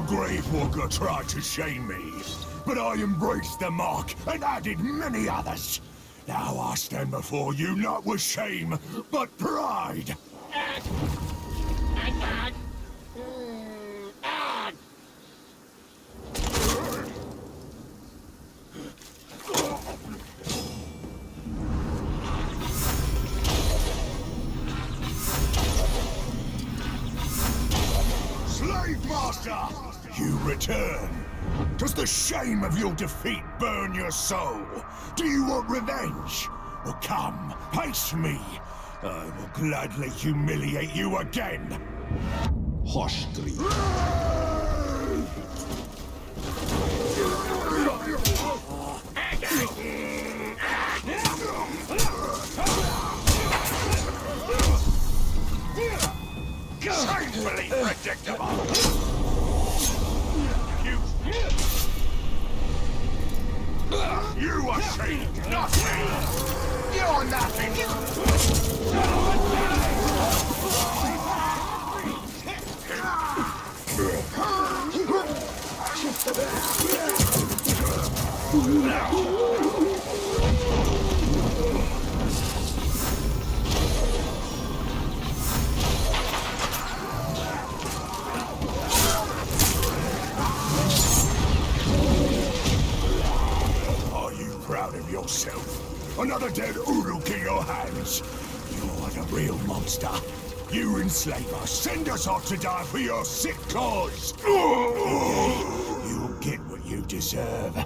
grave walker tried to shame me, but I embraced the mark and added many others. Now I stand before you not with shame, but pride. Slave Master! You return. Does the shame of your defeat burn your soul? Do you want revenge? Well, come, face me. I will gladly humiliate you again. Hostri. Shamefully predictable! You are shame, not me! You're nothing! Are you proud of yourself? Another dead Uruk in your hands? You're the real monster. You enslave us, send us off to die for your sick cause! You'll get what you deserve.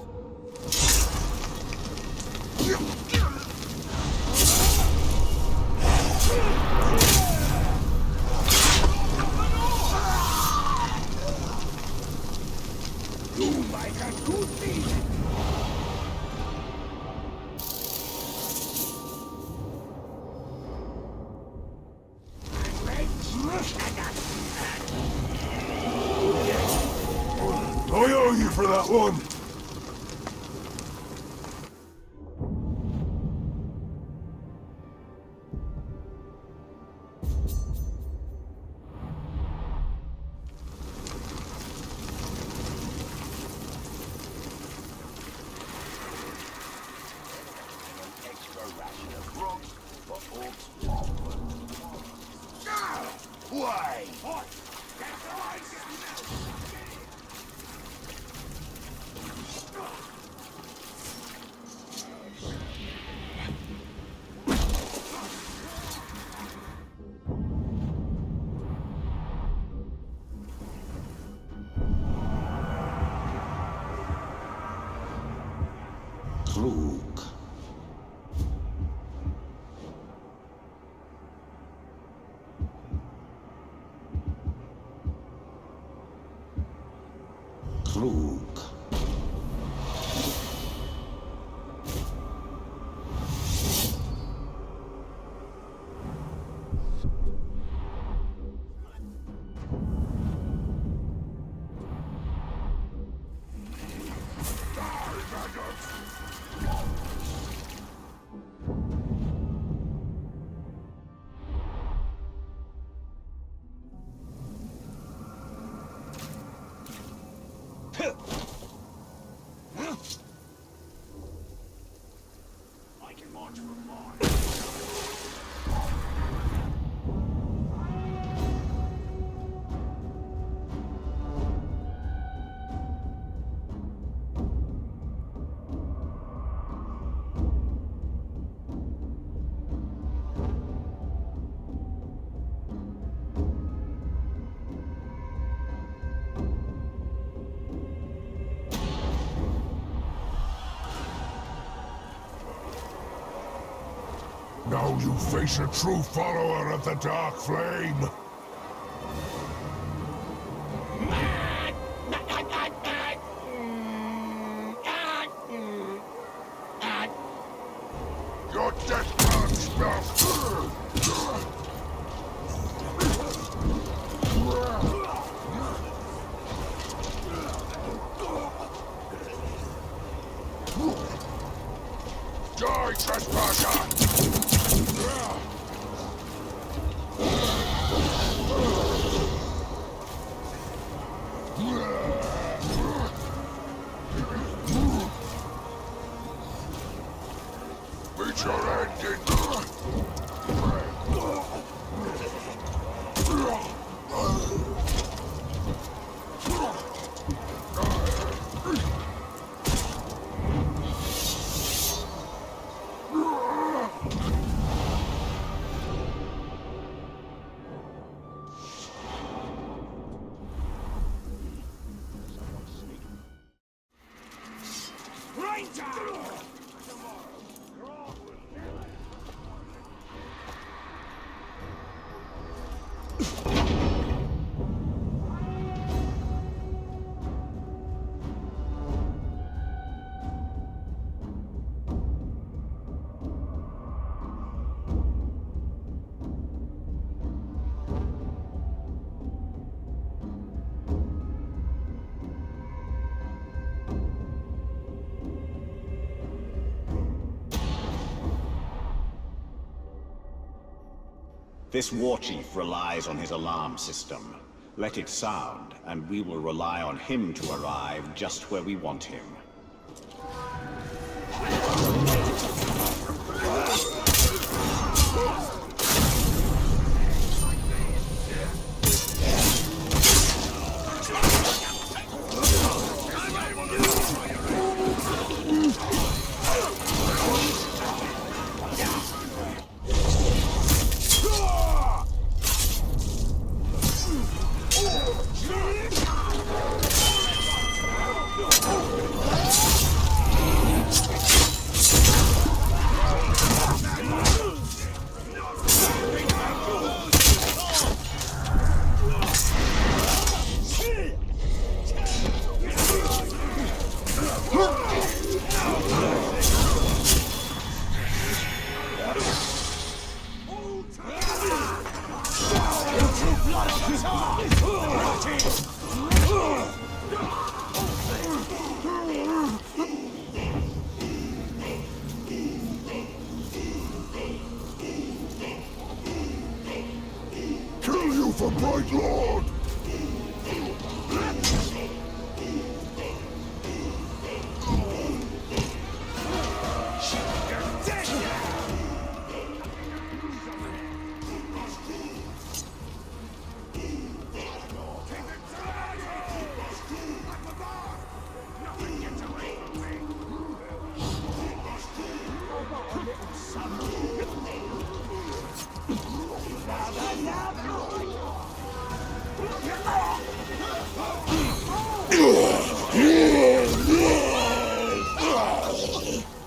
I owe you for that one. Why? Krug. Krug. I can march from Mars. Now you face a true follower of the Dark Flame. Your death card spells. Die, trespasser! It's your ending. This war chief relies on his alarm system. Let it sound, and we will rely on him to arrive just where we want him. Kill you for Bright Lord!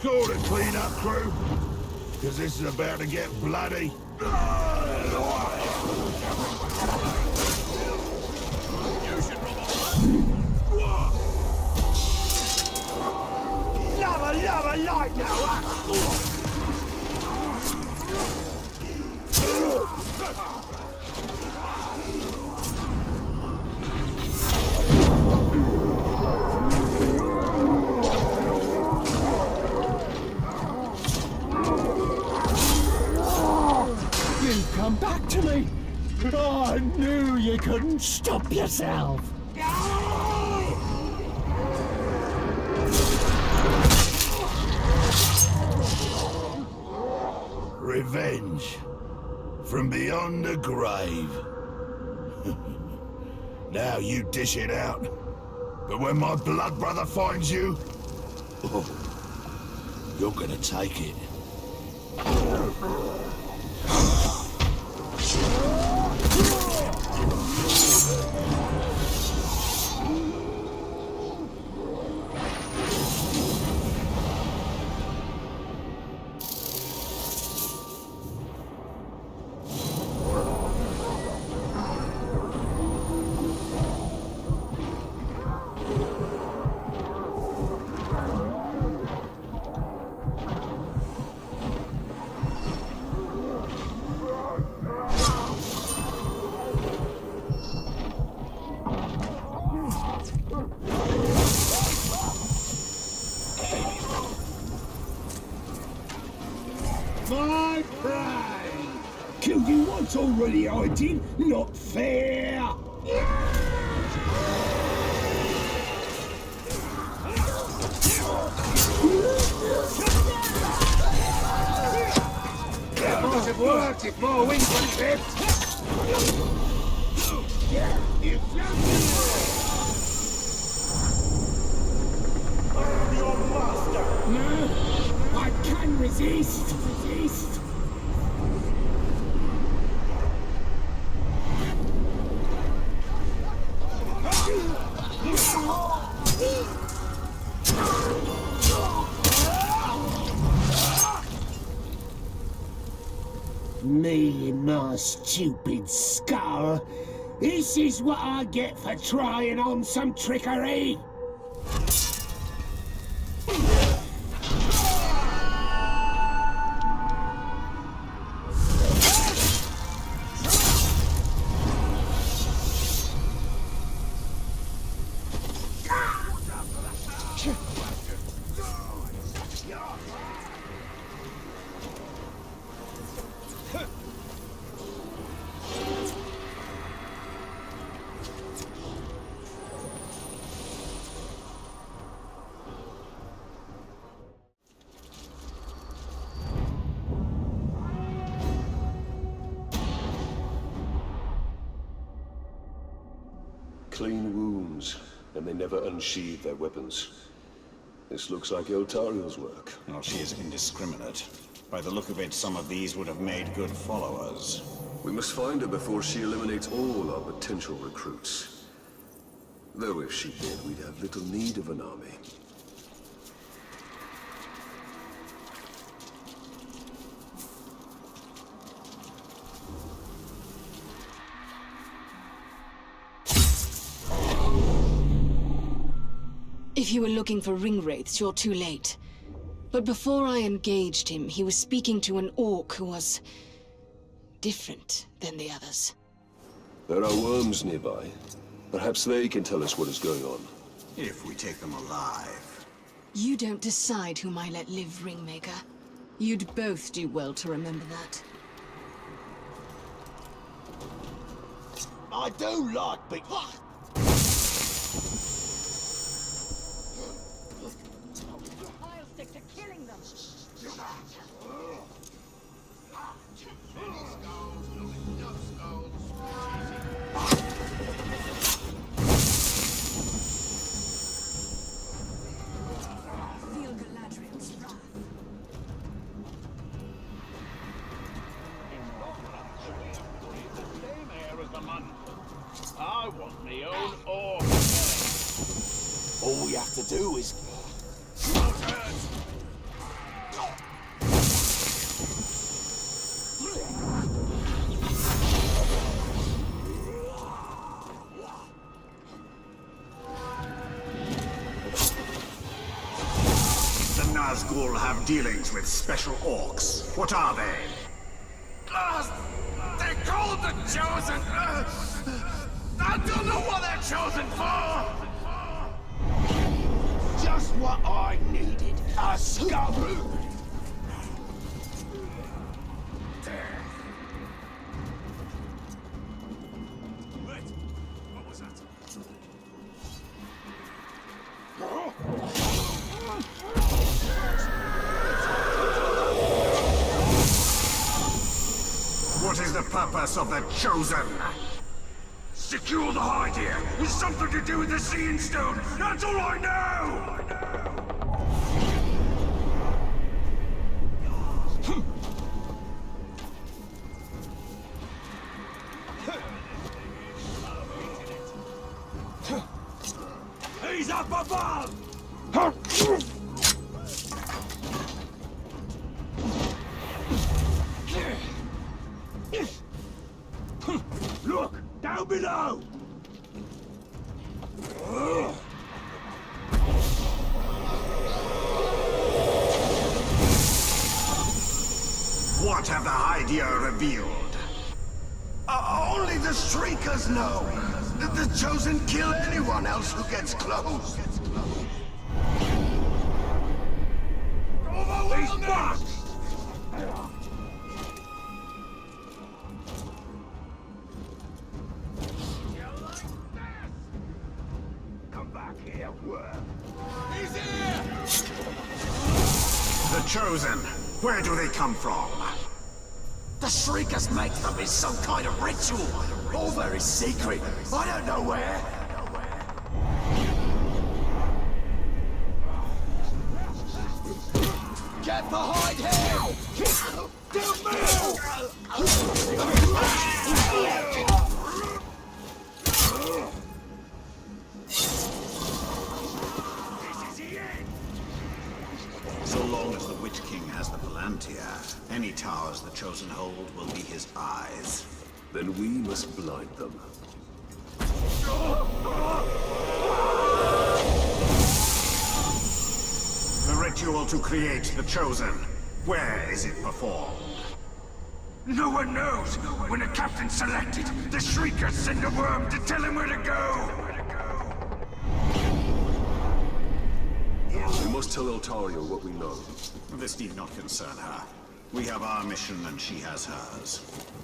Call the clean-up crew, because this is about to get bloody. Lava, light now, Come back to me! Oh, I knew you couldn't stop yourself! Revenge from beyond the grave. Now you dish it out. But when my blood brother finds you, you're gonna take it. My pride! Killed you once already, I did. Not fair! have worked if more wind was left. Your master! No, I can resist. Me and my stupid skull. This is what I get for trying on some trickery. Clean wounds, and they never unsheathe their weapons. This looks like Eltariel's work. Well, she is indiscriminate. By the look of it, some of these would have made good followers. We must find her before she eliminates all our potential recruits. Though if she did, we'd have little need of an army. If you were looking for ring wraiths, you're too late. But before I engaged him, he was speaking to an orc who was different than the others. There are worms nearby. Perhaps they can tell us what is going on. If we take them alive. You don't decide whom I let live, Ringmaker. You'd both do well to remember that. I do like big... I'll stick to killing them. Feel Galadriel's wrath. Same air as the man. I want my own orc. All we have to do is... The Nazgul have dealings with special orcs. What are they? They're called the Chosen! I don't know what they're chosen for! Just what I needed. A skull. Wait, what was that? What is the purpose of the Chosen? Secure the hide here! It's something to do with the Seeing Stone! That's all I know! He's up above! Look! Down below! What have the Hydia revealed? Only the Shriekers know! The Chosen kill anyone else who gets close! He's back! Come back here, worm! He's here! The Chosen, where do they come from? The Shriekers make them in some kind of ritual. All very secret. I don't know where. Get behind him! Don't move! So long as the Witch King has the Palantir, any towers the Chosen hold will be his eyes. Then we must blind them. The ritual to create the Chosen. Where is it performed? No one knows. When a captain's selected, the Shriekers send a worm to tell him where to go. We must tell Eltario what we know. This need not concern her. We have our mission and she has hers.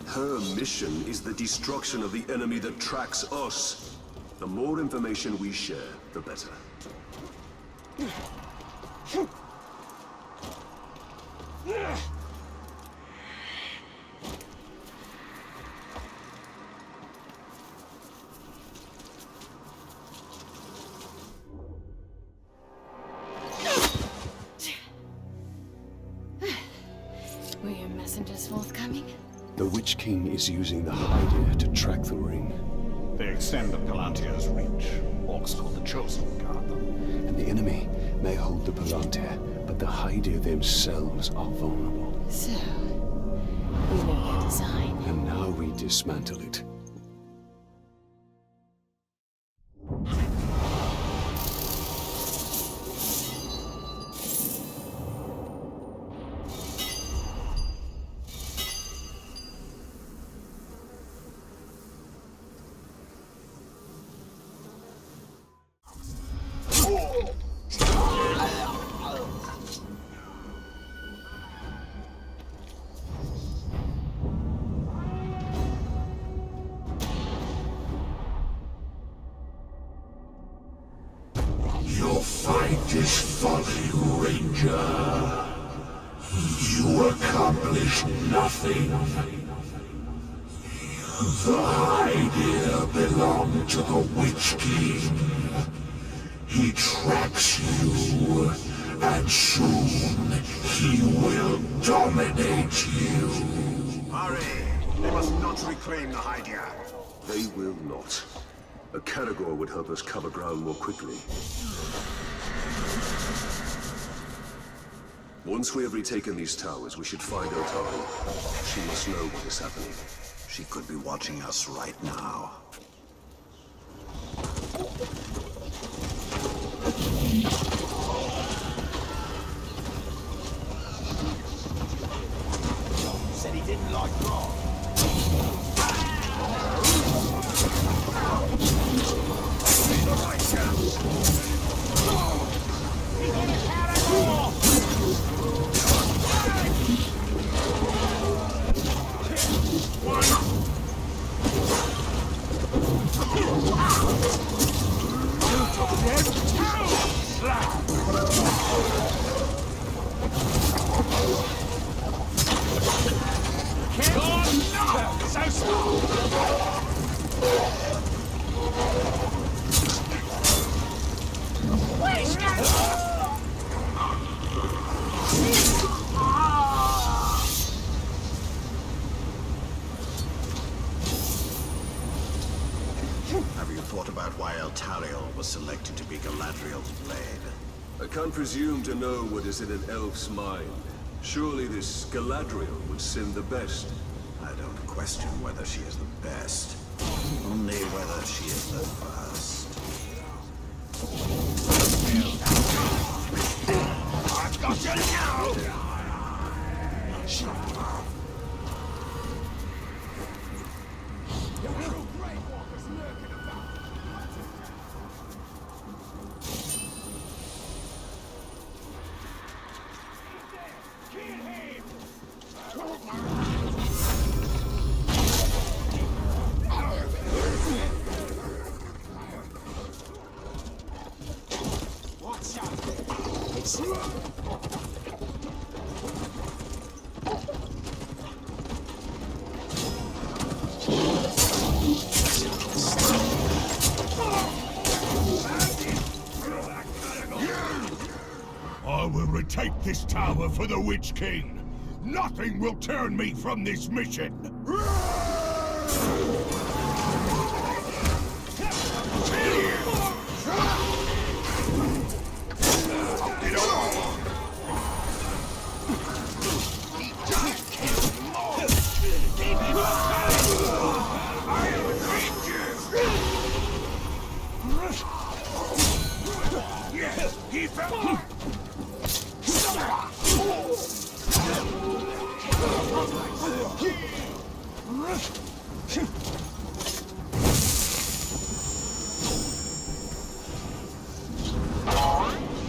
Her mission is the destruction of the enemy that tracks us. The more information we share, the better. Were your messengers forthcoming? The Witch King is using the Hydir to track the ring. They extend the Palantir's reach. Orcs called the Chosen guard them. And the enemy may hold the Palantir, but the Hydir themselves are vulnerable. So, we know your design. And now we dismantle it. Your fight is folly, Ranger. You accomplish nothing. The Hydir belong to the Witch King. He tracks you, and soon he will dominate you. Hurry! They must not reclaim the Hydir. They will not. A Caragor would help us cover ground more quickly. Once we have retaken these towers, we should find Eltario. She must know what is happening. She could be watching us right now. Said he didn't like God. Have you thought about why Eltario was selected to be Galadriel's blade? I can't presume to know what is in an elf's mind. Surely this Galadriel would send the best. I don't question whether she is the best, only whether she is the first. I've got you now! take this tower for the Witch King. Nothing will turn me from this mission.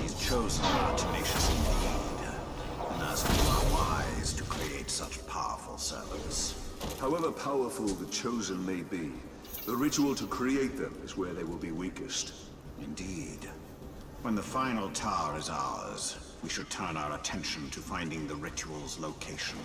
He's chosen our tenacious indeed, and as you are wise to create such powerful servants. However powerful the Chosen may be, the ritual to create them is where they will be weakest. Indeed. When the final tower is ours, we should turn our attention to finding the ritual's location.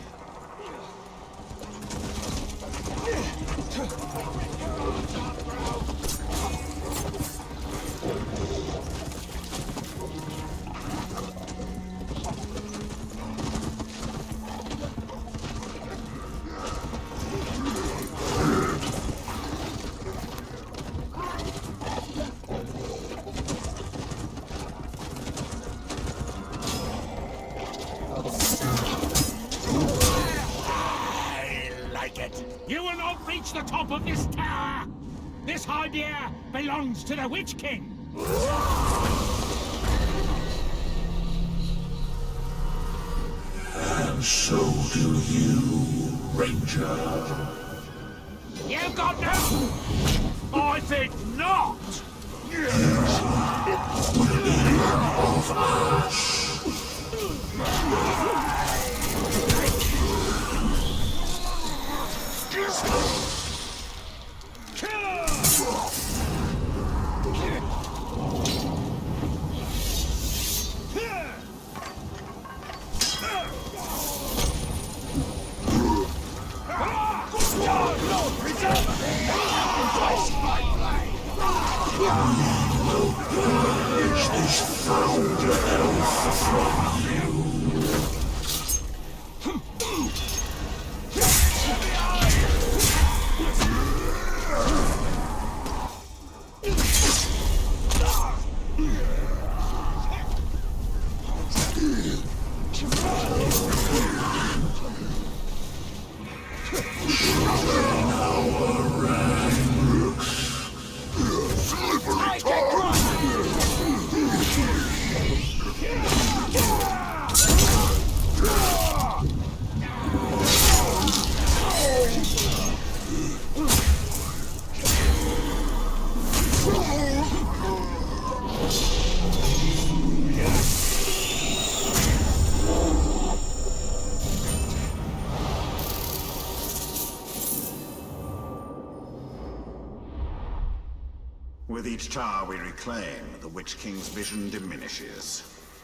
You will not reach the top of this tower! This idea belongs to the Witch King! And so do you, Ranger. You got no... I think not! Of us. Is this found elf from you? With each tower we reclaim, the Witch King's vision diminishes.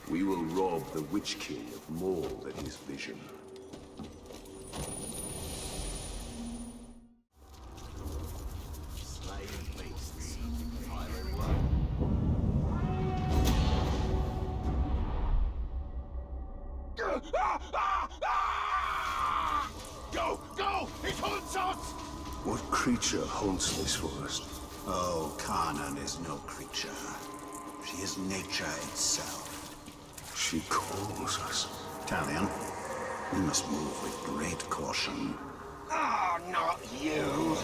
We will rob the Witch King of more than his vision. Go! Go! It haunts us! What creature haunts this forest? Oh, Kanan is no creature. She is nature itself. She calls us. Talion, we must move with great caution. Ah, not you!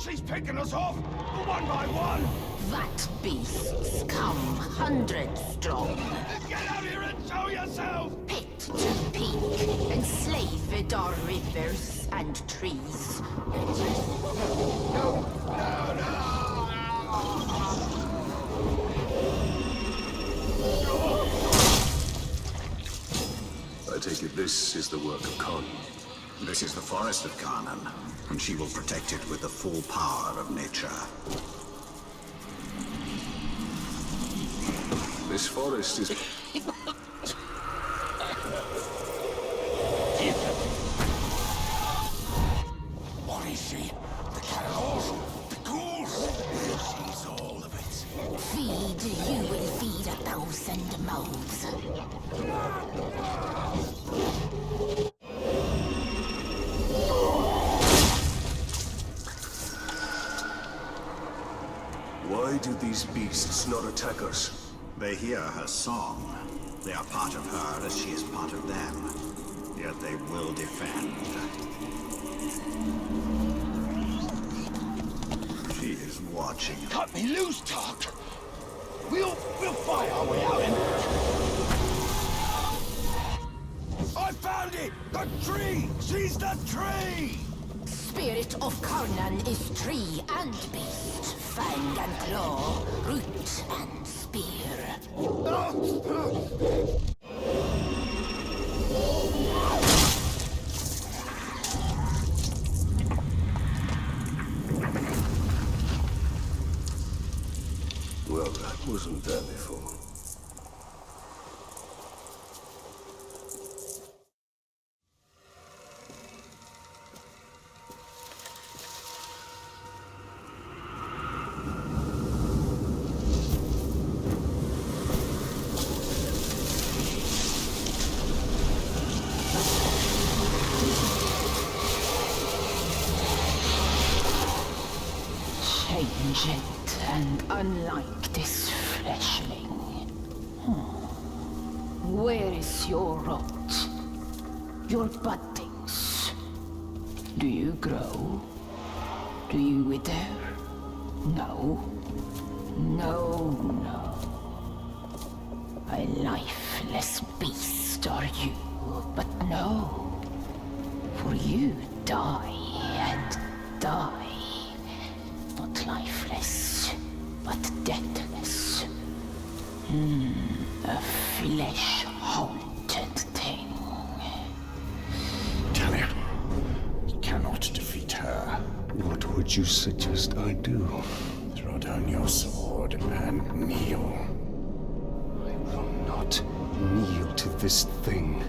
She's picking us off, one by one! That beasts come hundreds strong. Get out here and show yourself! Pit to peak, enslaved our rivers and trees. I take it this is the work of Khan. This is the forest of Kanan, and she will protect it with the full power of nature. This forest is... What is she? The cannibals? The ghouls? She's all of it. Feed, you will feed at the mouths. Why do these beasts not attack us? They hear her song. They are part of her as she is part of them. Yet they will defend. She is watching. Cut me loose, Tark! We'll fight our way out in. I found it! The tree! She's the tree! Spirit of Karnan is tree and beast, fang and claw, root and spear. Well, that wasn't there before. Changed and unlike this fleshling. Where is your rot? Your buddings? Do you grow? Do you wither? No. No, no. A lifeless beast are you, but no. For you die and die. Not lifeless, but deathless. A flesh-haunted thing. Talion, we cannot defeat her. What would you suggest I do? Throw down your sword and kneel. I will not kneel to this thing.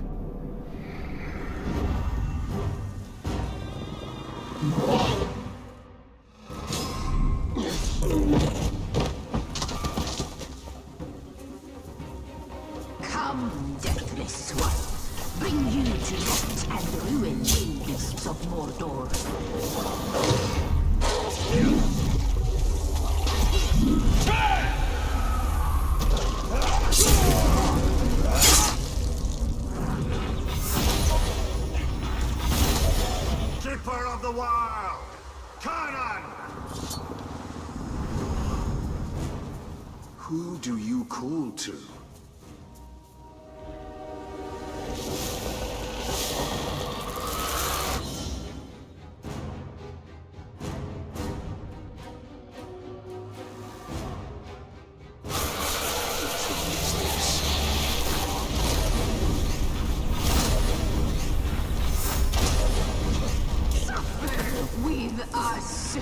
Come, deathless one. Bring you to rot and ruin, beasts of Mordor. Keeper of the Wild! Kanan! Who do you call to? With us.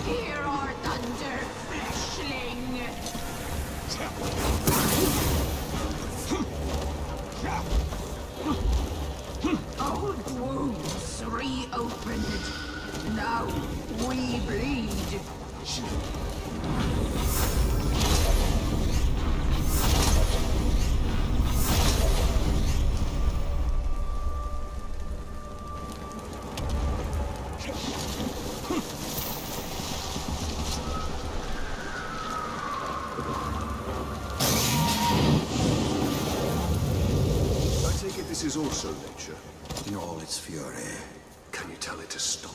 Hear our thunder, fleshling. Old wounds reopened. Now we bleed. I take it this is also nature. In all its fury, Can you tell it to stop?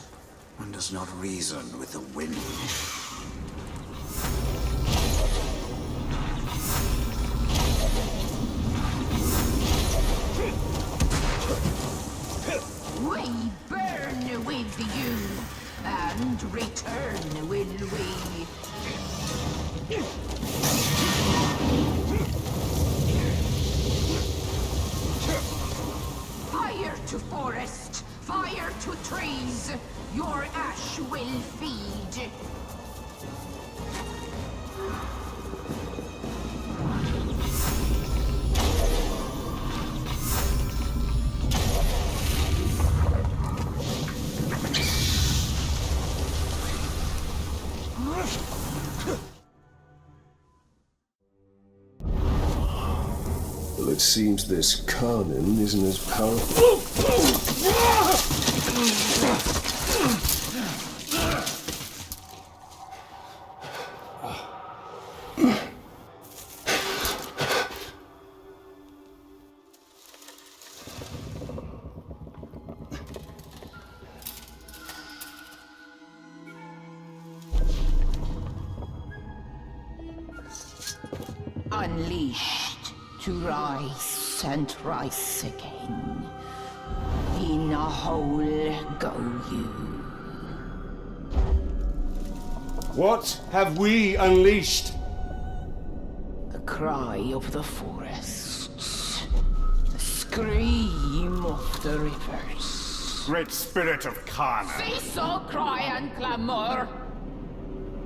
one does not reason with the wind. We burn with you, and return will we. Fire to forest, fire to trees, your ash will feed. it seems this Karnan isn't as powerful. Unleashed to rise and rise again. In a hole go you. What have we unleashed? The cry of the forests. The scream of the rivers. Great spirit of Karna. Cease all cry and clamor.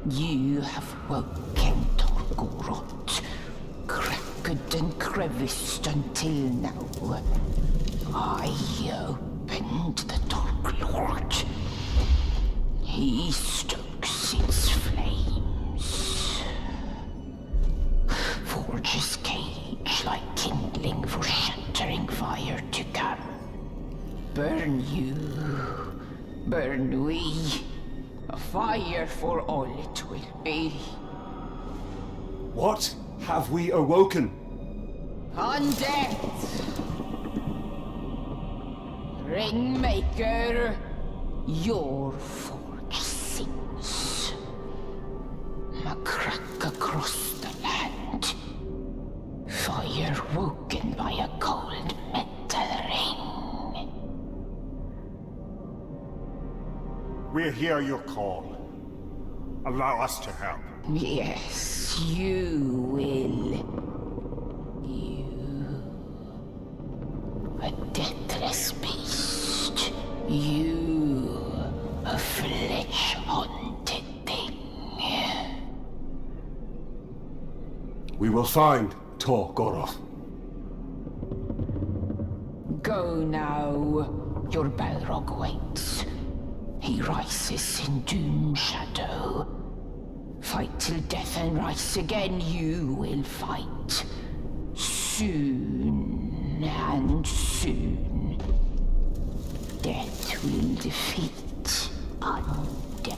You have woken Torgorot. Cracked and creviced until now. I opened the Dark Lord. He stokes its flames. Forges cage like kindling for shattering fire to come. Burn you, burn we. A fire for all it will be. What have we awoken? Undead! Ringmaker, your forge sings. A crack across the land. Fire woken by a cold metal ring. We hear your call. Allow us to help. Yes, you will. A deathless beast. You, a flesh-haunted thing. We will find Tor Goroth. Go now. Your Balrog waits. He rises in doom shadow. Fight till death and rise again, you will fight. Soon and soon. Death will defeat undead.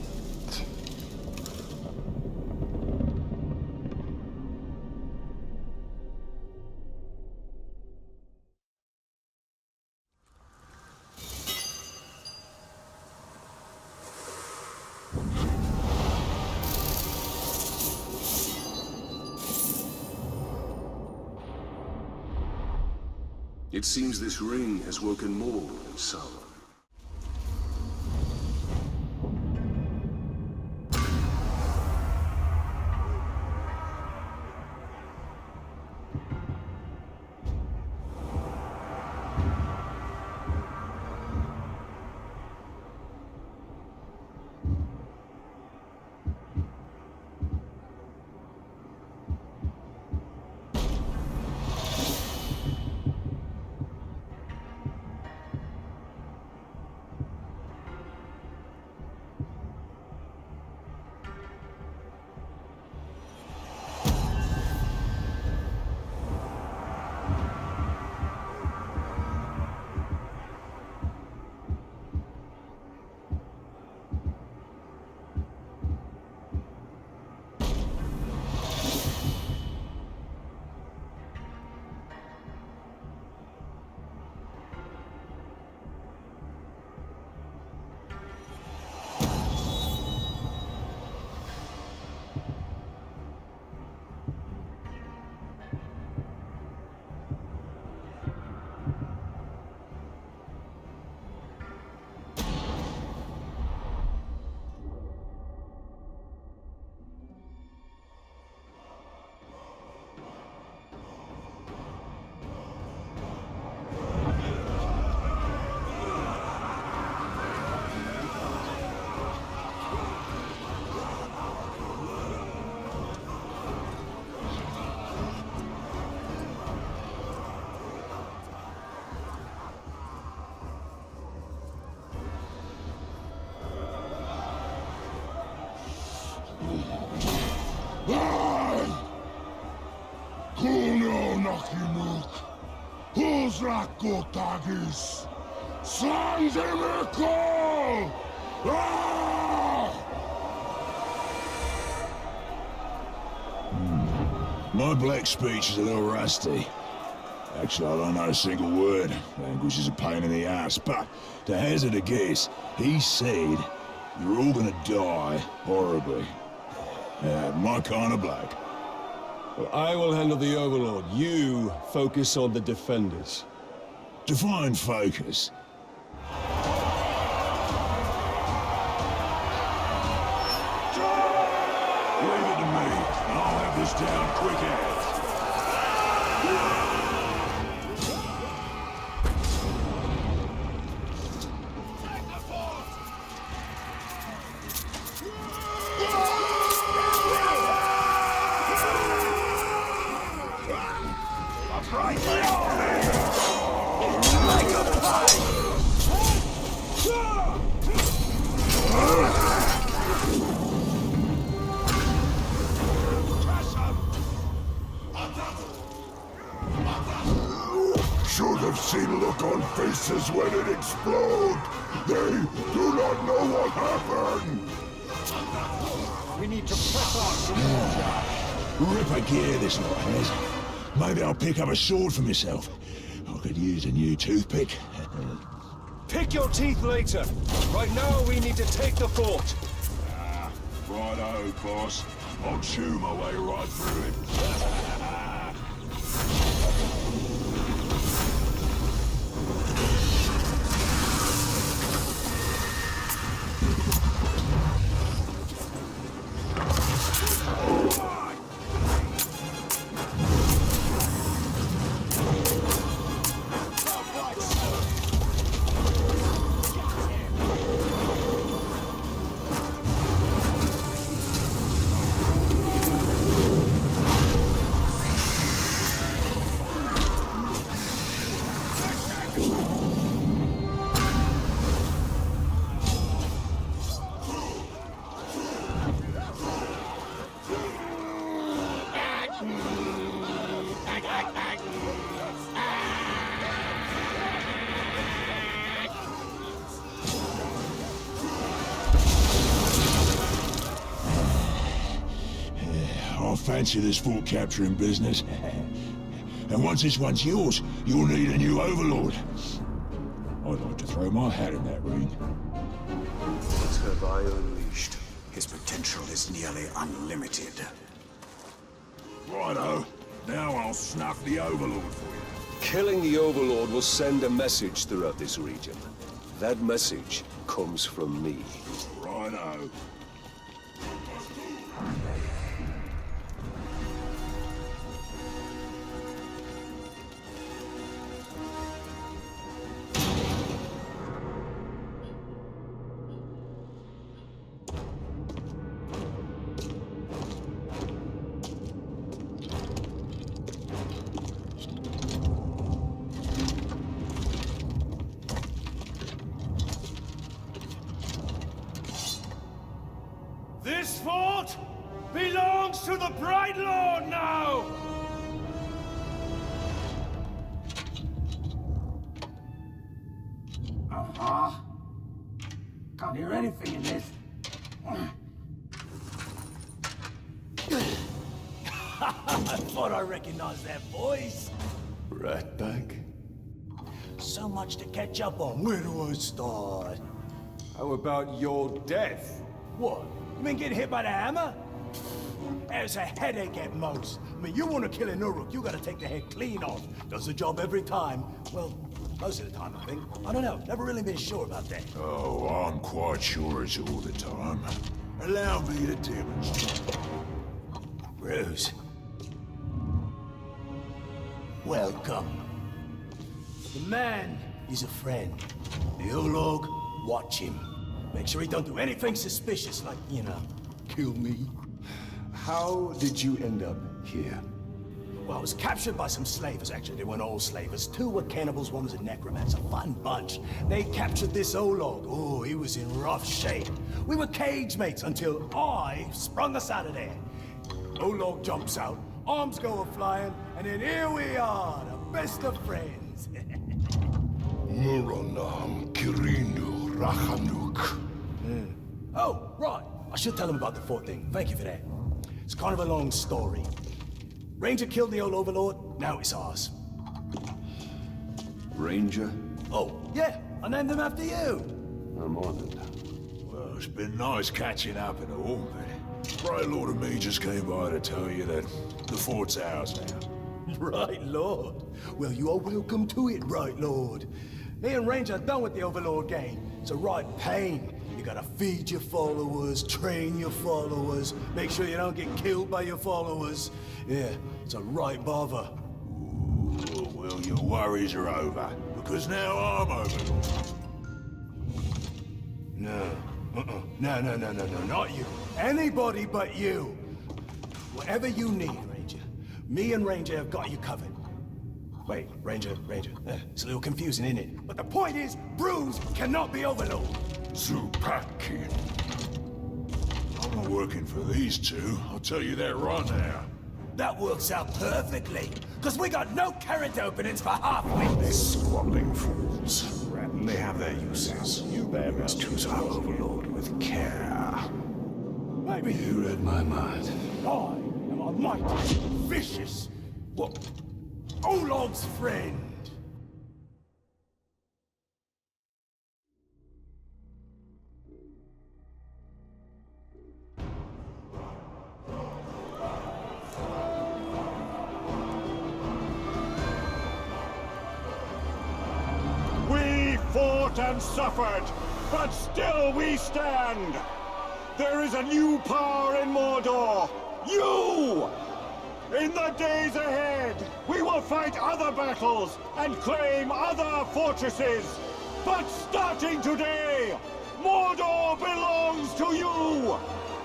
It seems this ring has woken more than Sauron. Kuno Nakimuk. Zrakotagis! Sanzimikol! My black speech is a little rusty. Actually, I don't know a single word. Language is a pain in the ass, but to hazard a guess, he said you're all gonna die horribly. My kind of black. Well, I will handle the Overlord. You focus on the defenders. Define focus. Leave it to me, and I'll have this down quick as. Should have seen look on faces when it exploded. They do not know what happened. We need to press on some more. Ripper gear this lot has. Maybe I'll pick up a sword for myself. I could use a new toothpick. Pick your teeth later. Right now, we need to take the fort. Righto, boss. I'll chew my way right through it. I fancy this fort capturing business. And once this one's yours, you'll need a new overlord. I'd like to throw my hat in that ring. What have I unleashed? His potential is nearly unlimited. Righto. Now I'll snuff the overlord for you. Killing the Overlord will send a message throughout this region. That message comes from me. Righto. This fort belongs to the Bright Lord now! Uh-huh. Can't hear anything in this. I thought I recognized that voice. Right back. So much to catch up on. Where do I start? How about your death? What? You mean getting hit by the hammer? There's a headache at most. I mean, you want to kill an Uruk, you gotta take the head clean off. Does the job every time. Well, most of the time, I think. I don't know. Never really been sure about that. Oh, I'm quite sure it's all the time. Allow me to demonstrate. Rose. Welcome. The man is a friend. The Olog, watch him. Make sure he don't do anything suspicious, like, you know, kill me. How did you end up here? Well, I was captured by some slavers, actually. They weren't all slavers. Two were cannibals, one was a necromancer. Fun bunch. They captured this Olog. Oh, he was in rough shape. We were cage mates until I sprung us out of there. Olog jumps out, arms go a-flying, and then here we are, the best of friends. Muronam Kirinu Rachanuk. Oh, right. I should tell him about the fort thing. Thank you for that. It's kind of a long story. Ranger killed the old overlord, now it's ours. Ranger? Oh, yeah, I named him after you. I'm honored. Well, it's been nice catching up and all, but Right Lord and me just came by to tell you that the fort's ours now. Right, Lord. Well, you are welcome to it, Right Lord. Me and Ranger are done with the Overlord game. It's a right pain. You gotta feed your followers, train your followers, make sure you don't get killed by your followers. Yeah, it's a right bother. Ooh, well, your worries are over, because now I'm Overlord. No. No, not you. Anybody but you. Whatever you need, Ranger. Me and Ranger have got you covered. Wait, Ranger. It's a little confusing, isn't it? But the point is, Bruce cannot be Overlord. Zupakin. I'm not working for these two, I'll tell you that right now. That works out perfectly, because we got no character openings for half-wits. Squabbling fools. They have their uses. You must choose our Overlord with care. Maybe You read my mind. I am a mighty, vicious, what? Olog's friend. We fought and suffered, but still we stand. There is a new power in Mordor. You! In the days ahead, we will fight other battles and claim other fortresses. But starting today, Mordor belongs to you!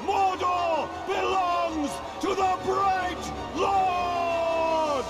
Mordor belongs to the Bright Lord!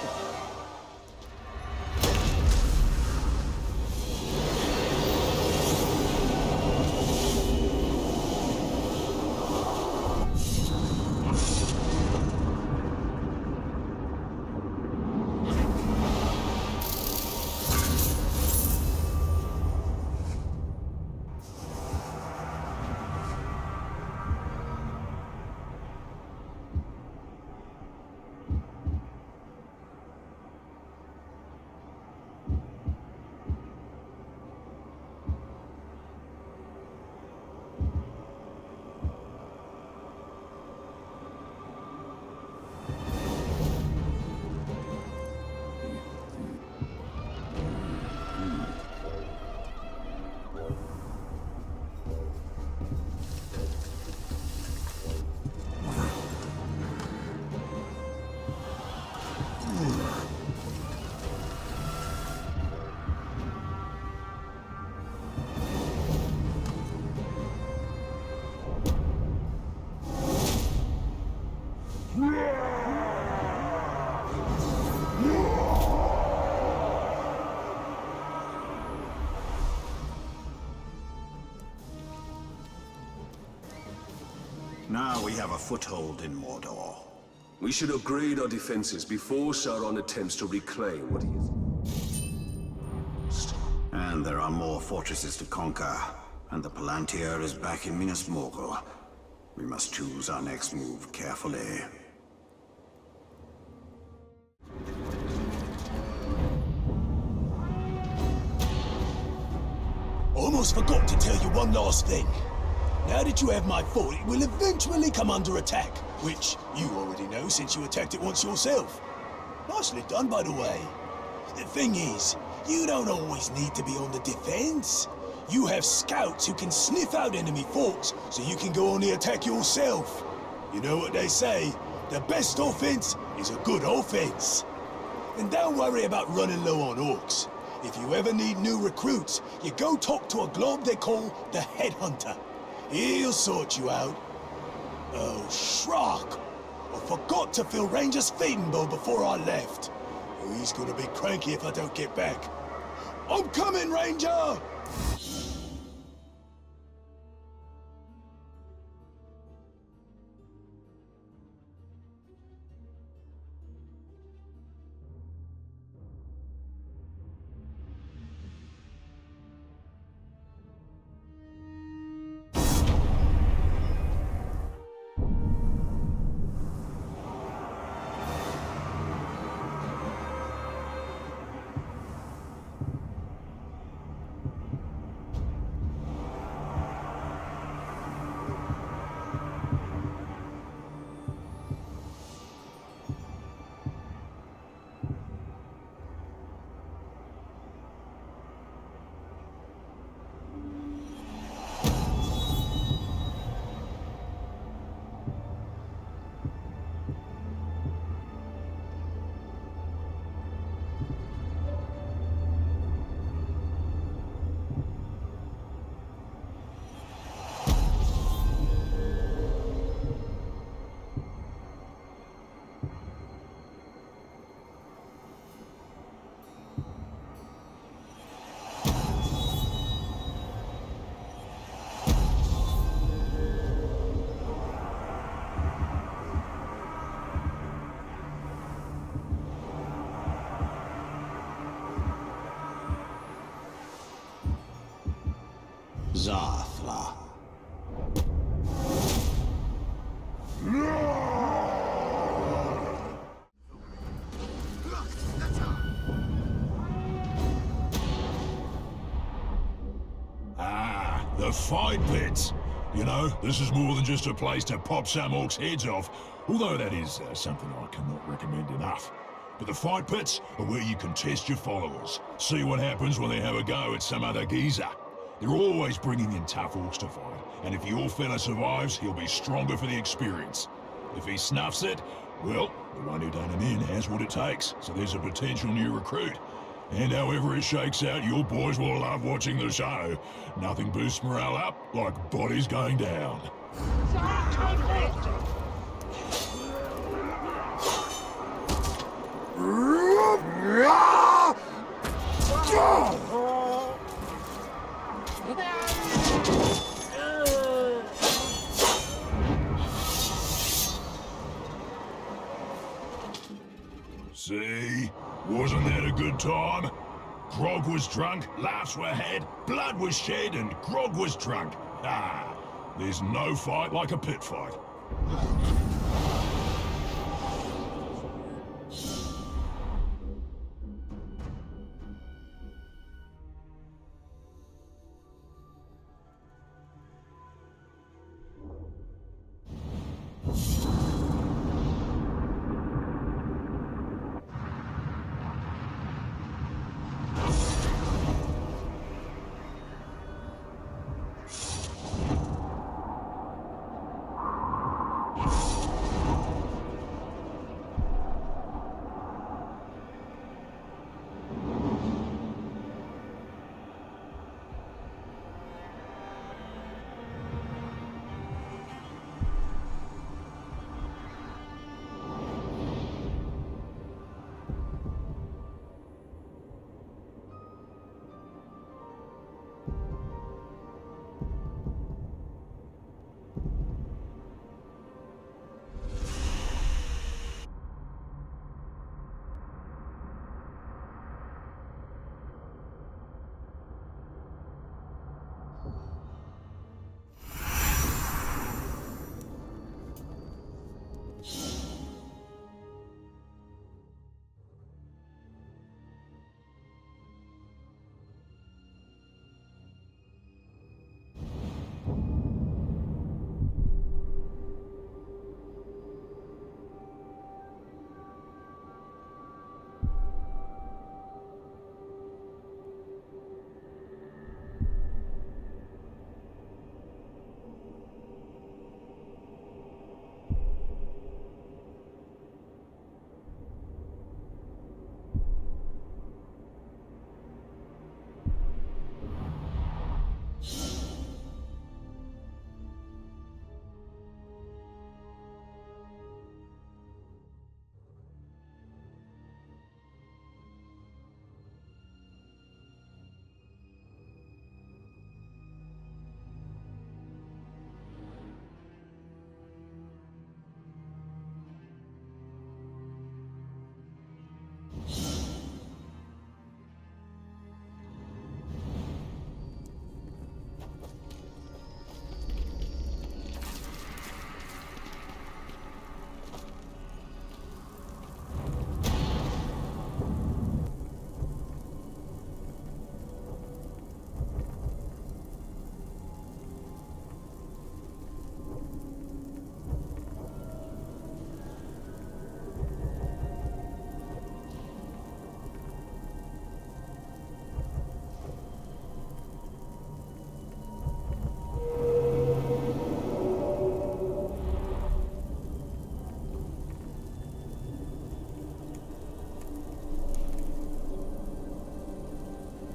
Now we have a foothold in Mordor. We should upgrade our defenses before Sauron attempts to reclaim what he is. And there are more fortresses to conquer, and the Palantir is back in Minas Morgul. We must choose our next move carefully. Almost forgot to tell you one last thing. Now that you have my fort, it will eventually come under attack, which you already know since you attacked it once yourself. Nicely done, by the way. The thing is, you don't always need to be on the defense. You have scouts who can sniff out enemy forts, so you can go on the attack yourself. You know what they say, the best offense is a good offense. And don't worry about running low on orcs. If you ever need new recruits, you go talk to a glob they call the Headhunter. He'll sort you out. Oh, Shrock! I forgot to fill Ranger's feeding bowl before I left. Oh, he's gonna be cranky if I don't get back. I'm coming, Ranger! Zathla. Ah, the fight pits. You know, this is more than just a place to pop some orcs' heads off, although that is something I cannot recommend enough. But the fight pits are where you can test your followers, see what happens when they have a go at some other geezer. They're always bringing in tough orcs to fight, and if your fella survives, he'll be stronger for the experience. If he snuffs it, well, the one who done him in has what it takes, so there's a potential new recruit. And however it shakes out, your boys will love watching the show. Nothing boosts morale up like bodies going down. See? Wasn't that a good time? Grog was drunk, laughs were had, blood was shed, and Grog was drunk. Ah, there's no fight like a pit fight.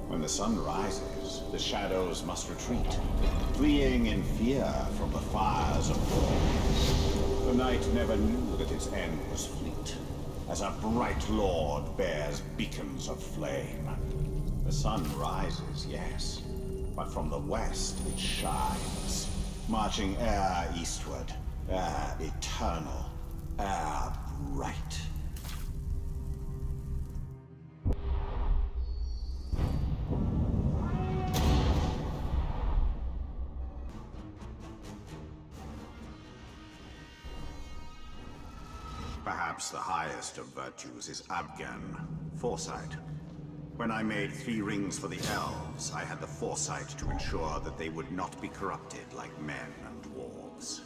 When the sun rises, the shadows must retreat, fleeing in fear from the fires of war. The night never knew that its end was fleet, as a bright lord bears beacons of flame. The sun rises, yes, but from the west it shines, marching e'er eastward, e'er eternal, e'er bright. Perhaps the highest of virtues is Abgan, foresight. When I made 3 rings for the elves, I had the foresight to ensure that they would not be corrupted like men and dwarves.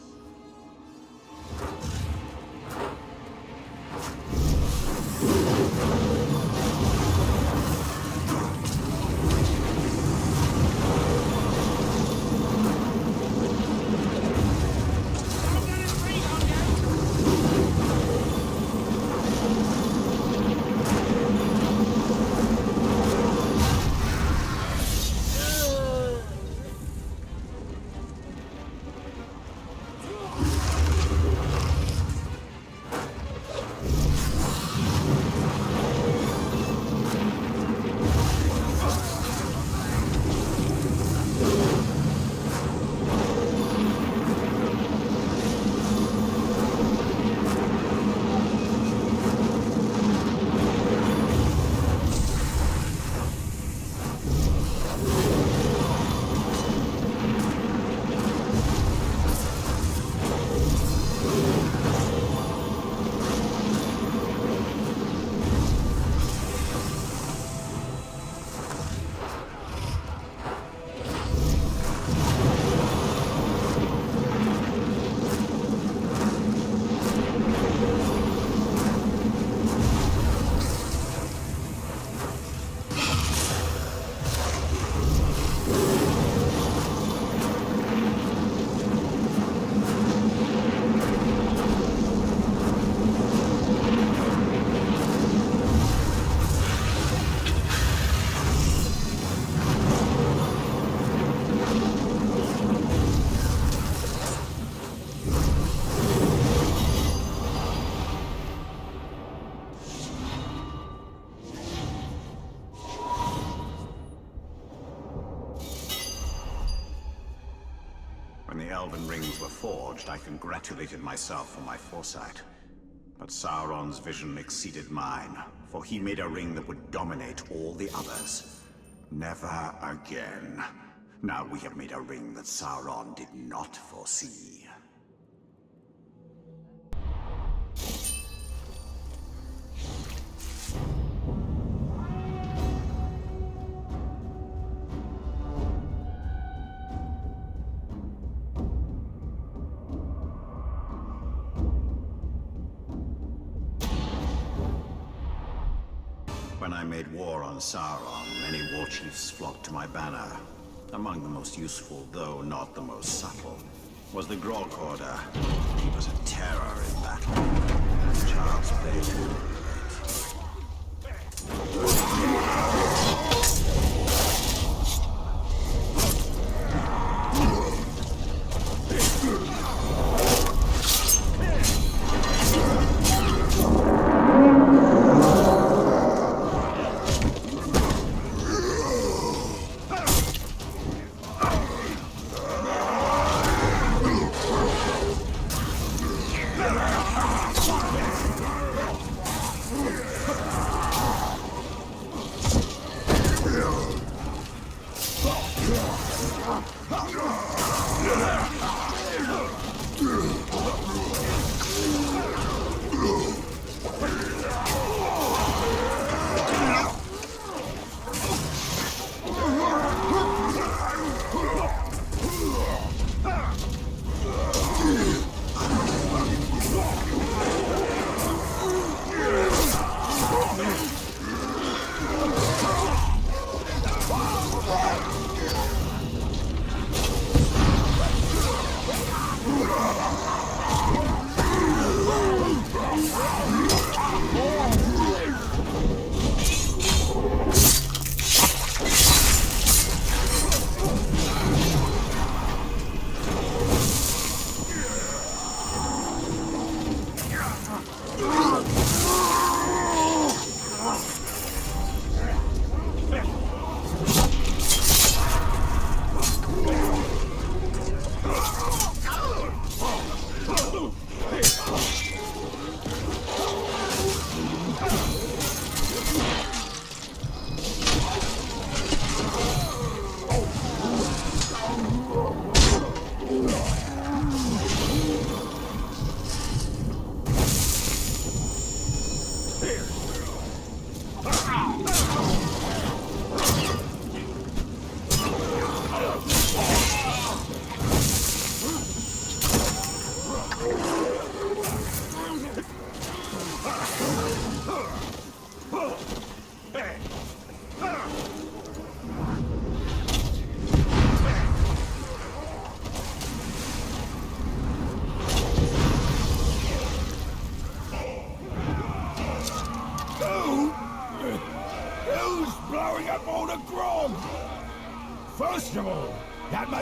When the Elven rings were forged, I congratulated myself for my foresight. But Sauron's vision exceeded mine, for he made a ring that would dominate all the others. Never again. Now we have made a ring that Sauron did not foresee. When I made war on Sauron, many war chiefs flocked to my banner. Among the most useful, though not the most subtle, was the Grog Order. He was a terror in battle. Child's play too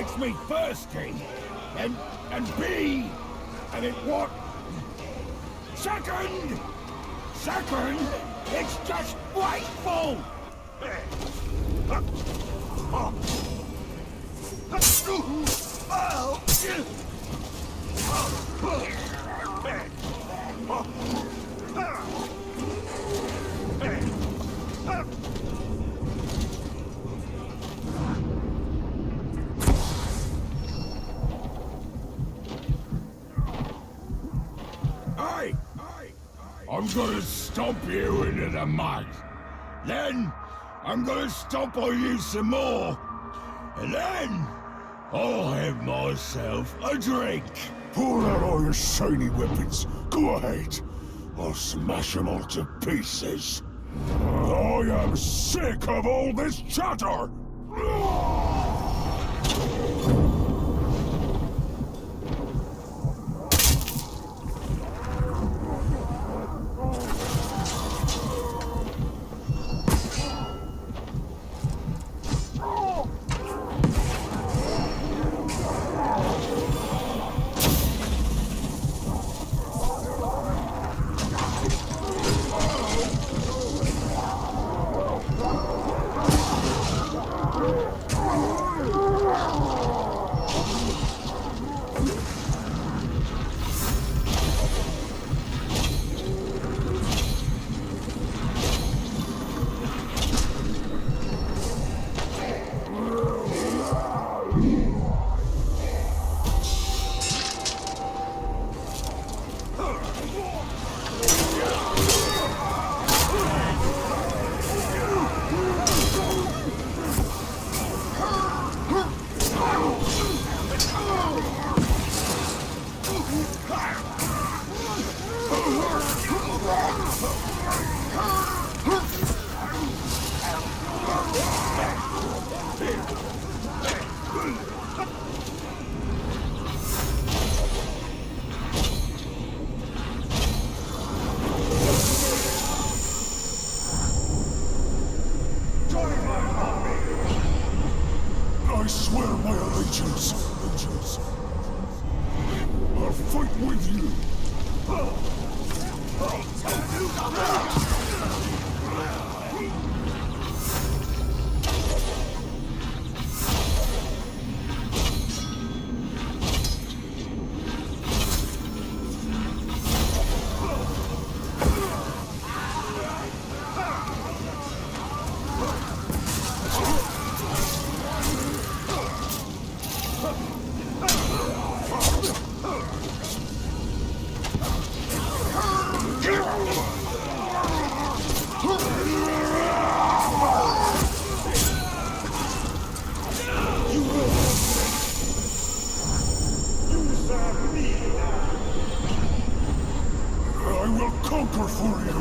makes me thirsty. And B, and it what? Second, it's just wasteful. I'm gonna stomp you into the mud. Then, I'm gonna stomp on you some more. And then, I'll have myself a drink. Pull out all your shiny weapons. Go ahead. I'll smash them all to pieces. I am sick of all this chatter! I swear my allegiance. I'll fight with you. I will conquer for you.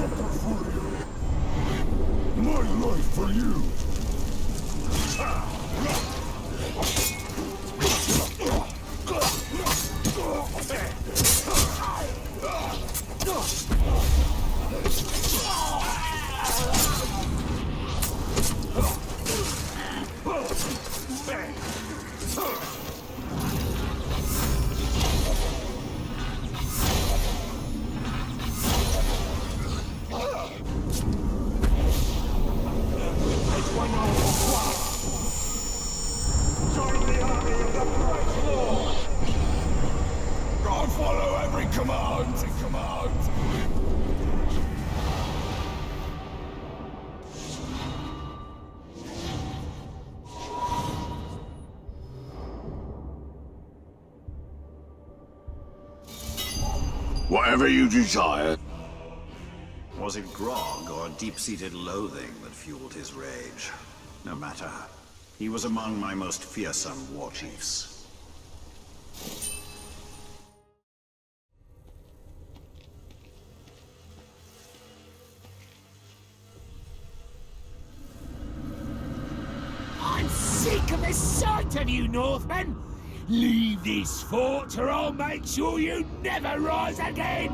My life for you. I'll follow every command. Whatever you desire. Was it grog or deep-seated loathing that fueled his rage? No matter. He was among my most fearsome war chiefs. I'm sick of the sight of you, Northmen! Leave this fort or I'll make sure you never rise again!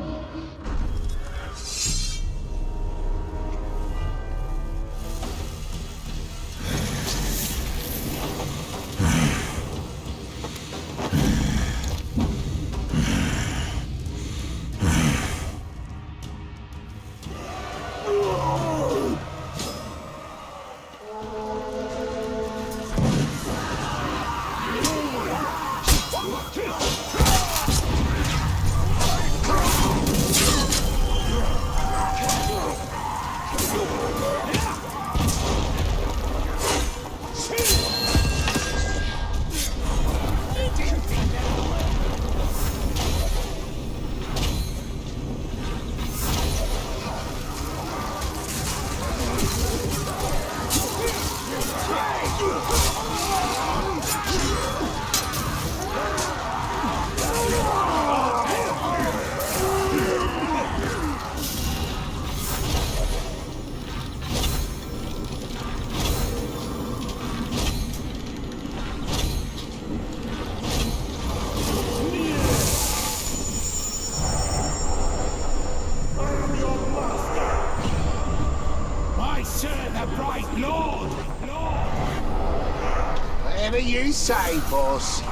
say, boss?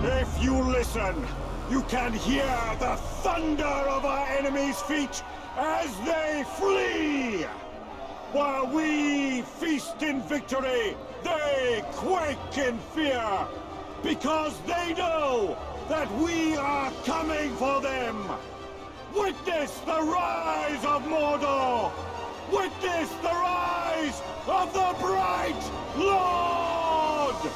If you listen, you can hear the thunder of our enemies' feet as they flee! While we feast in victory, they quake in fear! Because they know that we are coming for them! Witness the rise of Mordor! Witness the rise of the Bright Lord!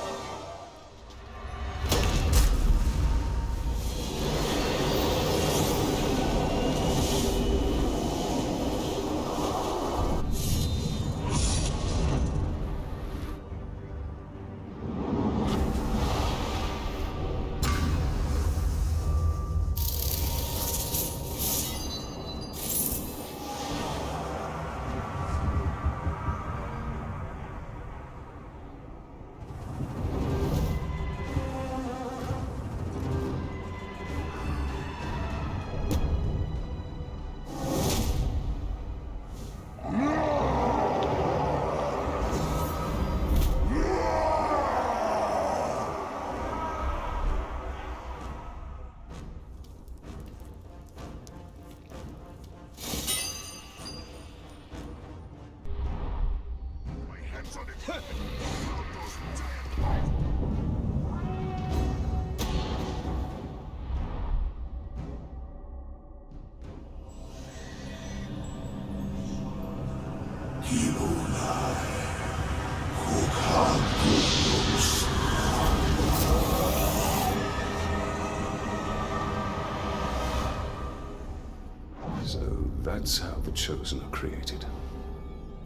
So that's how the Chosen are created.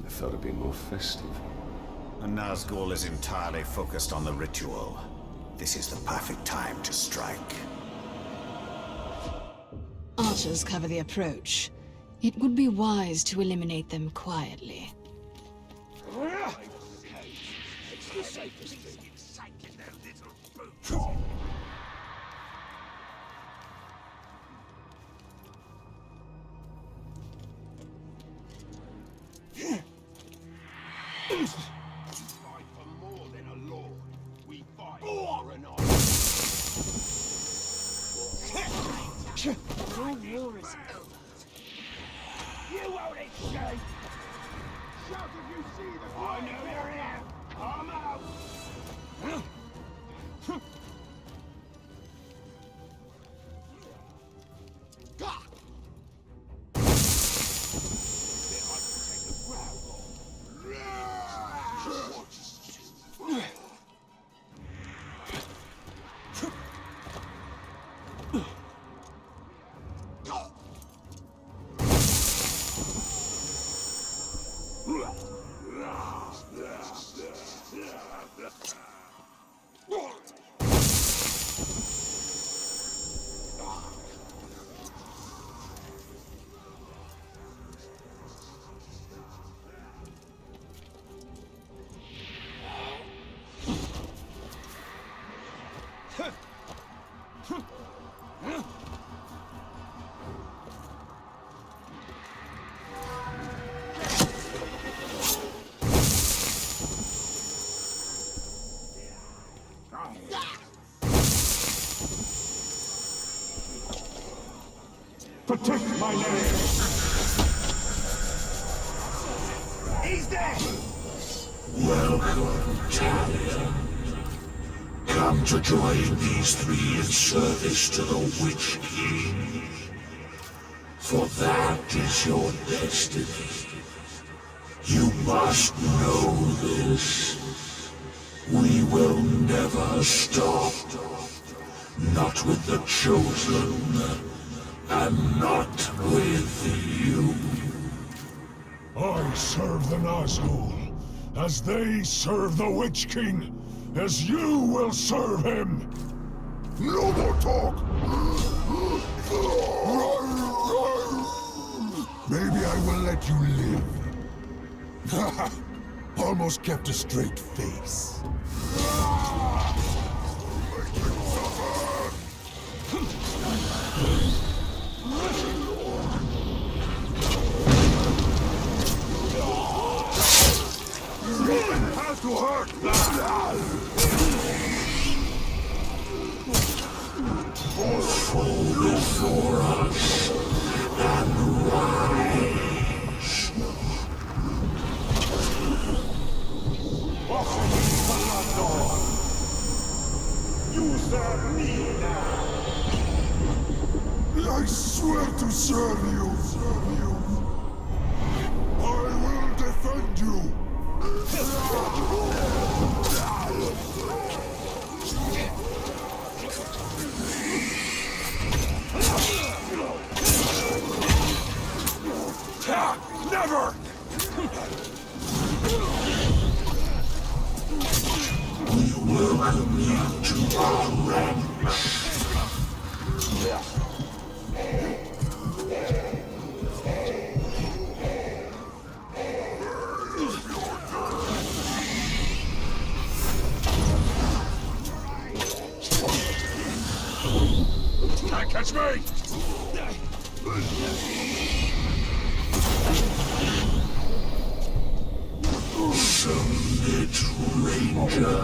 I thought it'd be more festive. And Nazgul is entirely focused on the ritual. This is the perfect time to strike. Archers cover the approach. It would be wise to eliminate them quietly. It's the safest thing. We fight for more than a lord. We fight for an honor. Your war is over. You won't escape! Shout if you see the I know you're here! I'm out! Protect my name! He's dead! Welcome, Talion. Come to join these three in service to the Witch King. For that is your destiny. You must know this. We will never stop. Not with the Chosen. And not with you. I serve the Nazgul, as they serve the Witch King, as you will serve him. No more talk! Maybe I will let you live. Almost kept a straight face. Make it suffer! to hurt them! Fall before us and rise. You serve me now! I swear to serve you! I will defend you! Never! We welcome you to our ranks. Can't catch me! Submit, Ranger.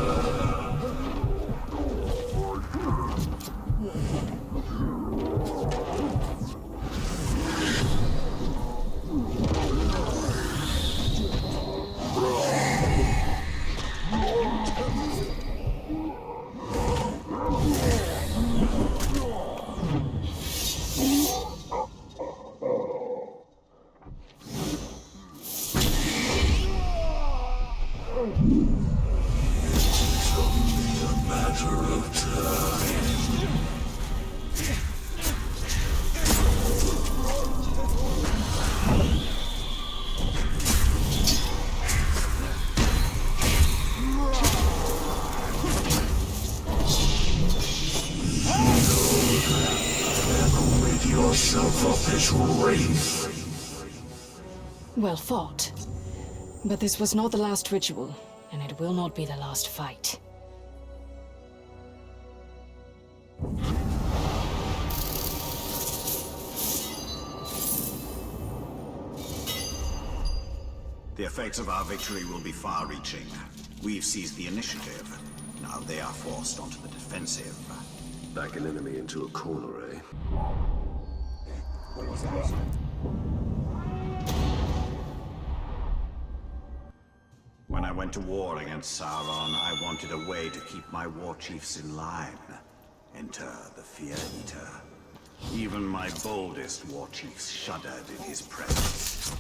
Yourself of this wraith. Well fought. But this was not the last ritual, and it will not be the last fight. The effects of our victory will be far-reaching. We've seized the initiative. Now they are forced onto the defensive. Back an enemy into a corner, eh? When I went to war against Sauron, I wanted a way to keep my war chiefs in line. Enter the Fear Eater. Even my boldest war chiefs shuddered in his presence.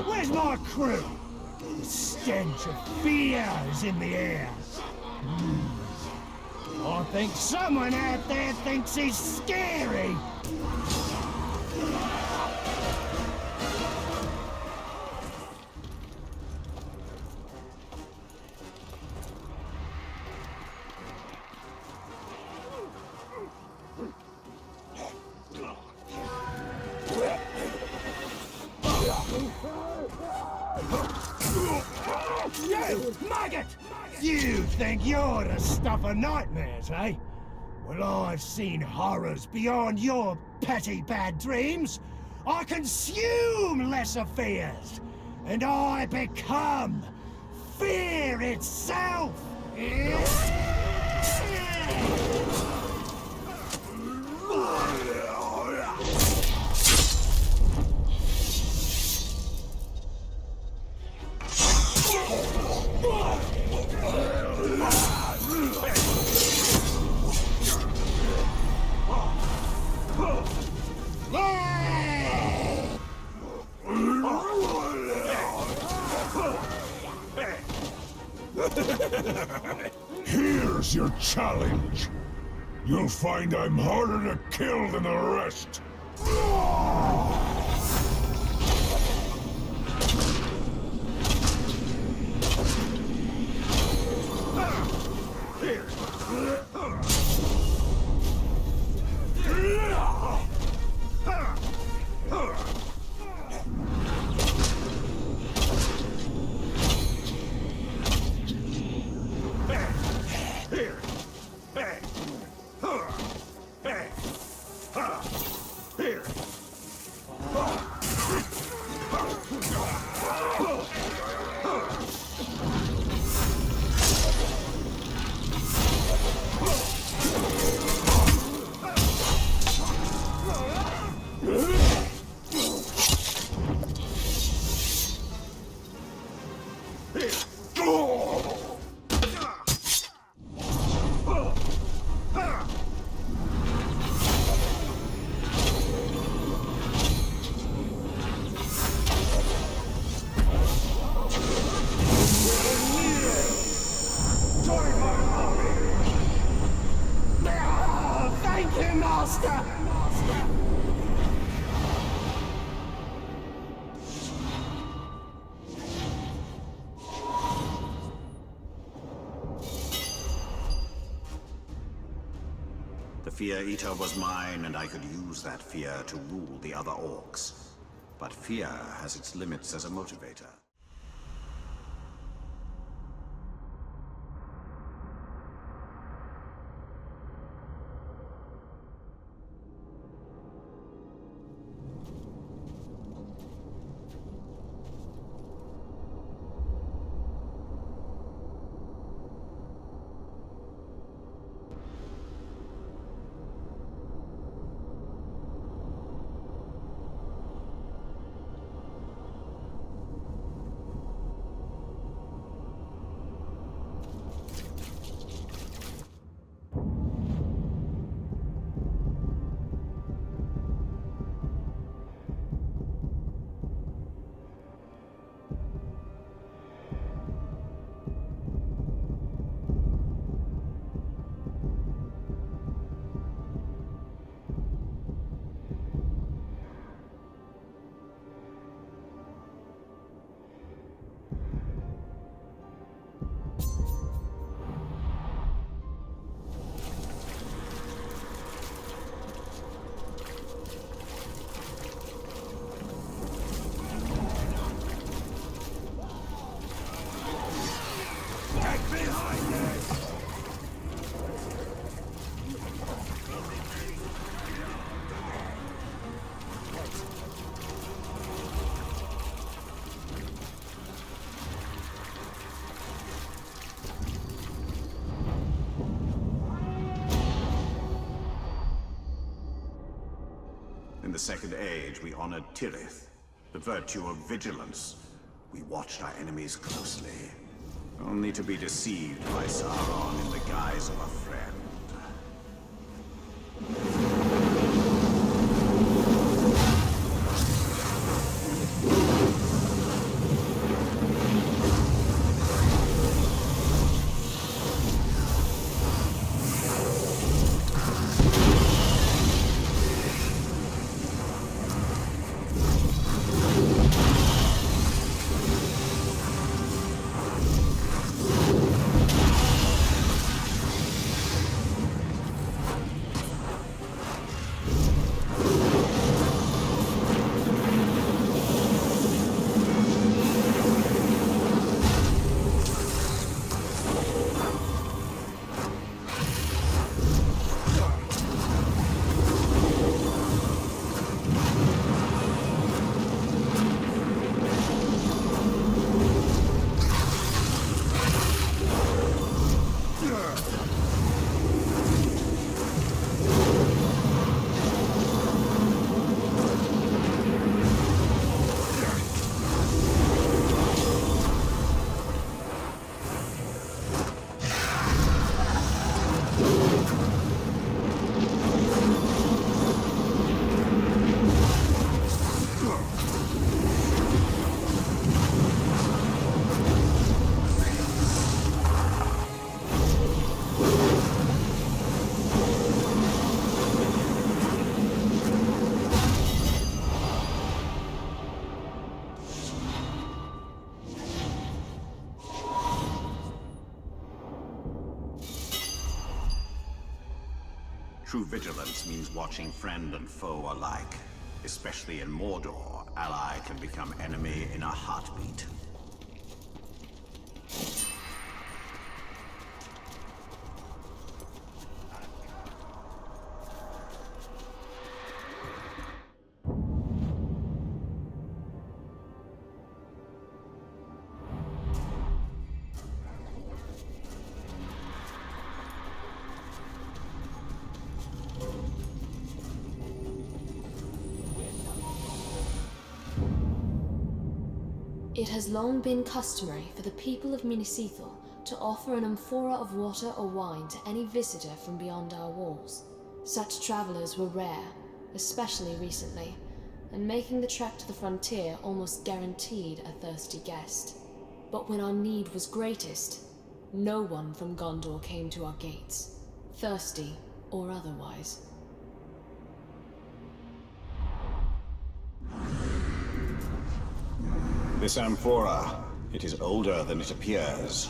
Where's my crew? The stench of fear is in the air. I think someone out there thinks he's scary. You, maggot! You think you're the stuff of nightmares, eh? Well, I've seen horrors beyond your petty bad dreams. I consume lesser fears, and I become fear itself! Here's your challenge. You'll find I'm harder to kill than the rest. Thank you, Master! The Fear Eater was mine, and I could use that fear to rule the other orcs. But fear has its limits as a motivator. In the Second Age, we honored Tirith, the virtue of vigilance. We watched our enemies closely, only to be deceived by Sauron in the guise of a friend. True vigilance means watching friend and foe alike. Especially in Mordor, ally can become enemy in a heartbeat. It has long been customary for the people of Minas Ithil to offer an amphora of water or wine to any visitor from beyond our walls. Such travelers were rare, especially recently, and making the trek to the frontier almost guaranteed a thirsty guest. But when our need was greatest, no one from Gondor came to our gates, thirsty or otherwise. This amphora, it is older than it appears.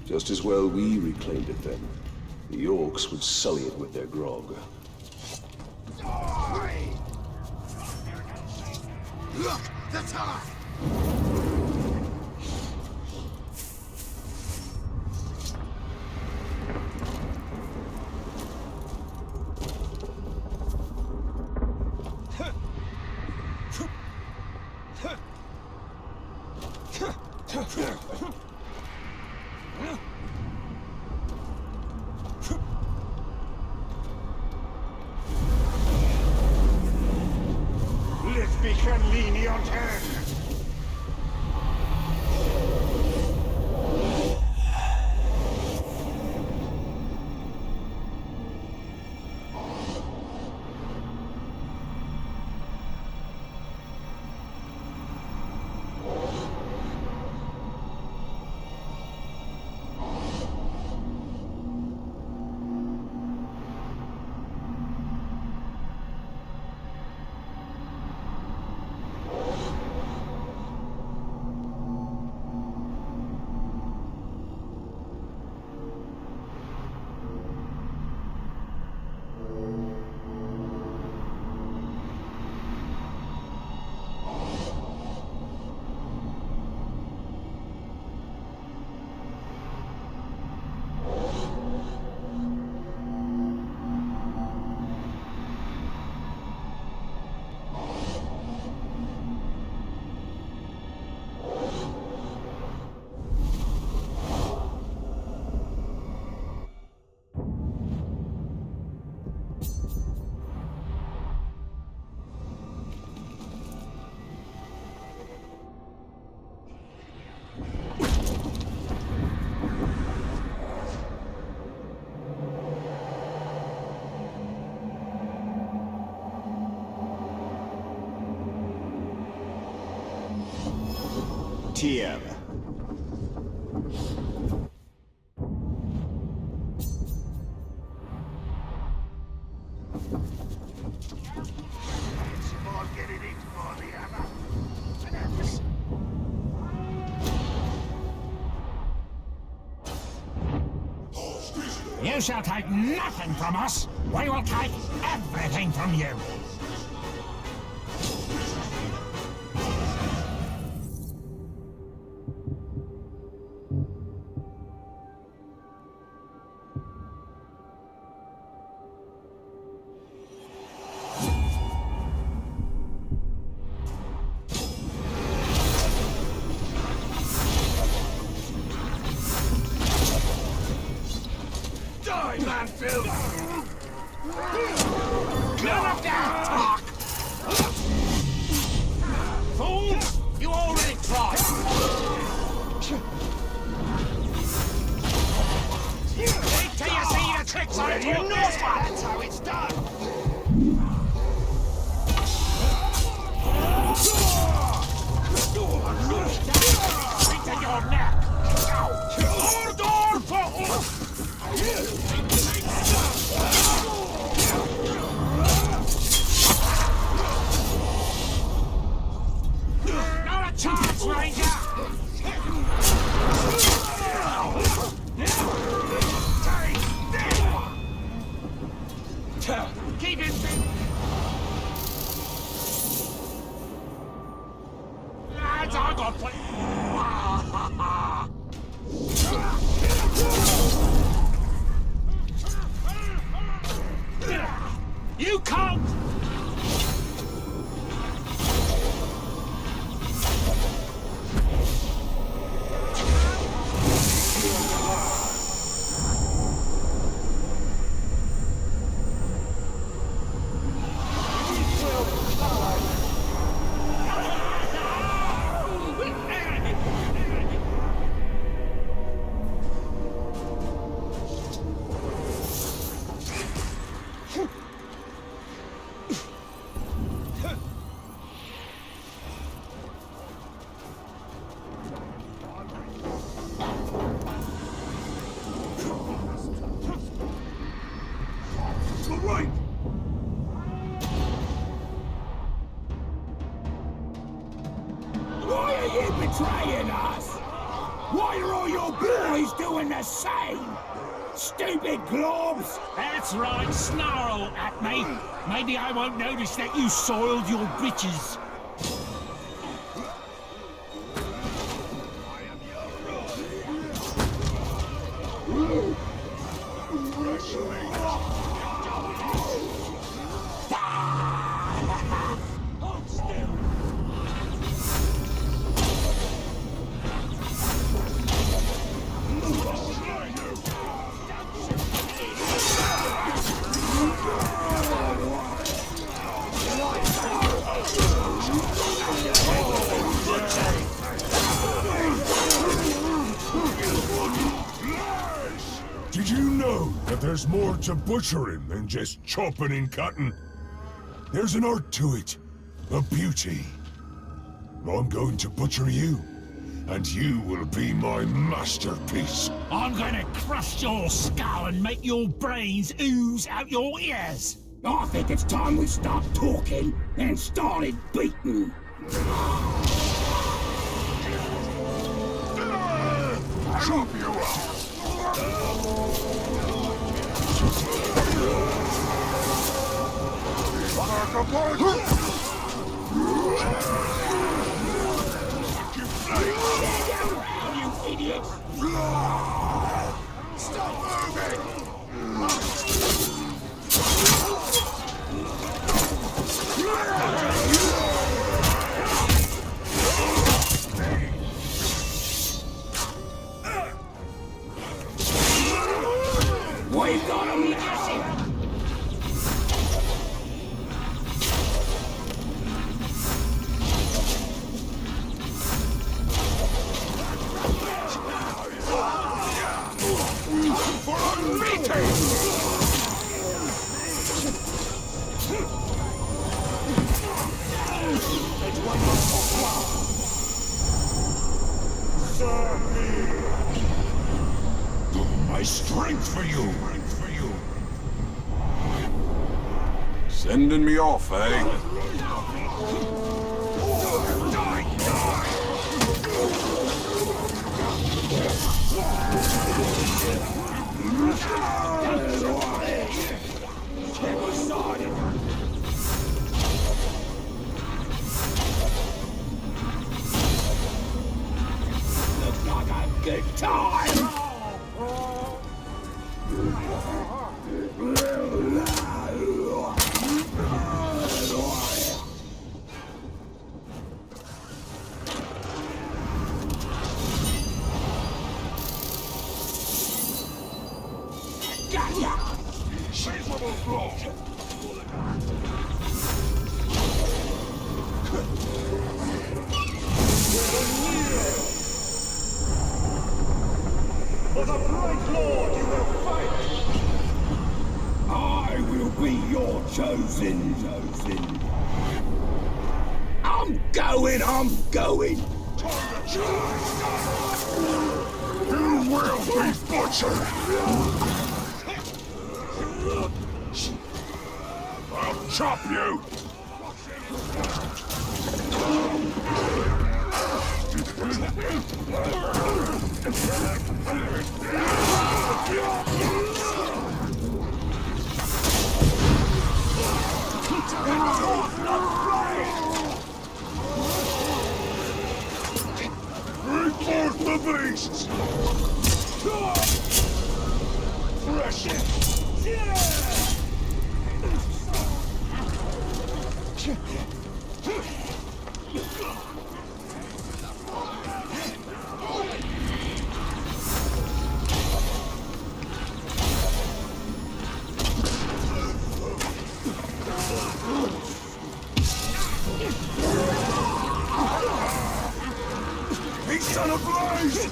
Just as well we reclaimed it then. The orcs would sully it with their grog. Look, the time! Tyr. You shall take nothing from us. We will take everything from you. betraying us? Why are all your boys doing the same? Stupid globs! That's right, snarl at me. Maybe I won't notice that you soiled your britches. Did you know that there's more to butchering than just chopping and cutting? There's an art to it, a beauty. I'm going to butcher you, and you will be my masterpiece. I'm gonna crush your skull and make your brains ooze out your ears. I think it's time we stopped talking and started beating. Chop you up! You idiots! Stop moving! We've got a massive! For a meeting! My strength for you! Sending me off, eh? Looks like a good time! For the Bright Lord you will fight! I will be your chosen. I'm going! You will be butchered! I'll chop you! Bring forth the beasts! Fresh He's on a blaze!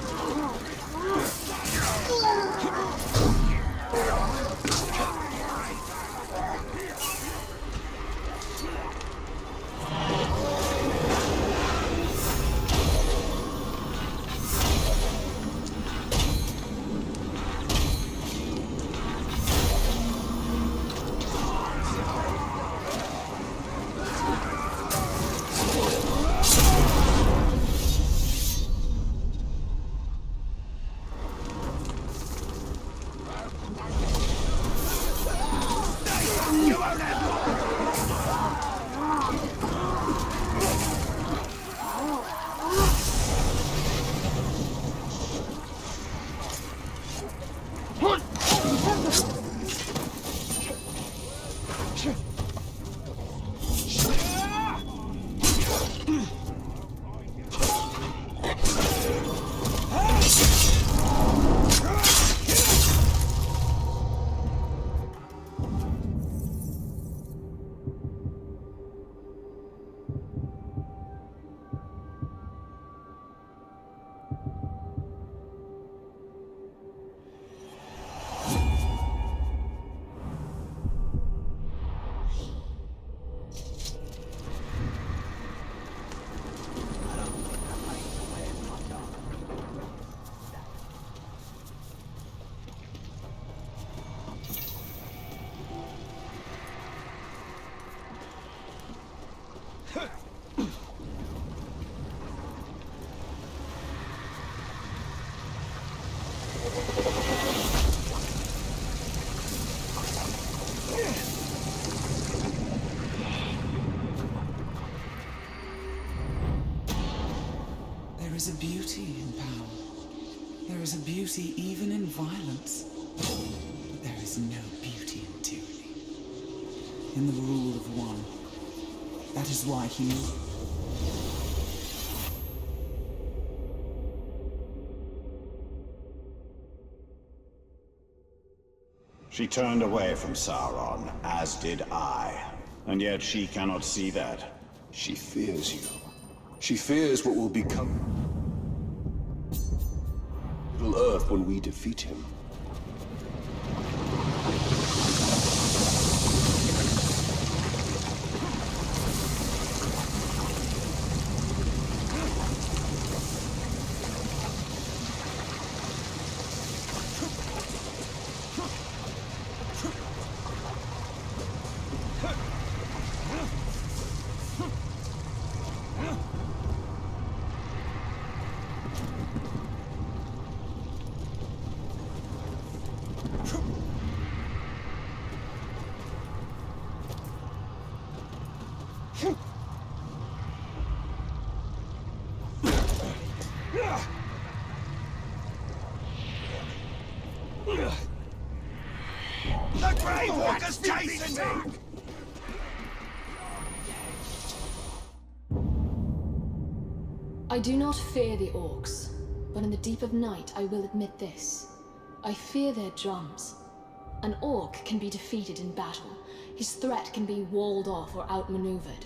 is a beauty in power. There is a beauty even in violence. But there is no beauty in tyranny. In the rule of one. That is why he... She turned away from Sauron, as did I. And yet she cannot see that. She fears you. She fears what will become Middle-earth when we defeat him. The Grey Walker's chasing me! I do not fear the orcs, but in the deep of night I will admit this. I fear their drums. An orc can be defeated in battle. His threat can be walled off or outmaneuvered.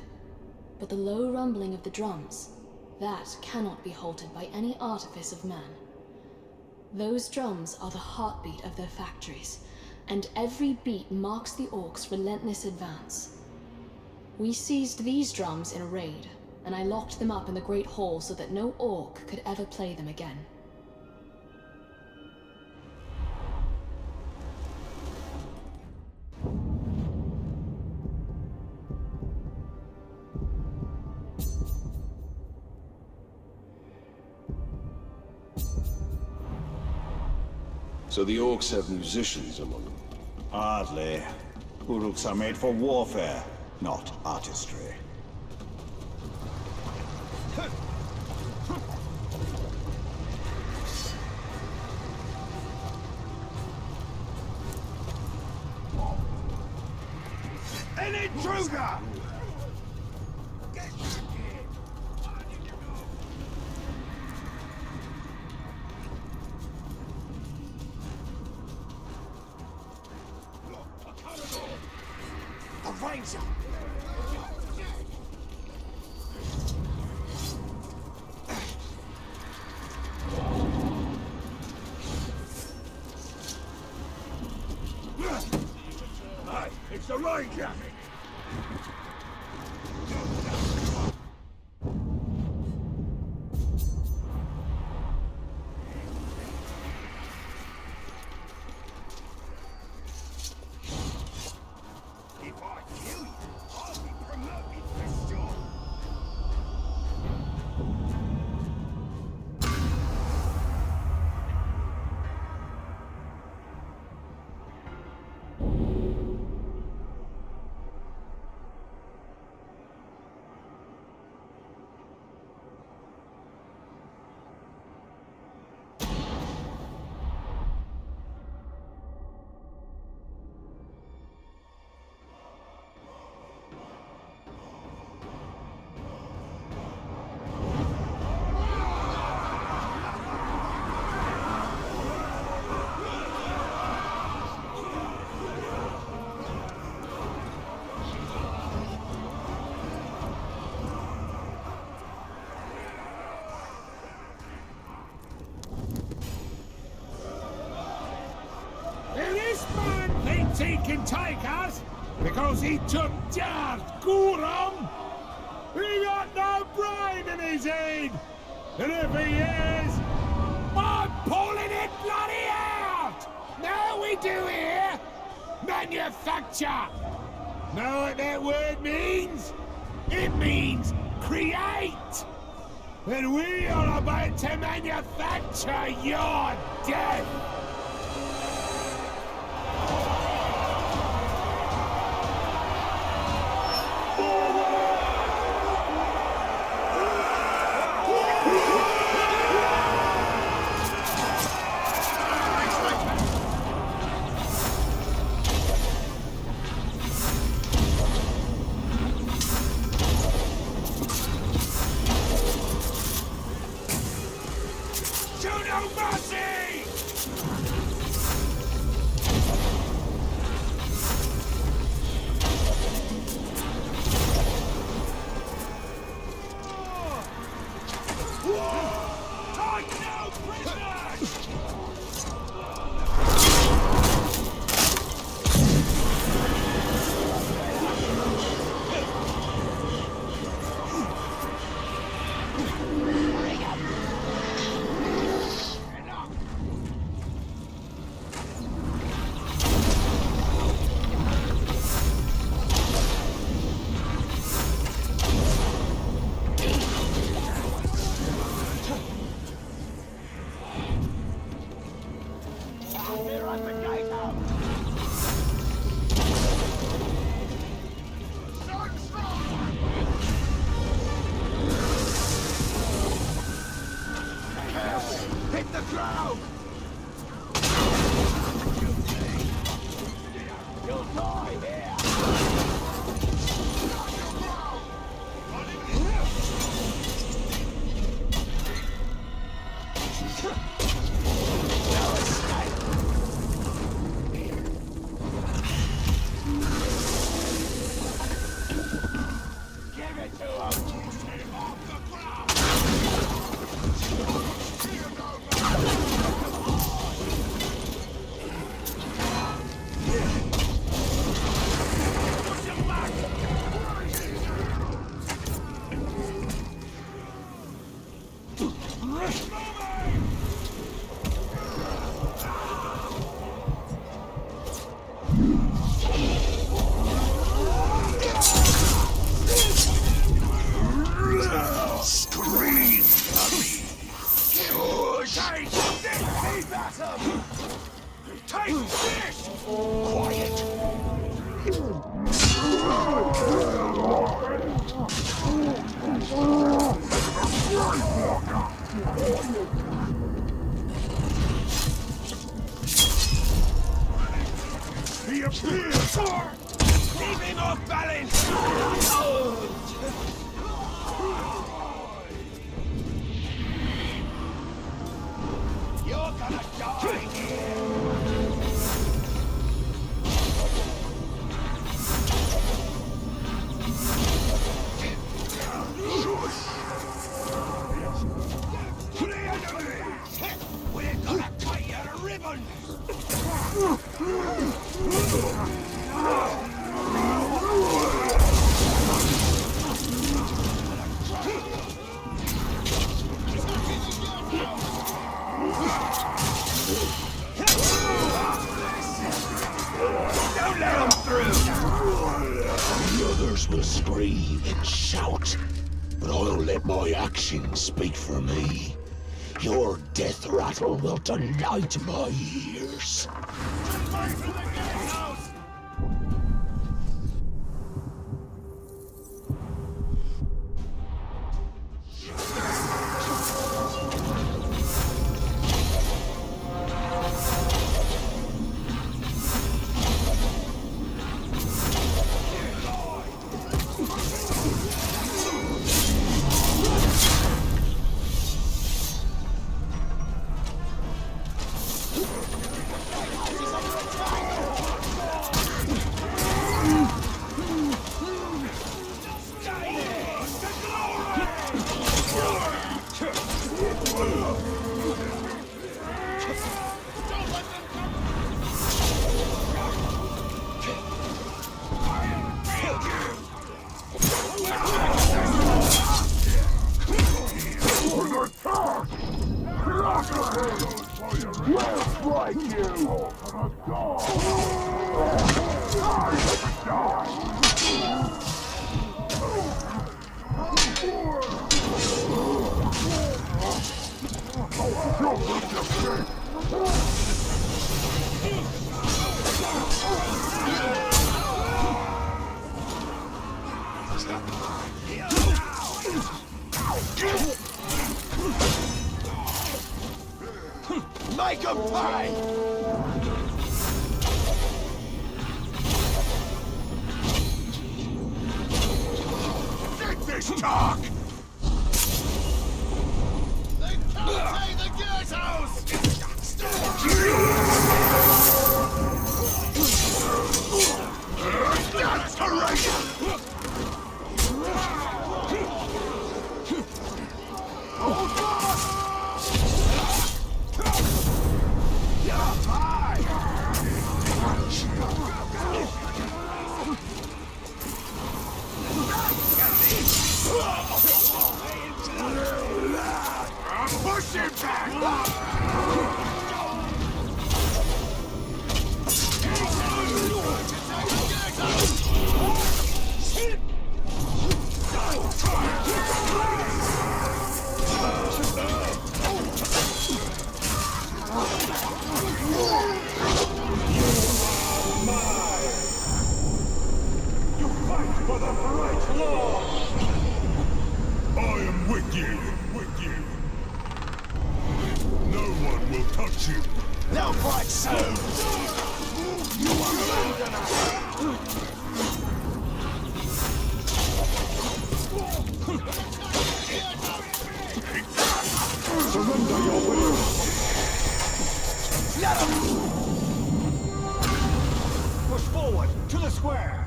But the low rumbling of the drums, that cannot be halted by any artifice of man. Those drums are the heartbeat of their factories, and every beat marks the orcs' relentless advance. We seized these drums in a raid, and I locked them up in the Great Hall so that no orc could ever play them again. So the orcs have musicians among them? Hardly. Uruks are made for warfare, not artistry. An intruder! A ranger! Hey, it's the ranger! He can take us because he took Jar Guram. He got no brain in his head, and if he is, I'm pulling it bloody out. Now we do here, manufacture. Know what that word means? It means create. And we are about to manufacture your death. Take this! Quiet! He appears! Keep him off balance! You're gonna die here! We're gonna cut you to ribbons! Don't let them through! The others will scream and shout, but I'll let my actions speak for me. Your death rattle will delight my ears. Make 'em pay! Get this talk! They can't take the gatehouse! That's courageous! Push him back! You fight for the right law! I am with you, No one will touch you. They'll fight soon. You abandon us. Surrender your will. Let them. Push forward to the square.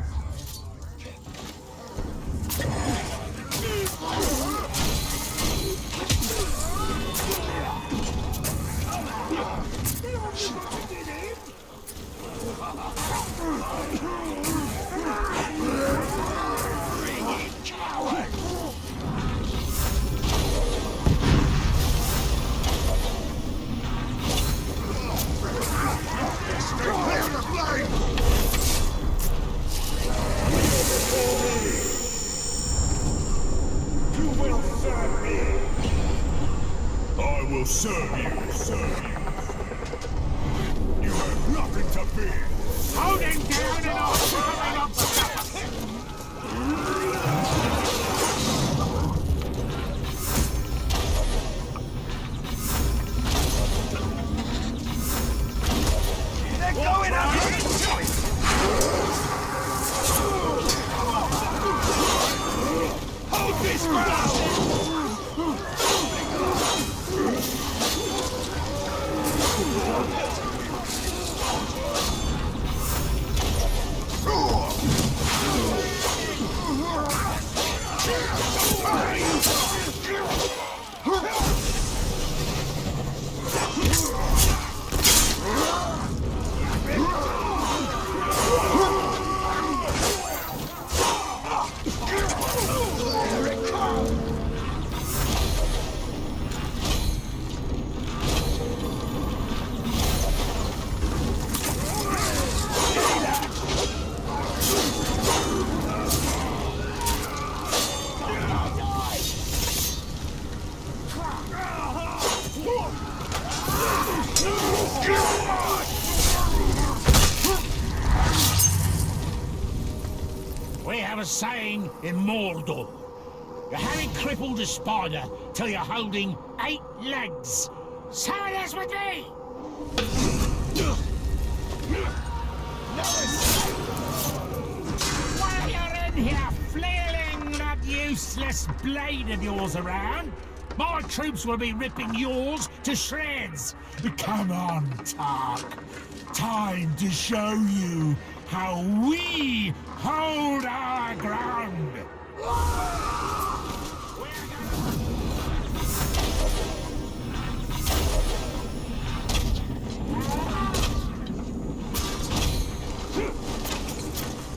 Serve you. You have nothing to fear. Hold him down and I'll throw him off the They're going up! Hold this ground! We have a saying in Mordor. You haven't crippled a spider till you're holding 8 legs. So it is with me! While you're in here flailing that useless blade of yours around, my troops will be ripping yours to shreds. Come on, Tark. Time to show you how we hold our ground.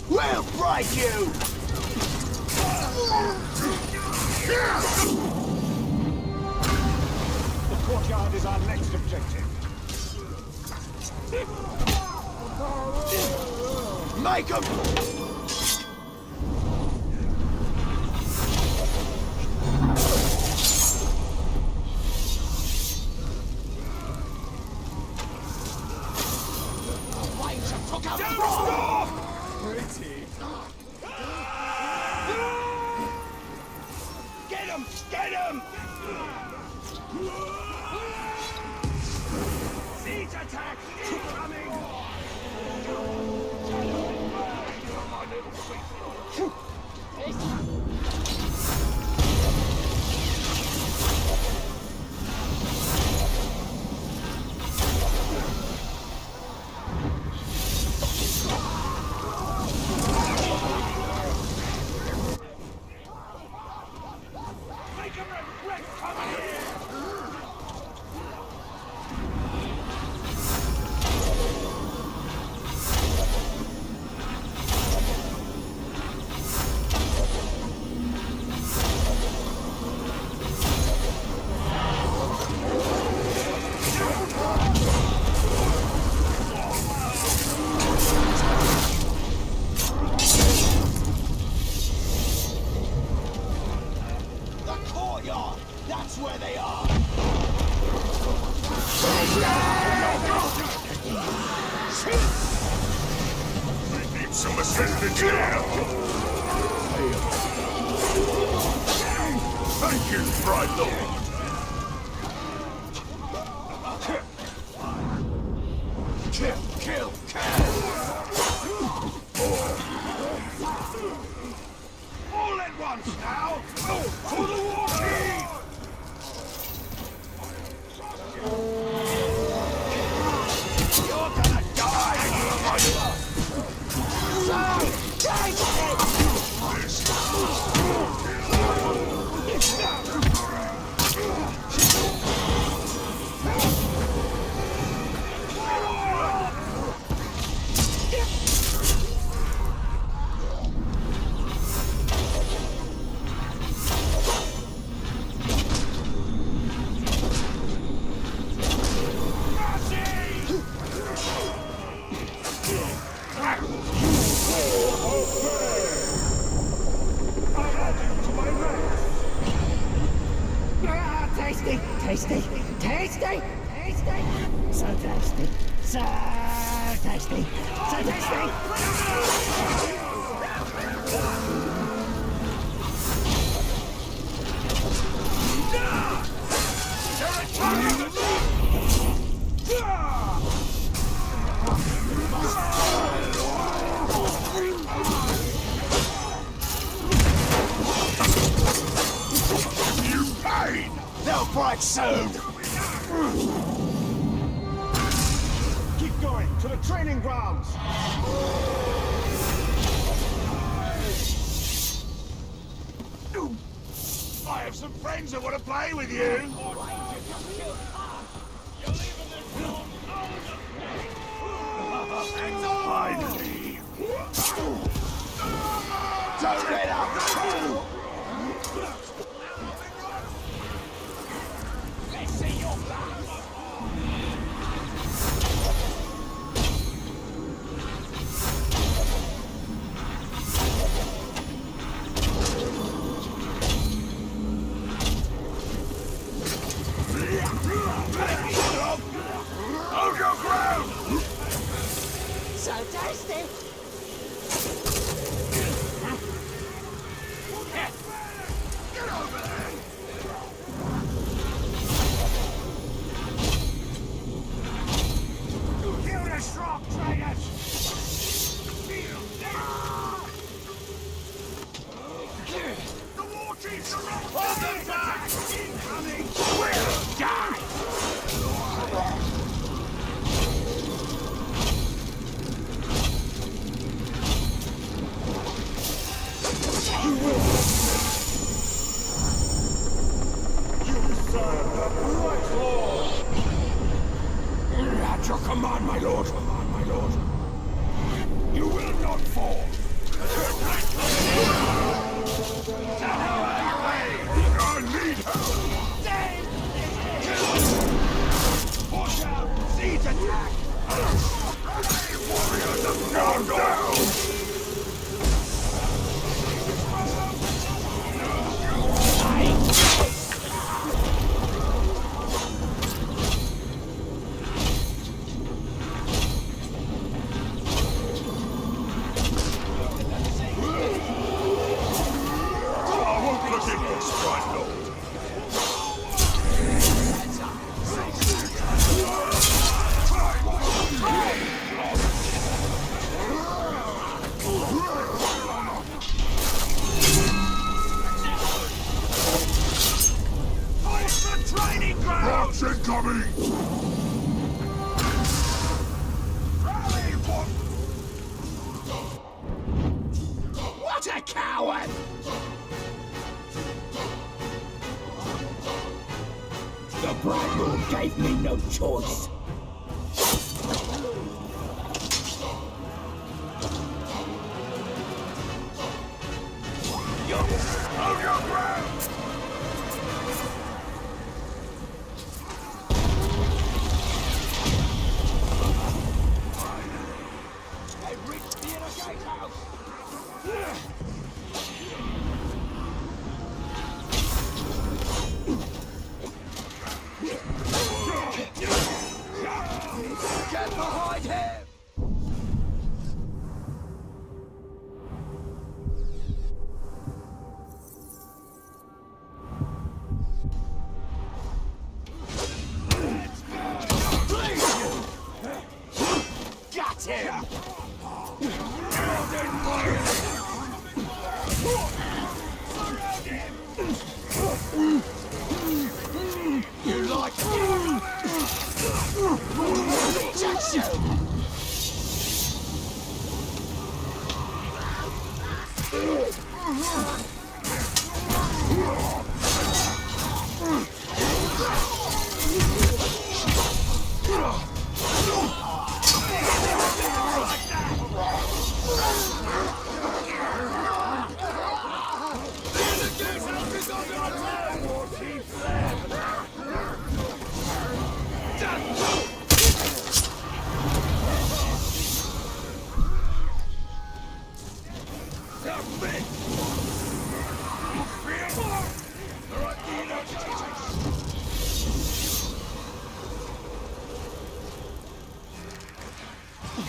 We'll break you! The courtyard is our next objective. Make 'em! Get him! Get him! Siege attack incoming! Make him regret coming here! The courtyard! That's where they are! We need some assistance now. Thank you, Bright Lord. Kill, kill, kill! All at once now! For the war team! You're gonna die! So, take Tasty, tasty, tasty, tasty. So tasty, so tasty! So tasty! You pain! They'll break soon! Keep going, to the training grounds! I have some friends that want to play with you! Finally! Turn it up! Let's see your blood! Hold your ground! So tasty! Get over there! Kill the strong traitors! The war chiefs are up! Hold them back! Incoming! We'll die! At your command, my lord. You will not fall. I need help. Watch out! Siege attack! Warriors have gone down! Incoming! What a coward! The Bright Lord gave me no choice. Hold your ground! Get behind him! Got him! You like rejection!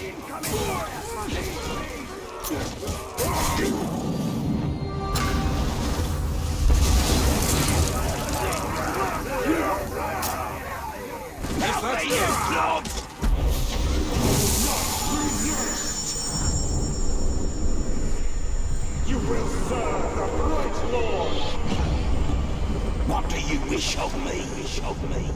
You will serve the Bright Lord! What do you wish of me? Wish of me?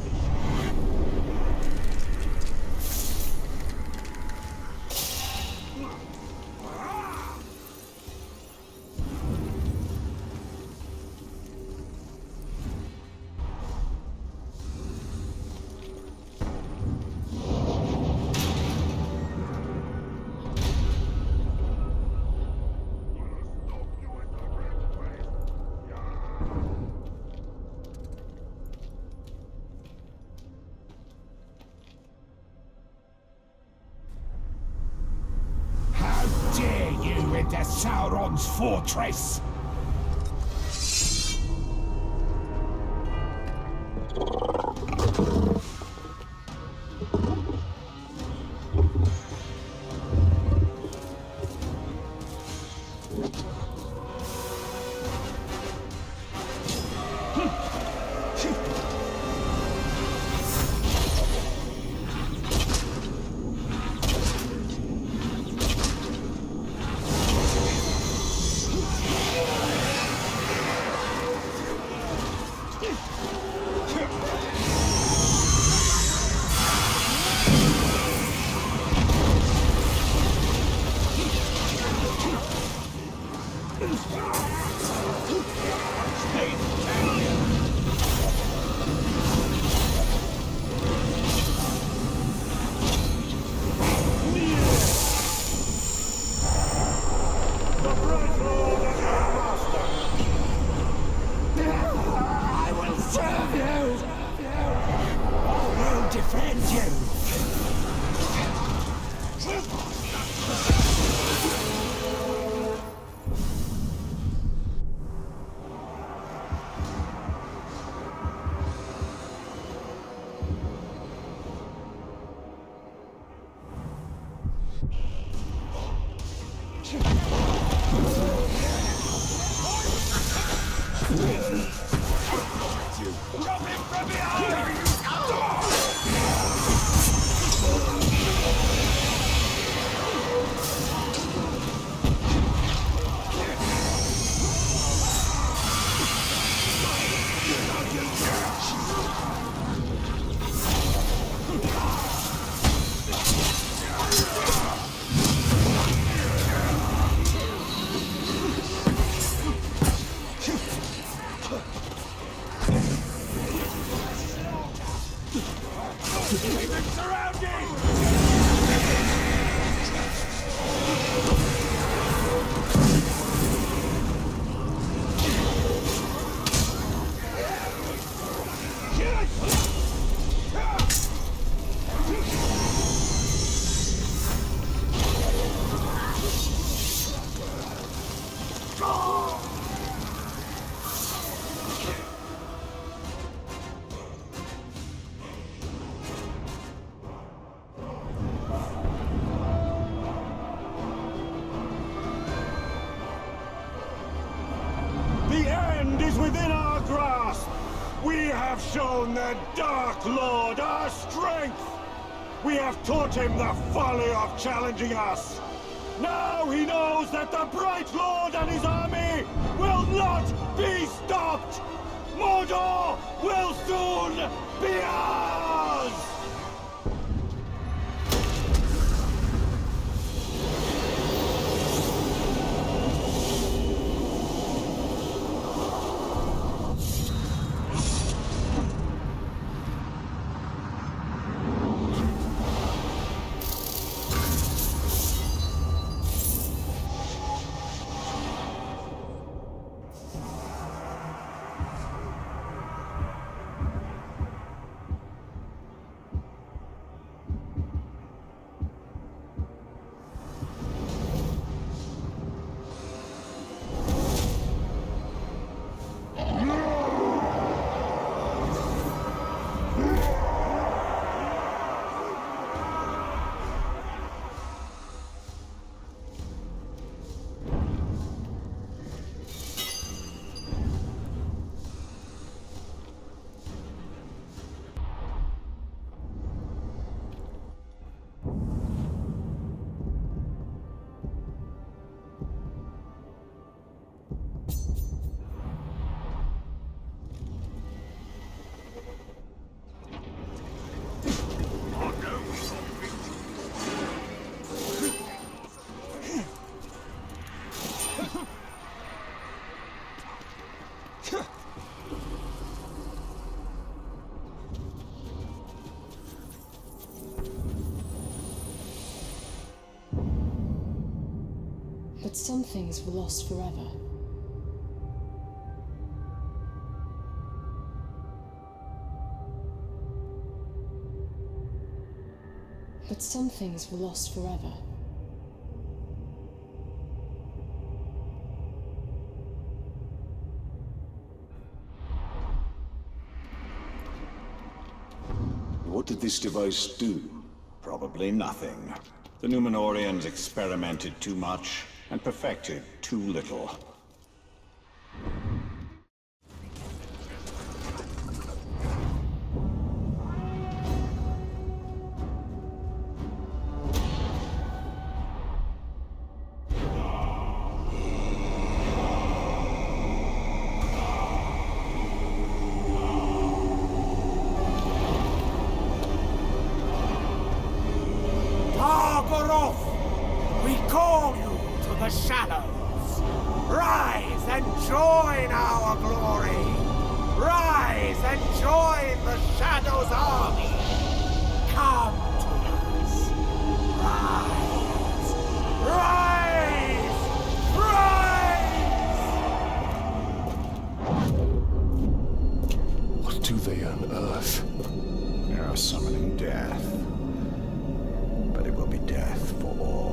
Dare you enter Sauron's fortress? We have shown the Dark Lord our strength! We have taught him the folly of challenging us! Now he knows that the Bright Lord and his army will not be stopped! Mordor will soon be ours! But some things were lost forever. But some things were lost forever. What did this device do? Probably nothing. The Numenorians experimented too much and perfected too little. We call you to the shadows. Rise and join our glory. Rise and join the shadows' army. Come to us. Rise. Rise. Rise. What do they unearth? They are summoning death. But it will be death for all.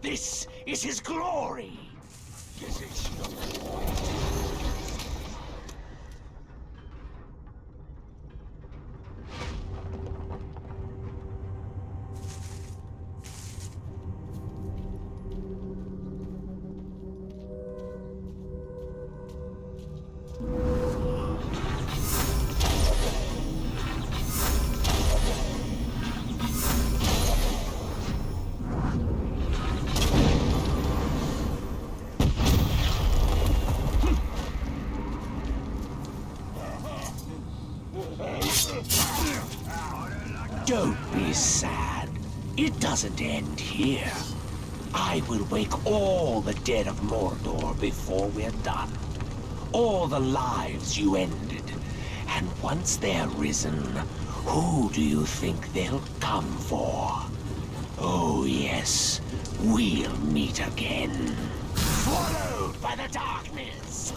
This is his glory! This is Don't be sad. It doesn't end here. I will wake all the dead of Mordor before we're done. All the lives you ended. And once they're risen, who do you think they'll come for? Oh yes, we'll meet again. Swallowed by the darkness!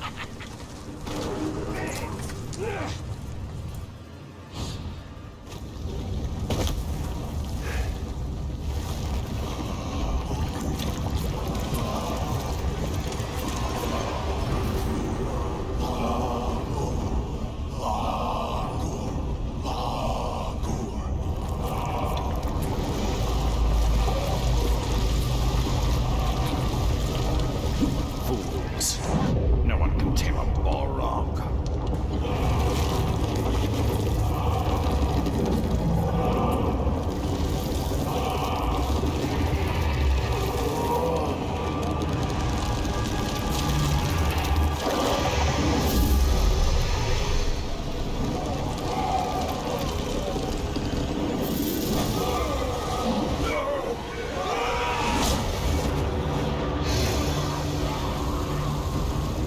things. No one can tame a Balrog.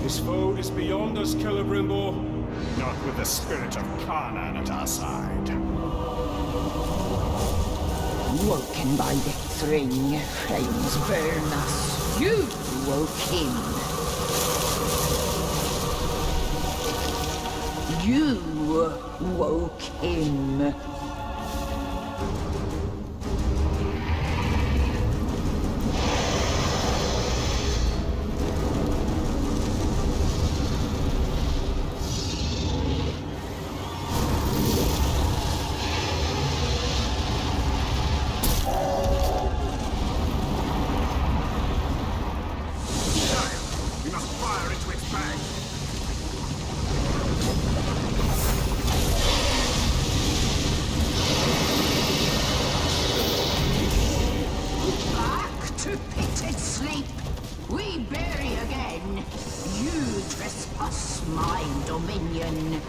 This foe is beyond us, Celebrimbor. Not with the spirit of Kanan at our side. Woken by the thring, flames burn us. You woke him. You woke him. We must fire into its bag. Back to pitted sleep. We bury again. You trespass my dominion.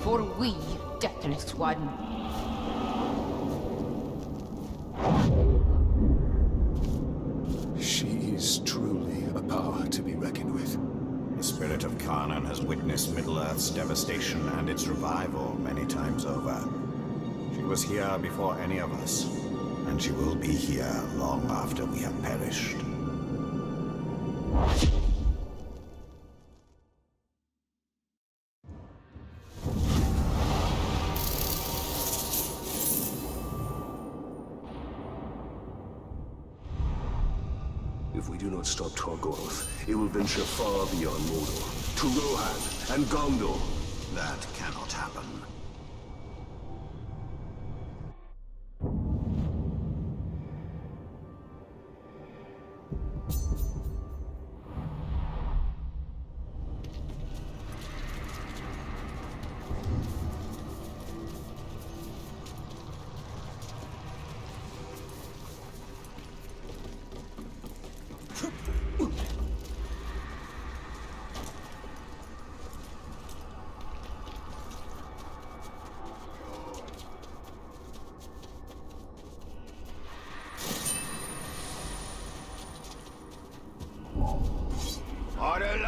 for we, Deathless One. She is truly a power to be reckoned with. The spirit of Kanan has witnessed Middle-earth's devastation and its revival many times over. She was here before any of us, and she will be here long after we have perished. If we do not stop Torgoroth, it will venture far beyond Mordor, to Rohan and Gondor. That cannot happen.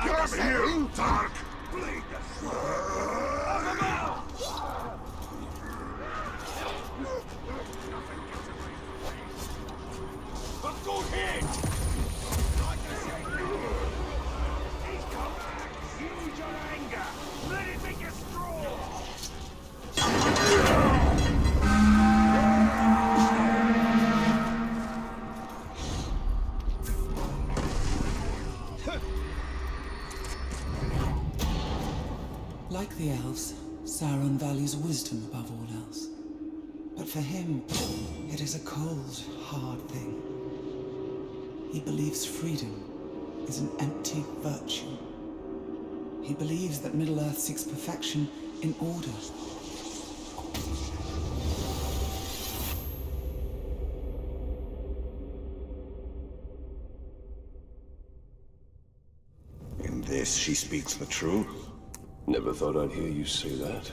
Come here, Dark! A good hit! He's come back! Use your anger! Let it make you strong! Like the elves, Sauron values wisdom above all else. But for him, it is a cold, hard thing. He believes freedom is an empty virtue. He believes that Middle-earth seeks perfection in order. In this, she speaks the truth. Never thought I'd hear you say that.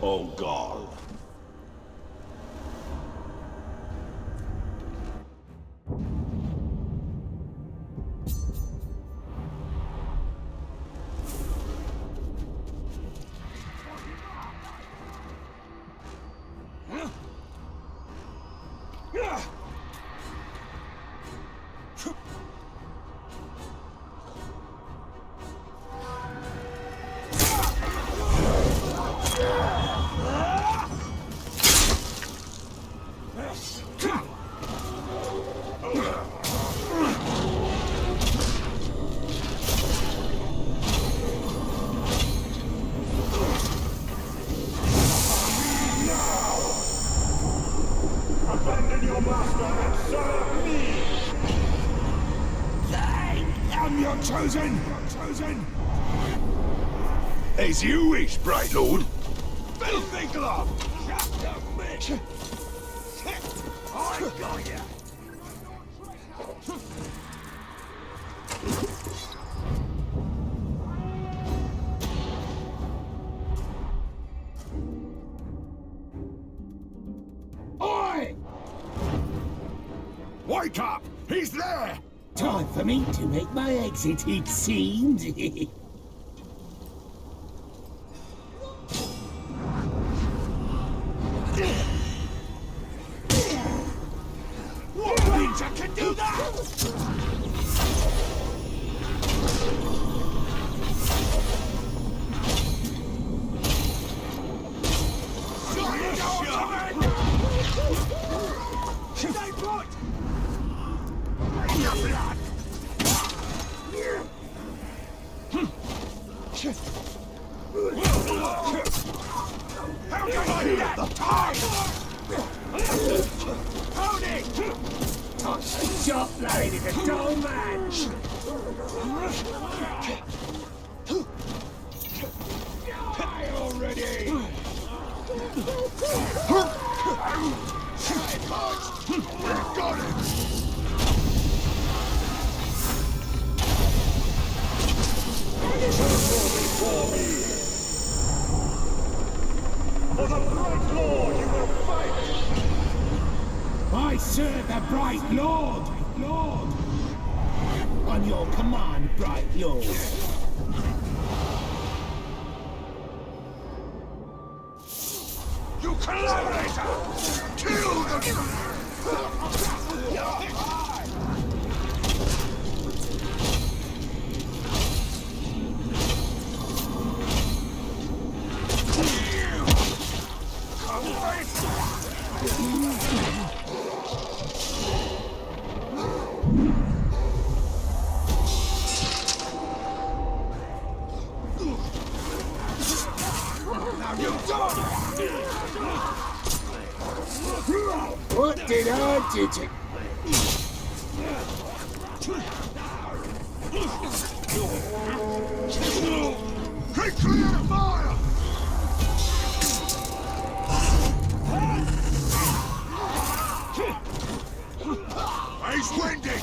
Oh, God. master and serve me! I'm your chosen! As you wish, Bright Lord. Filthy glove! Shut the bitch! I got ya! Oi! Wake up! He's there! Time for me to make my exit, it seems. What ninja can do that? Stay put! Your blood! How can I get the time? Tony! A sharp blade is a dull man. Die already! We've got it! For the Bright Lord you will fight! I serve the Bright Lord. On your command, Bright Lord. You collaborator! Kill them! What did I do to... Keep clear of fire! He's winding!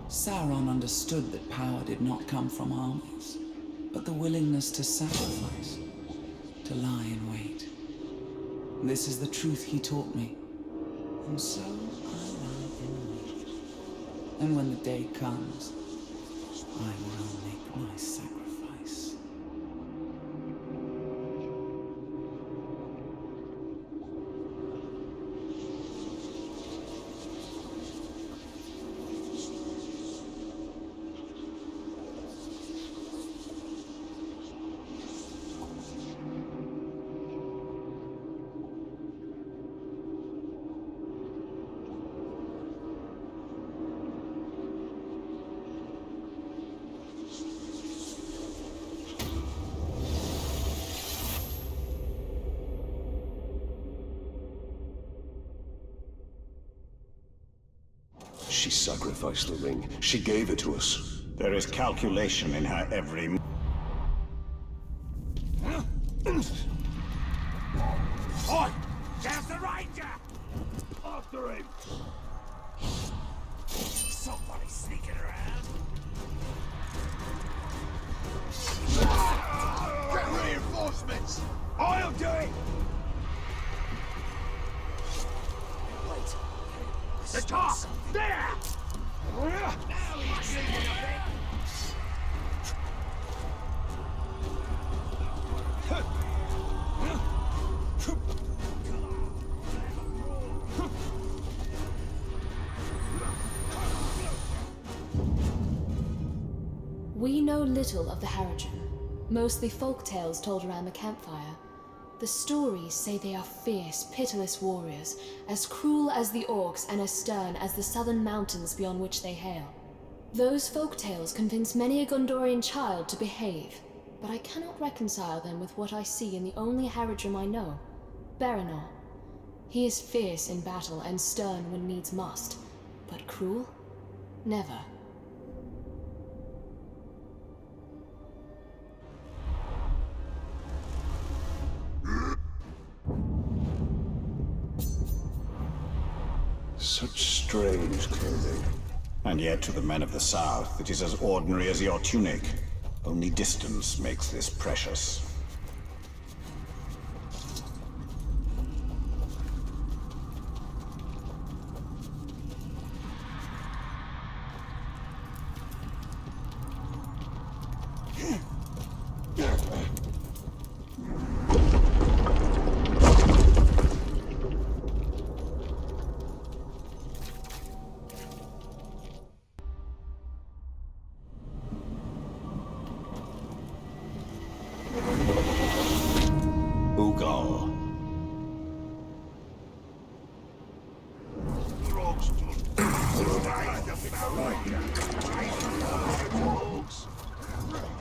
Sauron understood that power did not come from armies, but the willingness to sacrifice, to lie in wait. This is the truth he taught me, and so I lie in wait. And when the day comes, I will make my sacrifice. She sacrificed the ring. She gave it to us. There is calculation in her every move. Oi! There's the ranger! After him! Somebody sneaking around. Get reinforcements! I'll do it! Wait. The top! There! Now he's sleeping a bit. We know little of the Haradrim, mostly folk tales told around the campfire. The stories say they are fierce, pitiless warriors, as cruel as the orcs and as stern as the southern mountains beyond which they hail. Those folk tales convince many a Gondorian child to behave, but I cannot reconcile them with what I see in the only Haradrim I know, Baranor. He is fierce in battle and stern when needs must, but cruel? Never. Such strange clothing. And yet to the men of the South, it is as ordinary as your tunic. Only distance makes this precious.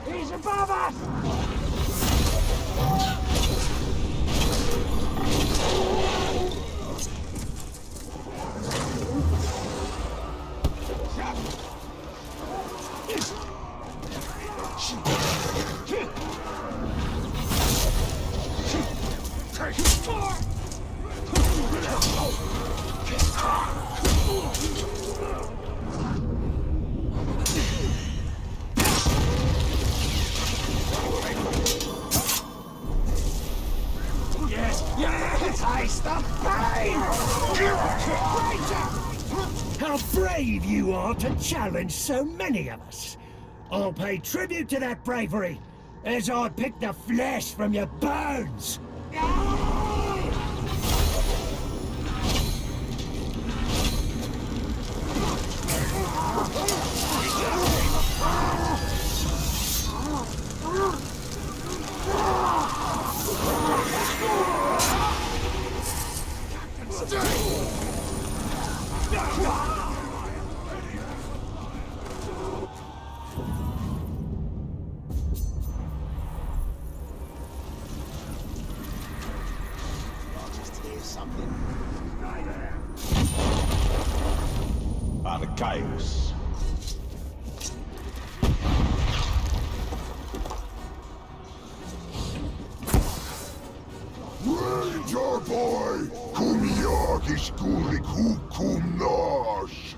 He's above us! Taste the pain! How brave you are to challenge so many of us. I'll pay tribute to that bravery as I pick the flesh from your bones. Archaius. Ranger boy, cum iagis gulik hukum nash.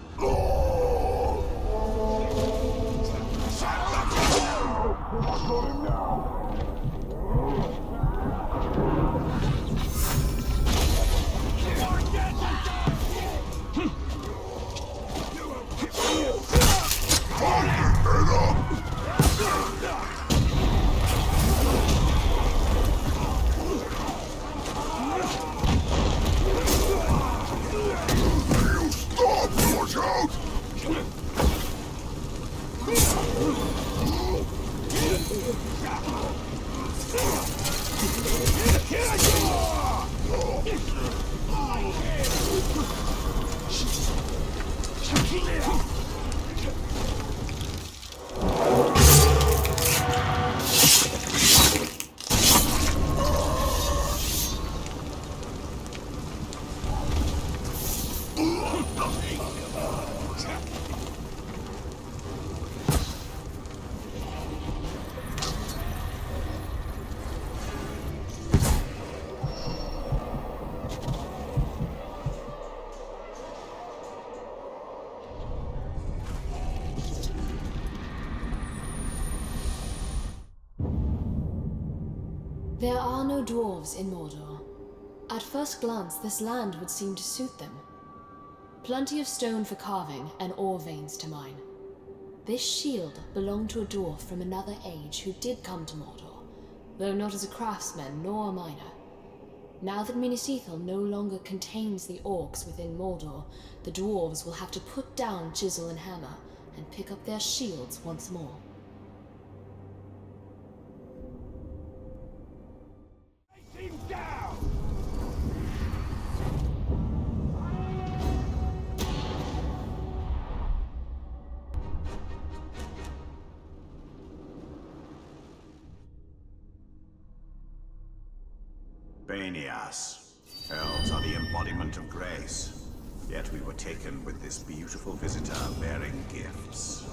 There are no dwarves in Mordor. At first glance, this land would seem to suit them. Plenty of stone for carving and ore veins to mine. This shield belonged to a dwarf from another age who did come to Mordor, though not as a craftsman nor a miner. Now that Minas Ithil no longer contains the orcs within Mordor, the dwarves will have to put down chisel and hammer and pick up their shields once more. Take him down! Banias. Elves are the embodiment of grace. Yet we were taken with this beautiful visitor bearing gifts.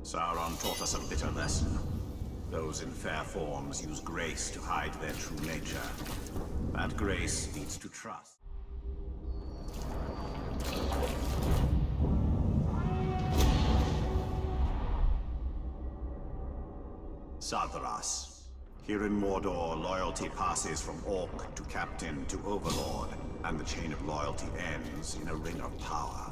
Sauron taught us a bitter lesson. Those in fair forms use grace to hide their true nature. That grace leads to trust. Sadras. Here in Mordor, loyalty passes from orc to captain to overlord, and the chain of loyalty ends in a ring of power.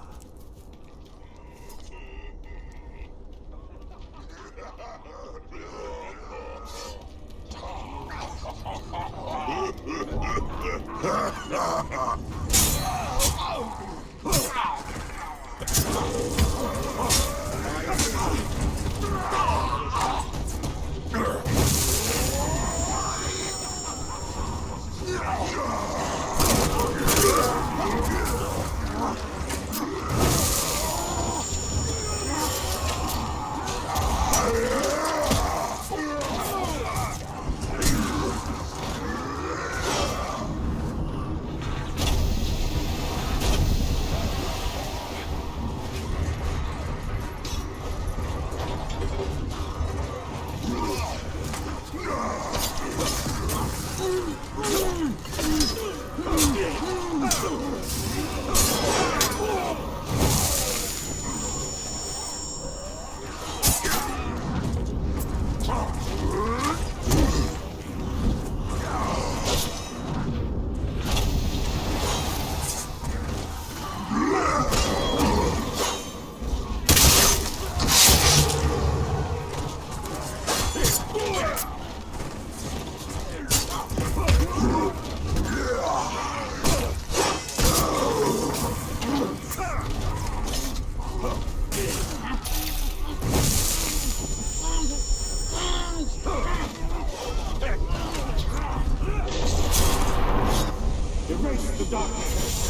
the darkness.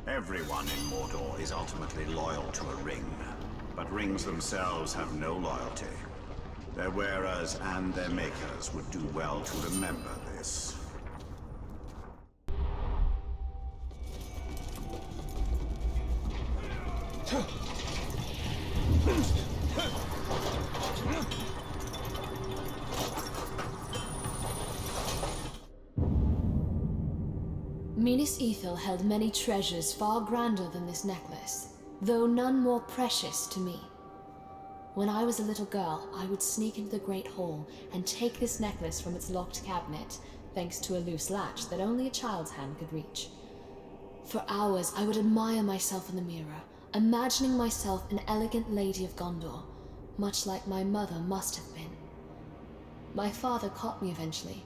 Everyone in Mordor is ultimately loyal to a ring, but rings themselves have no loyalty. Their wearers and their makers would do well to remember this. Minas Ithil held many treasures far grander than this necklace, though none more precious to me. When I was a little girl, I would sneak into the Great Hall and take this necklace from its locked cabinet, thanks to a loose latch that only a child's hand could reach. For hours, I would admire myself in the mirror, imagining myself an elegant lady of Gondor, much like my mother must have been. My father caught me eventually,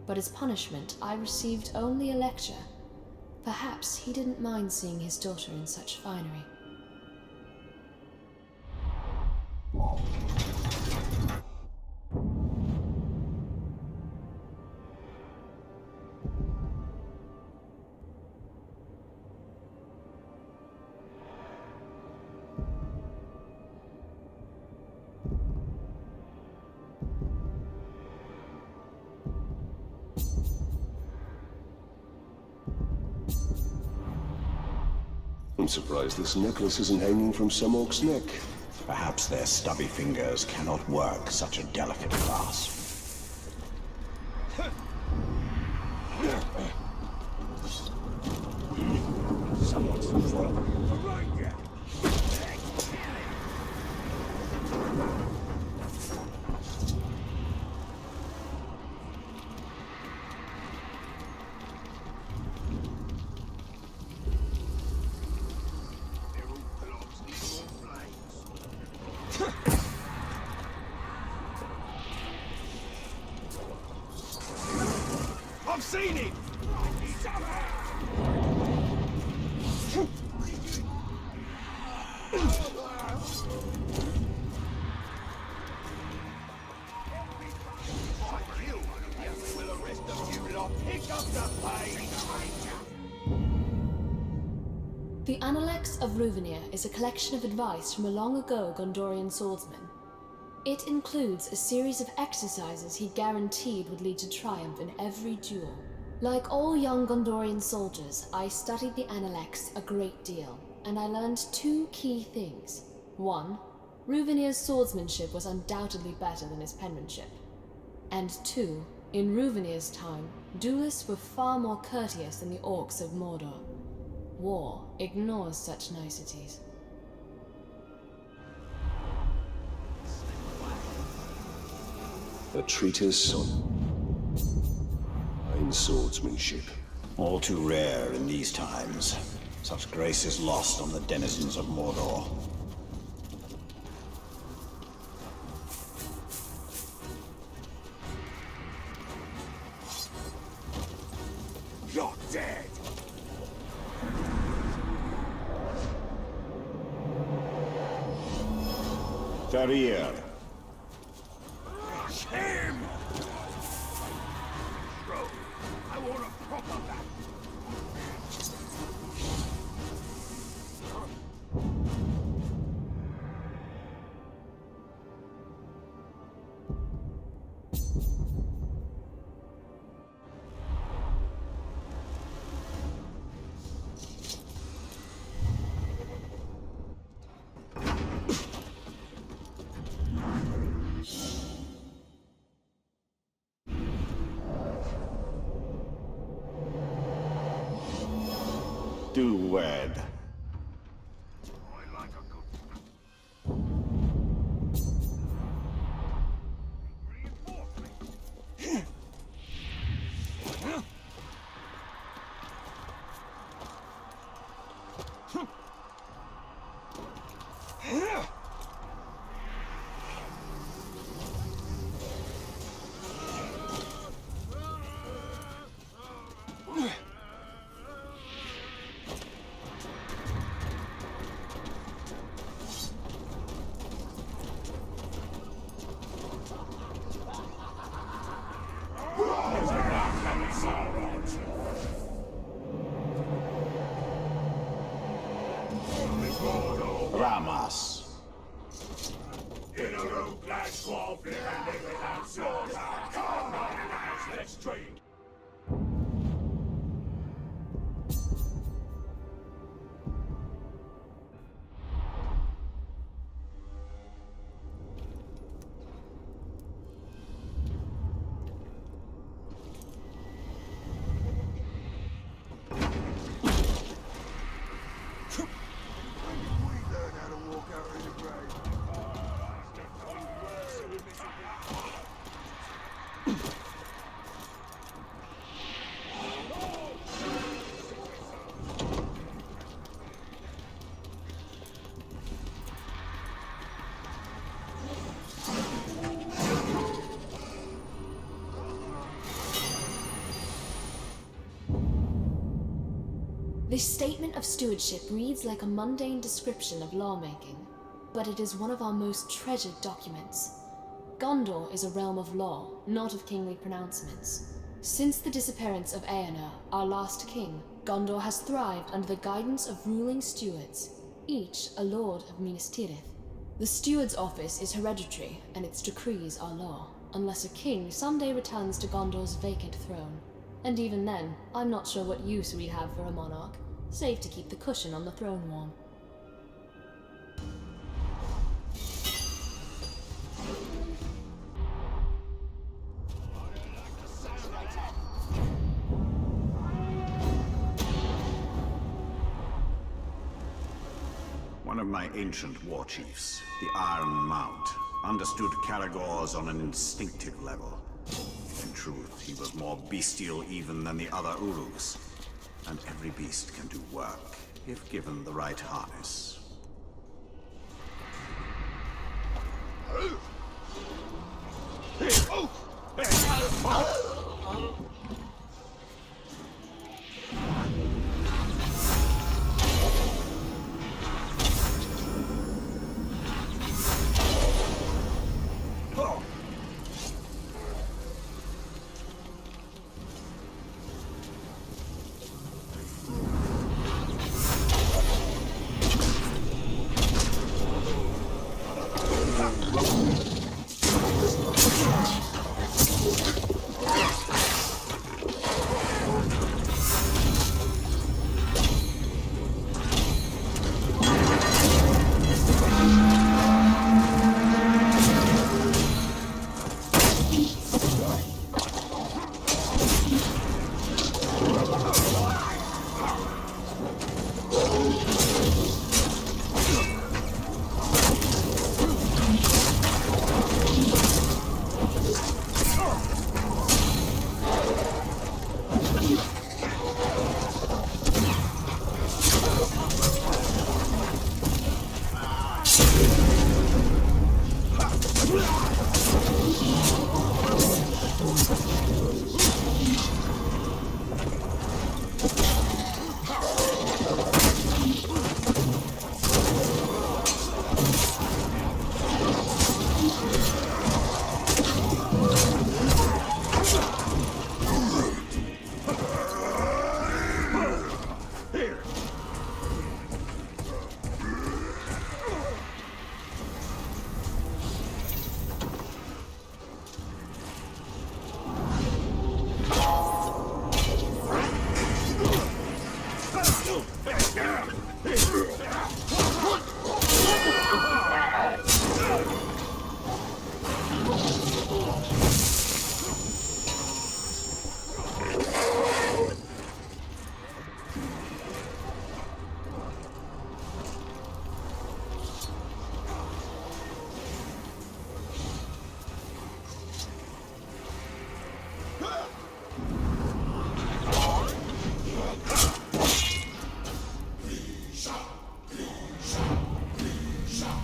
but as punishment, I received only a lecture. Perhaps he didn't mind seeing his daughter in such finery. I'm surprised this necklace isn't hanging from some orc's neck. Perhaps their stubby fingers cannot work such a delicate clasp. I've seen it! The Analects of Ruvenier is a collection of advice from a long-ago Gondorian swordsman. It includes a series of exercises he guaranteed would lead to triumph in every duel. Like all young Gondorian soldiers, I studied the Analects a great deal, and I learned two key things. One, Ruvenier's swordsmanship was undoubtedly better than his penmanship. And two, in Ruvenier's time, duelists were far more courteous than the orcs of Mordor. War ignores such niceties. A treatise on fine swordsmanship. All too rare in these times. Such grace is lost on the denizens of Mordor. You're dead! Tarir. Him! Bro, I want a proper back. to wed. Ramas. In a rogue like squall, flip and live without swords. Come on, lads, let's trade. This statement of stewardship reads like a mundane description of lawmaking, but it is one of our most treasured documents. Gondor is a realm of law, not of kingly pronouncements. Since the disappearance of Eomer, our last king, Gondor has thrived under the guidance of ruling stewards, each a lord of Minas Tirith. The steward's office is hereditary, and its decrees are law, unless a king someday returns to Gondor's vacant throne. And even then, I'm not sure what use we'd have for a monarch, save to keep the cushion on the throne warm. One of my ancient war chiefs, the Iron Mount, understood Caragors on an instinctive level. In truth, he was more bestial even than the other Uruks. And every beast can do work, if given the right harness.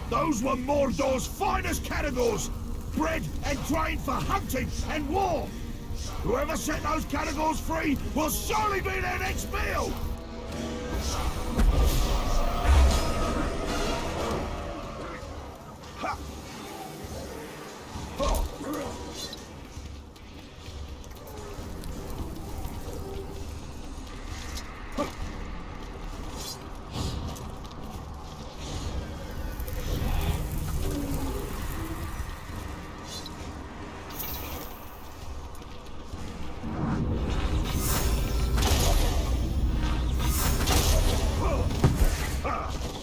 Those were Mordor's finest cannibals, bred and trained for hunting and war. Whoever set those cannibals free will surely be their next meal.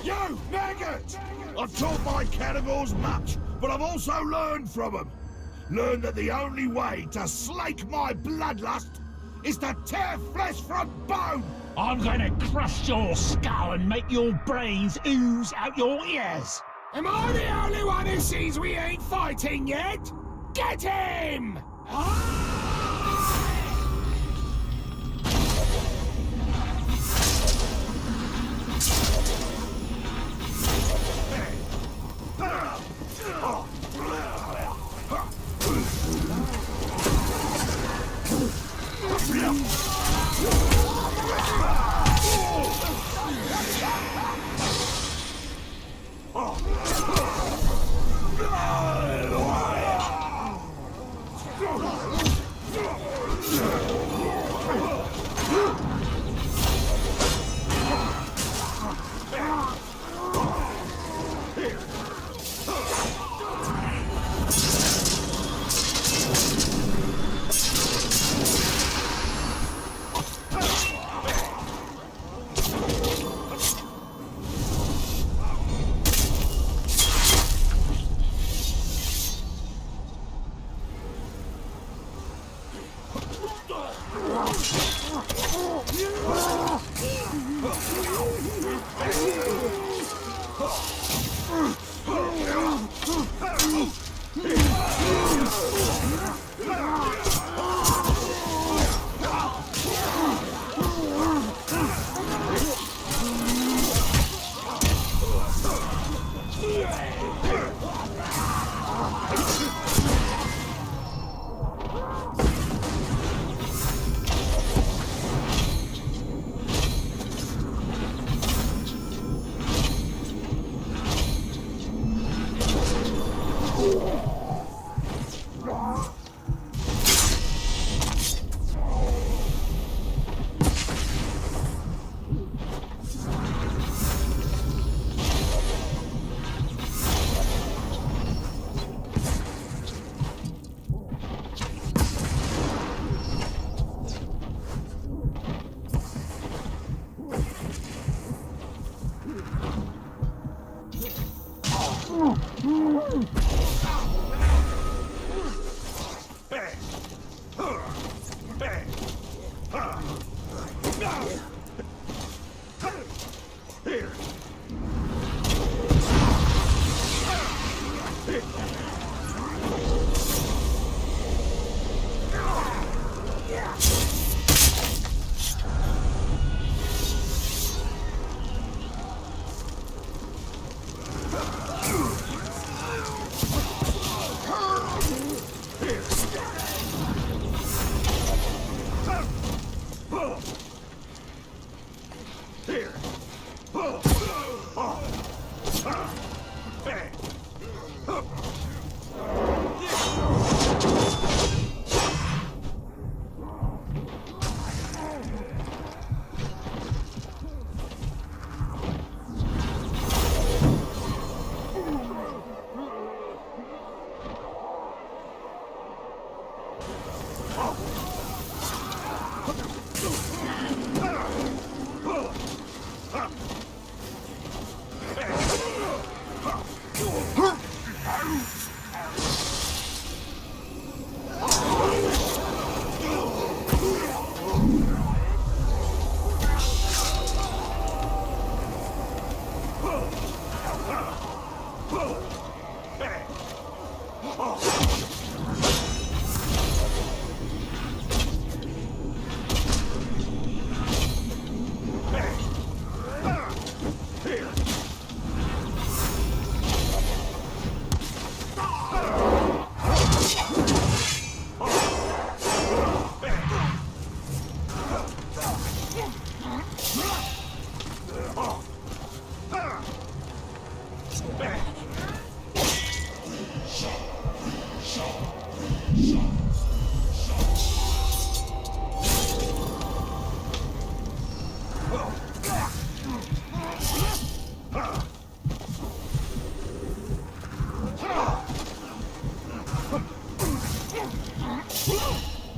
You, maggot! I've taught my cannibals much, but I've also learned from them. Learned that the only way to slake my bloodlust is to tear flesh from bone! I'm gonna crush your skull and make your brains ooze out your ears! Am I the only one who sees we ain't fighting yet? Get him!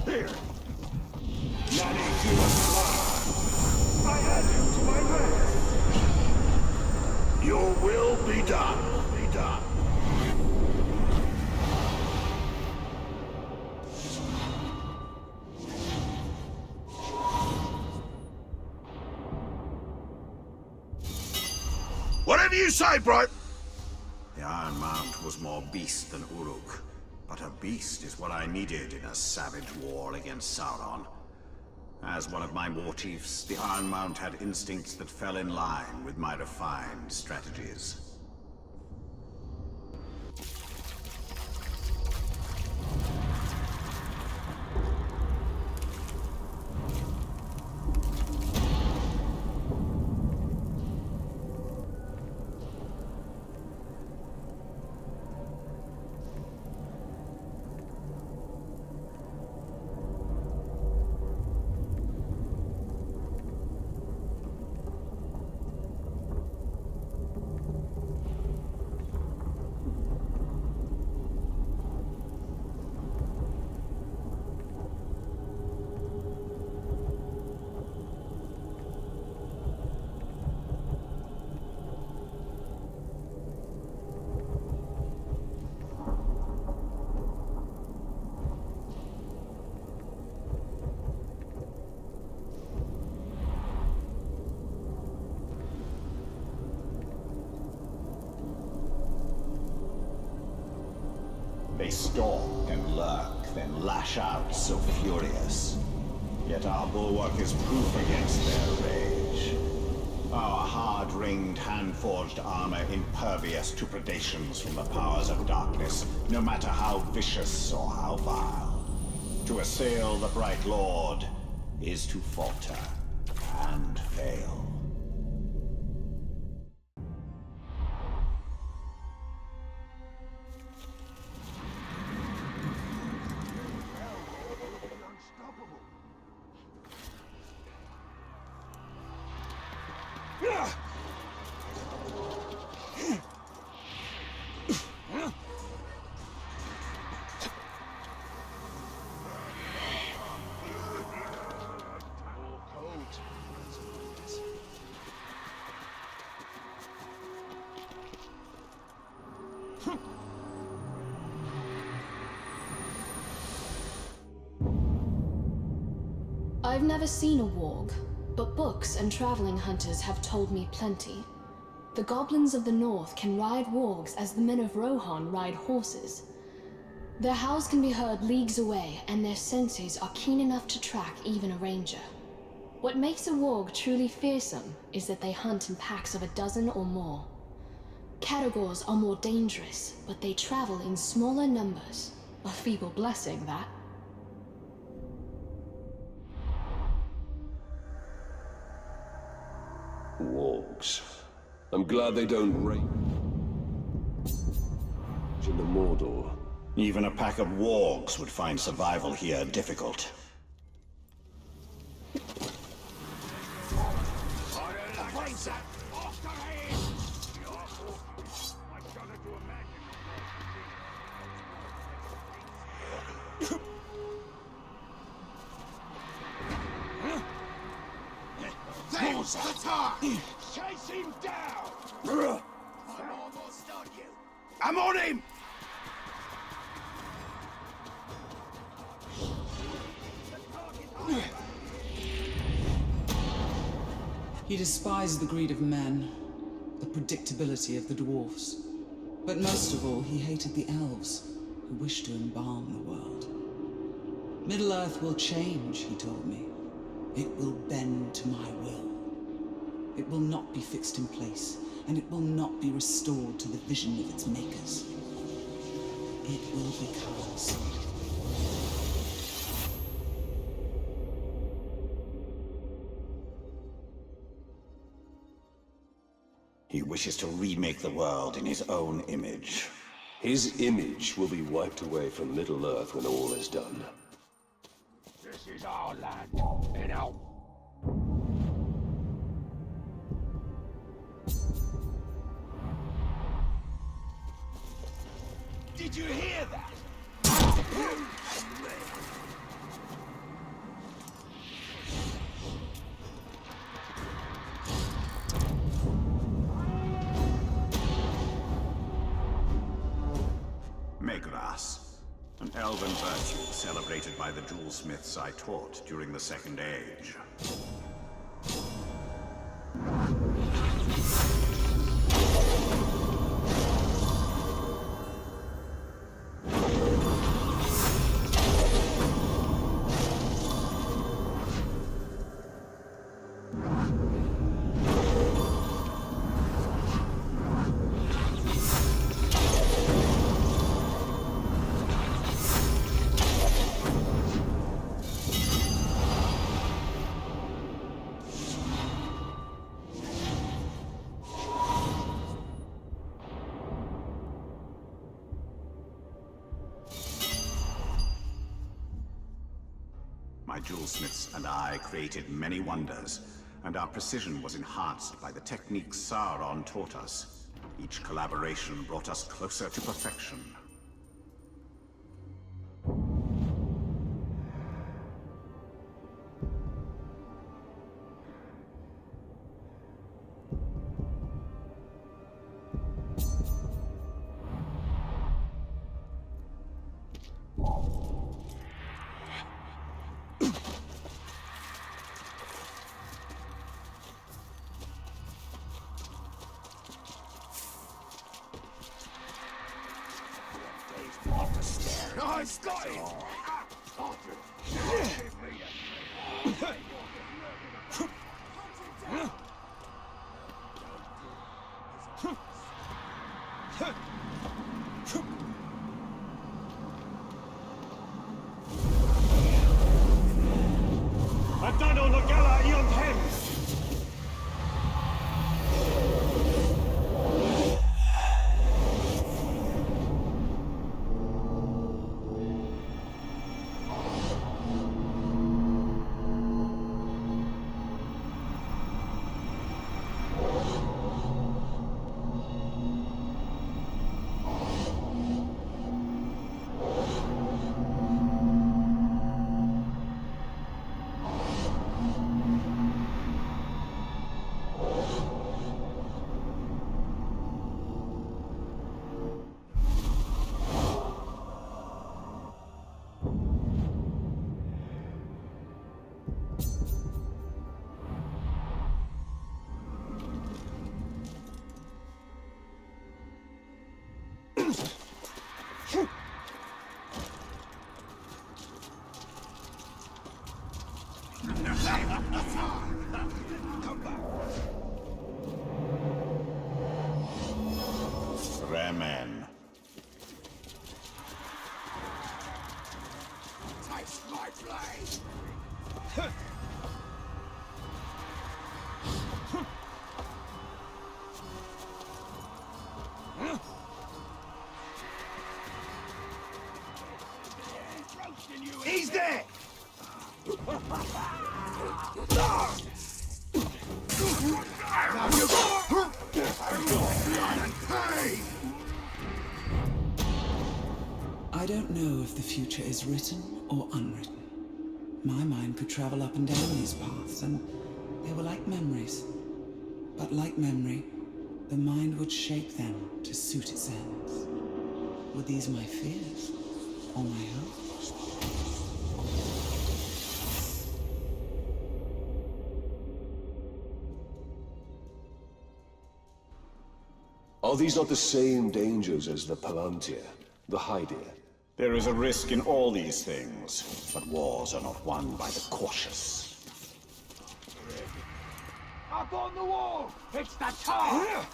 Here. Nanny to a I add you to my list. Your will be done. Be done. Whatever you say, bro. The Iron Mount was more beast than Uruk, but a beast is what I needed in a savage war against Sauron. As one of my war chiefs, the Iron Mount had instincts that fell in line with my refined strategies. They stalk and lurk, then lash out so furious. Yet our bulwark is proof against their rage. Our hard-ringed, hand-forged armor impervious to predations from the powers of darkness, no matter how vicious or how vile. To assail the Bright Lord is to falter and fail. I've never seen a warg, but books and traveling hunters have told me plenty. The goblins of the north can ride wargs as the men of Rohan ride horses. Their howls can be heard leagues away, and their senses are keen enough to track even a ranger. What makes a warg truly fearsome is that they hunt in packs of a dozen or more. Categors are more dangerous, but they travel in smaller numbers. A feeble blessing, that. Wargs. I'm glad they don't rage in the Mordor. Even a pack of wargs would find survival here difficult. There's the top! Chase him down! I'm almost on you! I'm on him! He despised the greed of men, the predictability of the dwarfs. But most of all, he hated the elves, who wished to embalm the world. Middle-earth will change, he told me. It will bend to my will. It will not be fixed in place, and it will not be restored to the vision of its makers. It will become so. He wishes to remake the world in his own image. His image will be wiped away from Middle-earth when all is done. This is our land, and our... Did you hear that? Megras, an elven virtue celebrated by the jewelsmiths I taught during the Second Age. My jewelsmiths and I created many wonders, and our precision was enhanced by the techniques Sauron taught us. Each collaboration brought us closer to perfection. I've got it! Adano Nogala Ion Hem! Fremen. Taste my blade! He's there! I don't know if the future is written or unwritten. My mind could travel up and down these paths, and they were like memories. But like memory, the mind would shape them to suit its ends. Were these my fears or my hopes? Are these not the same dangers as the Palantir, the Hydir? There is a risk in all these things, but wars are not won by the cautious. Up on the wall! It's the time!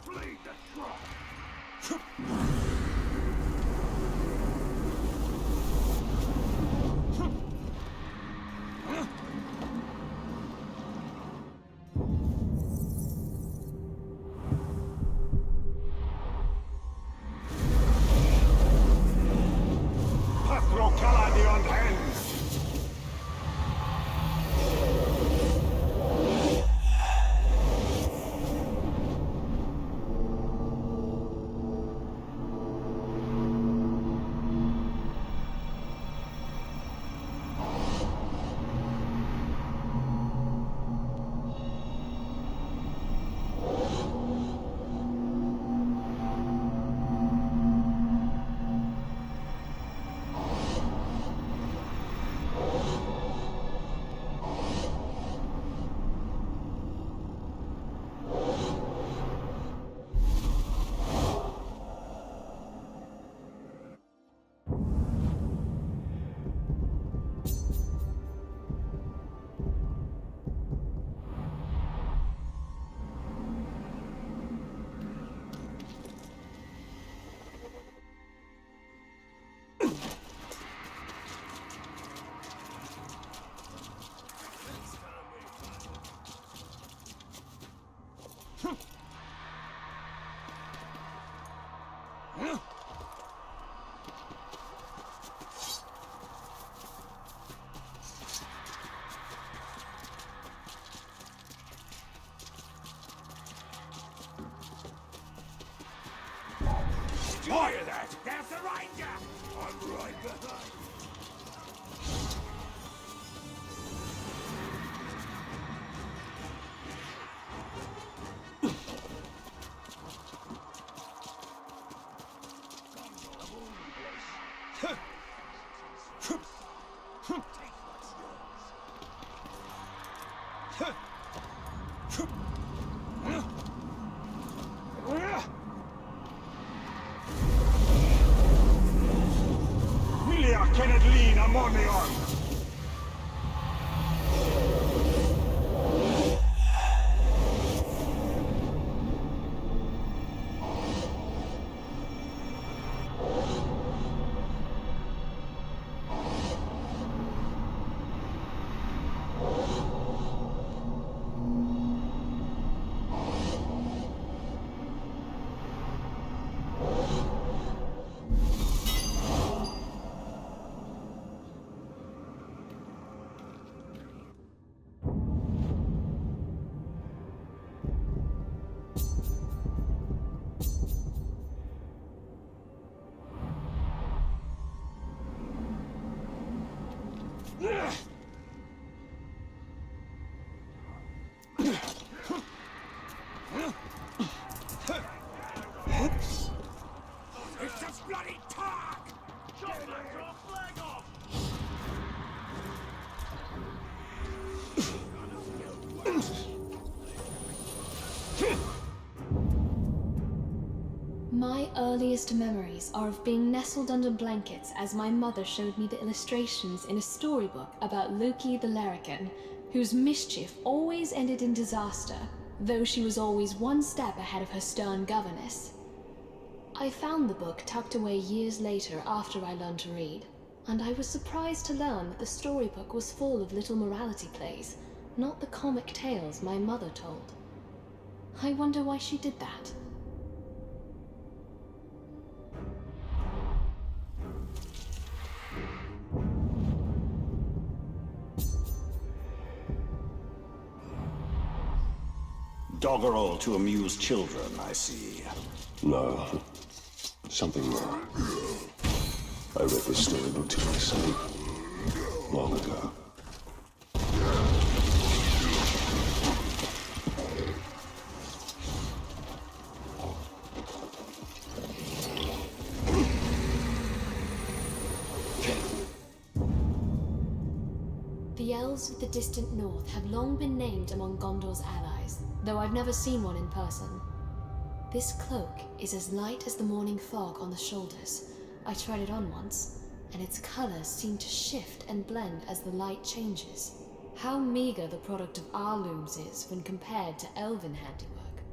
Bleed the drop! Milia Kennedlin Amonion! It's just bloody talk! My earliest memories are of being nestled under blankets as my mother showed me the illustrations in a storybook about Loki the Larrikin, whose mischief always ended in disaster, though she was always one step ahead of her stern governess. I found the book tucked away years later after I learned to read, and I was surprised to learn that the storybook was full of little morality plays, not the comic tales my mother told. I wonder why she did that. Doggerel to amuse children, I see. No. Something more. I read this storybook to my son long ago. The elves of the distant north have long been named among Gondor's allies, though I've never seen one in person. This cloak is as light as the morning fog on the shoulders. I tried it on once, and its colors seem to shift and blend as the light changes. How meager the product of our looms is when compared to elven handiwork.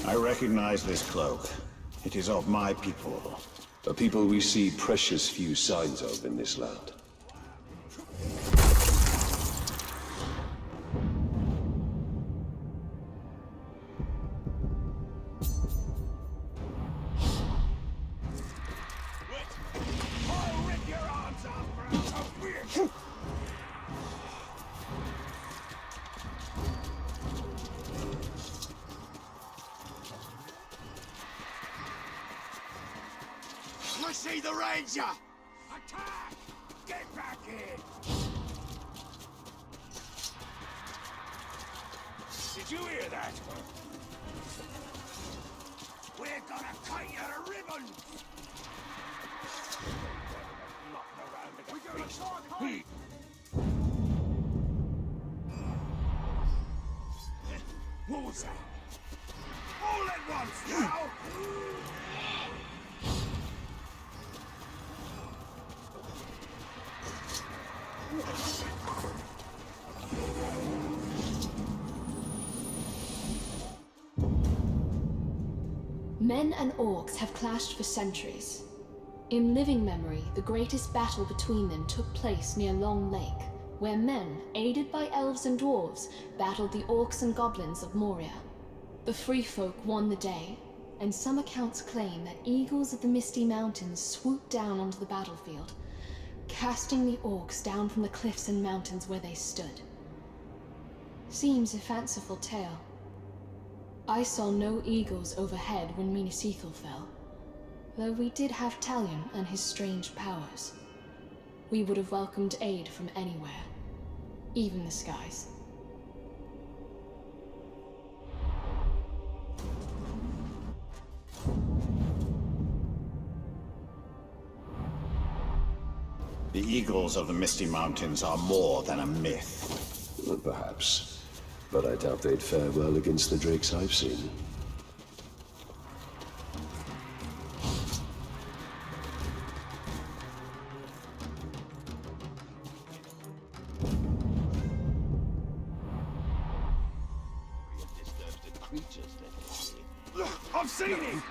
I recognize this cloak. It is of my people. A people we see precious few signs of in this land. I'll rip your arms off for a weird. I see the ranger! Attack! Get back in! Did you hear that? We're gonna cut you to ribbons! We gotta talk hard! What was that? All at once now! Men and orcs have clashed for centuries. In living memory, the greatest battle between them took place near Long Lake, where men, aided by elves and dwarves, battled the orcs and goblins of Moria. The free folk won the day, and some accounts claim that eagles of the Misty Mountains swooped down onto the battlefield, casting the orcs down from the cliffs and mountains where they stood. Seems a fanciful tale. I saw no eagles overhead when Minas Ithil fell, though we did have Talion and his strange powers. We would have welcomed aid from anywhere, even the skies. The eagles of the Misty Mountains are more than a myth. Perhaps. But I doubt they'd fare well against the drakes I've seen. I've seen him!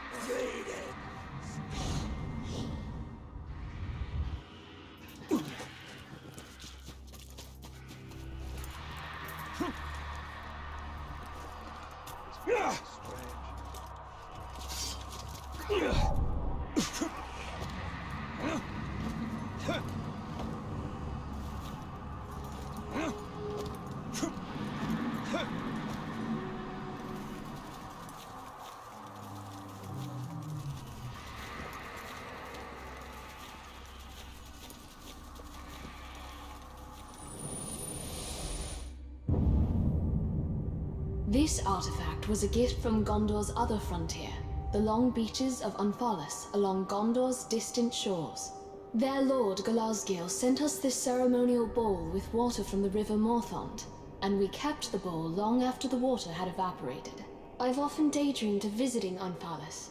This artifact was a gift from Gondor's other frontier, the long beaches of Unthalas along Gondor's distant shores. Their lord Galazgil sent us this ceremonial bowl with water from the river Morthond, and we kept the bowl long after the water had evaporated. I've often daydreamed of visiting Unthalas.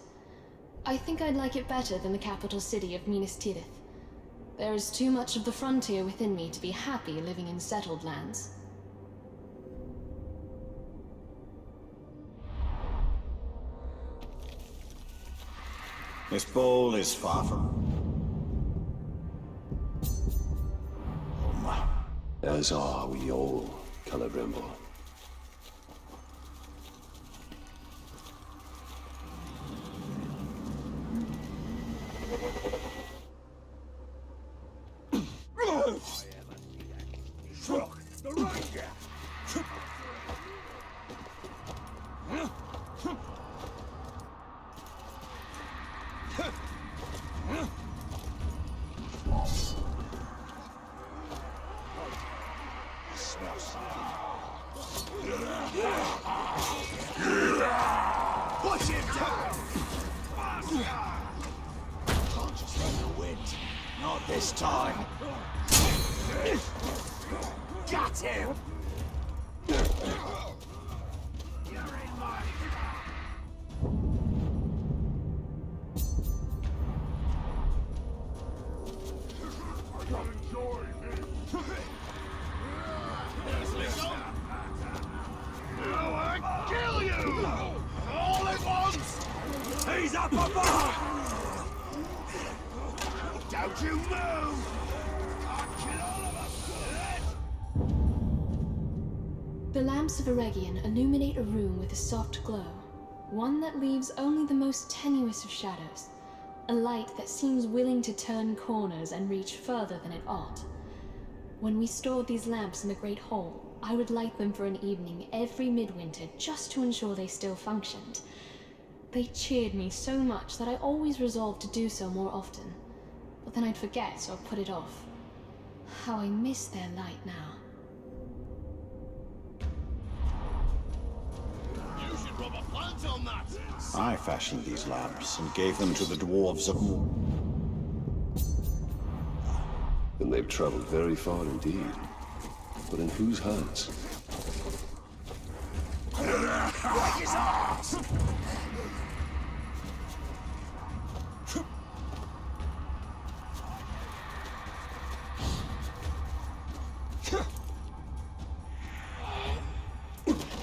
I think I'd like it better than the capital city of Minas Tirith. There is too much of the frontier within me to be happy living in settled lands. This bowl is far from home. As are we all, Celebrimbor. The Ranger! Push him down! Can't just let the wind. Not this time. Got him! Kill you! All at once! He's up above! Don't you move! I'll kill all of us! The lamps of Eregion illuminate a room with a soft glow, one that leaves only the most tenuous of shadows, a light that seems willing to turn corners and reach further than it ought. When we stored these lamps in the Great Hall, I would light them for an evening every midwinter just to ensure they still functioned. They cheered me so much that I always resolved to do so more often, but then I'd forget or put it off. How I miss their light now. You should rub a plant on that! I fashioned these lamps and gave them to the dwarves of Mordor. Then they've traveled very far indeed. But in whose hands? Break his arms!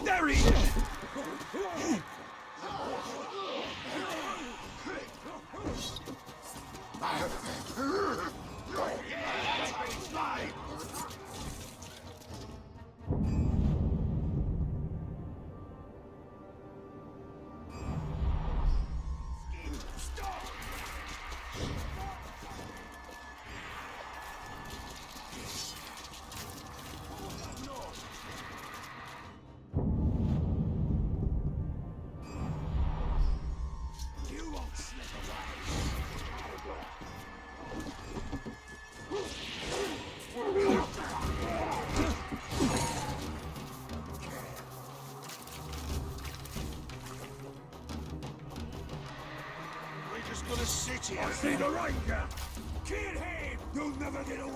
There he is! I see the Ranger! Kill him! You'll never get away!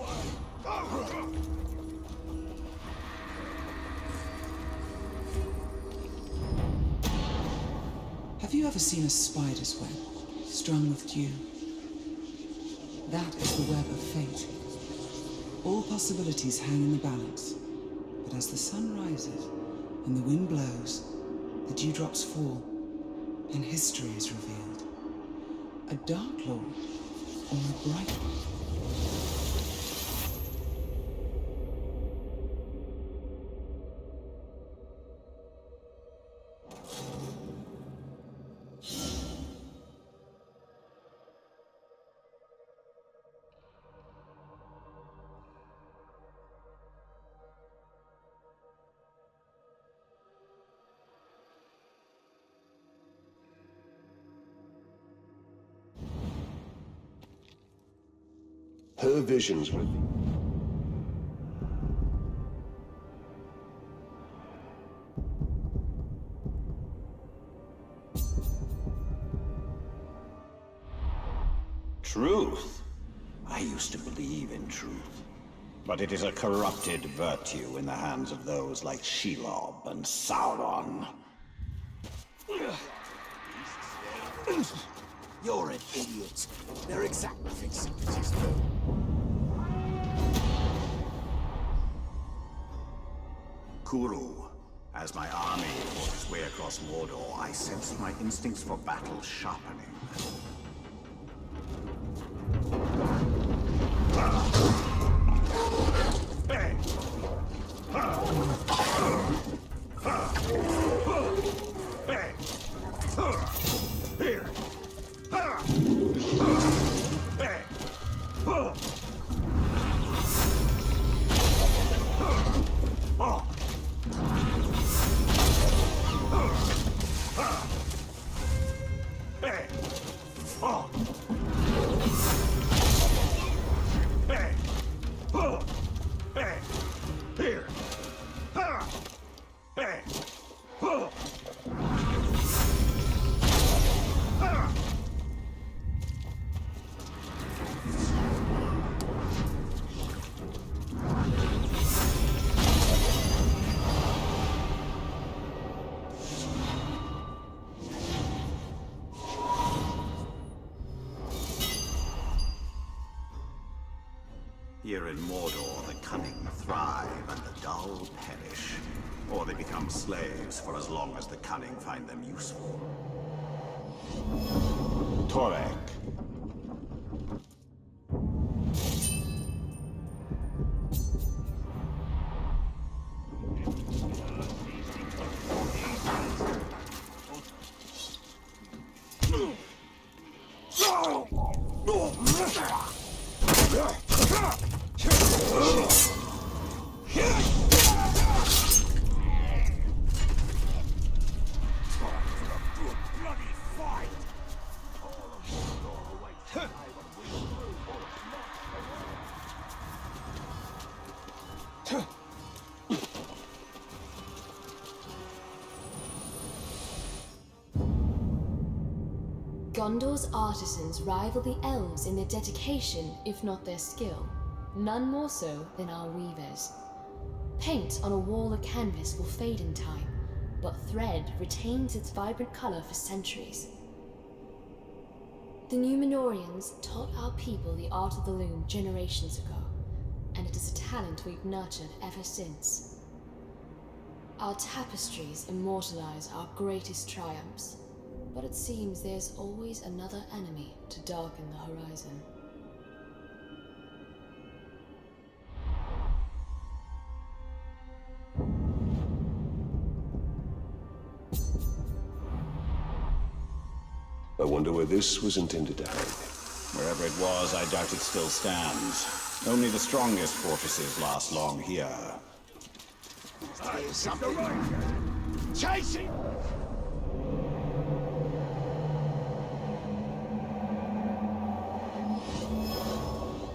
Have you ever seen a spider's web strung with dew? That is the web of fate. All possibilities hang in the balance, but as the sun rises and the wind blows, the dewdrops fall, and history is revealed. A Dark Lord or a Bright One? Her visions with Truth? I used to believe in truth. But it is a corrupted virtue in the hands of those like Shelob and Sauron. You're an idiot. They're exact nothing sympathies do. Kuru. As my army fought its way across Mordor, I sensed my instincts for battle sharpening. Here! Here in Mordor, the cunning thrive and the dull perish. Or they become slaves for as long as the cunning find them useful. Torek. Gondor's artisans rival the elves in their dedication, if not their skill. None more so than our weavers. Paint on a wall or canvas will fade in time, but thread retains its vibrant color for centuries. The Númenóreans taught our people the art of the loom generations ago, and it is a talent we've nurtured ever since. Our tapestries immortalize our greatest triumphs, but it seems there's always another enemy to darken the horizon. I wonder where this was intended to hang. Wherever it was, I doubt it still stands. Only the strongest fortresses last long here. Something. Chase it!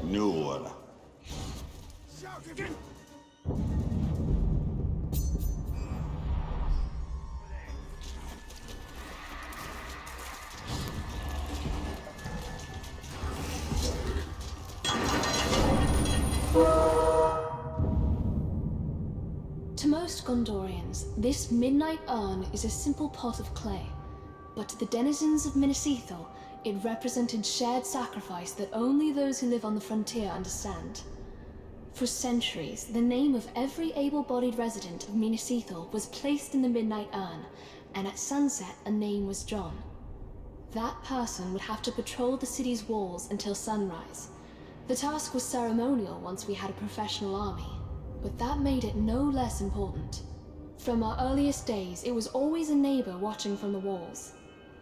Nur. Gondorians, this midnight urn is a simple pot of clay. But to the denizens of Minas Ithil, it represented shared sacrifice that only those who live on the frontier understand. For centuries, the name of every able-bodied resident of Minas Ithil was placed in the midnight urn, and at sunset a name was drawn. That person would have to patrol the city's walls until sunrise. The task was ceremonial once we had a professional army, but that made it no less important. From our earliest days, it was always a neighbor watching from the walls.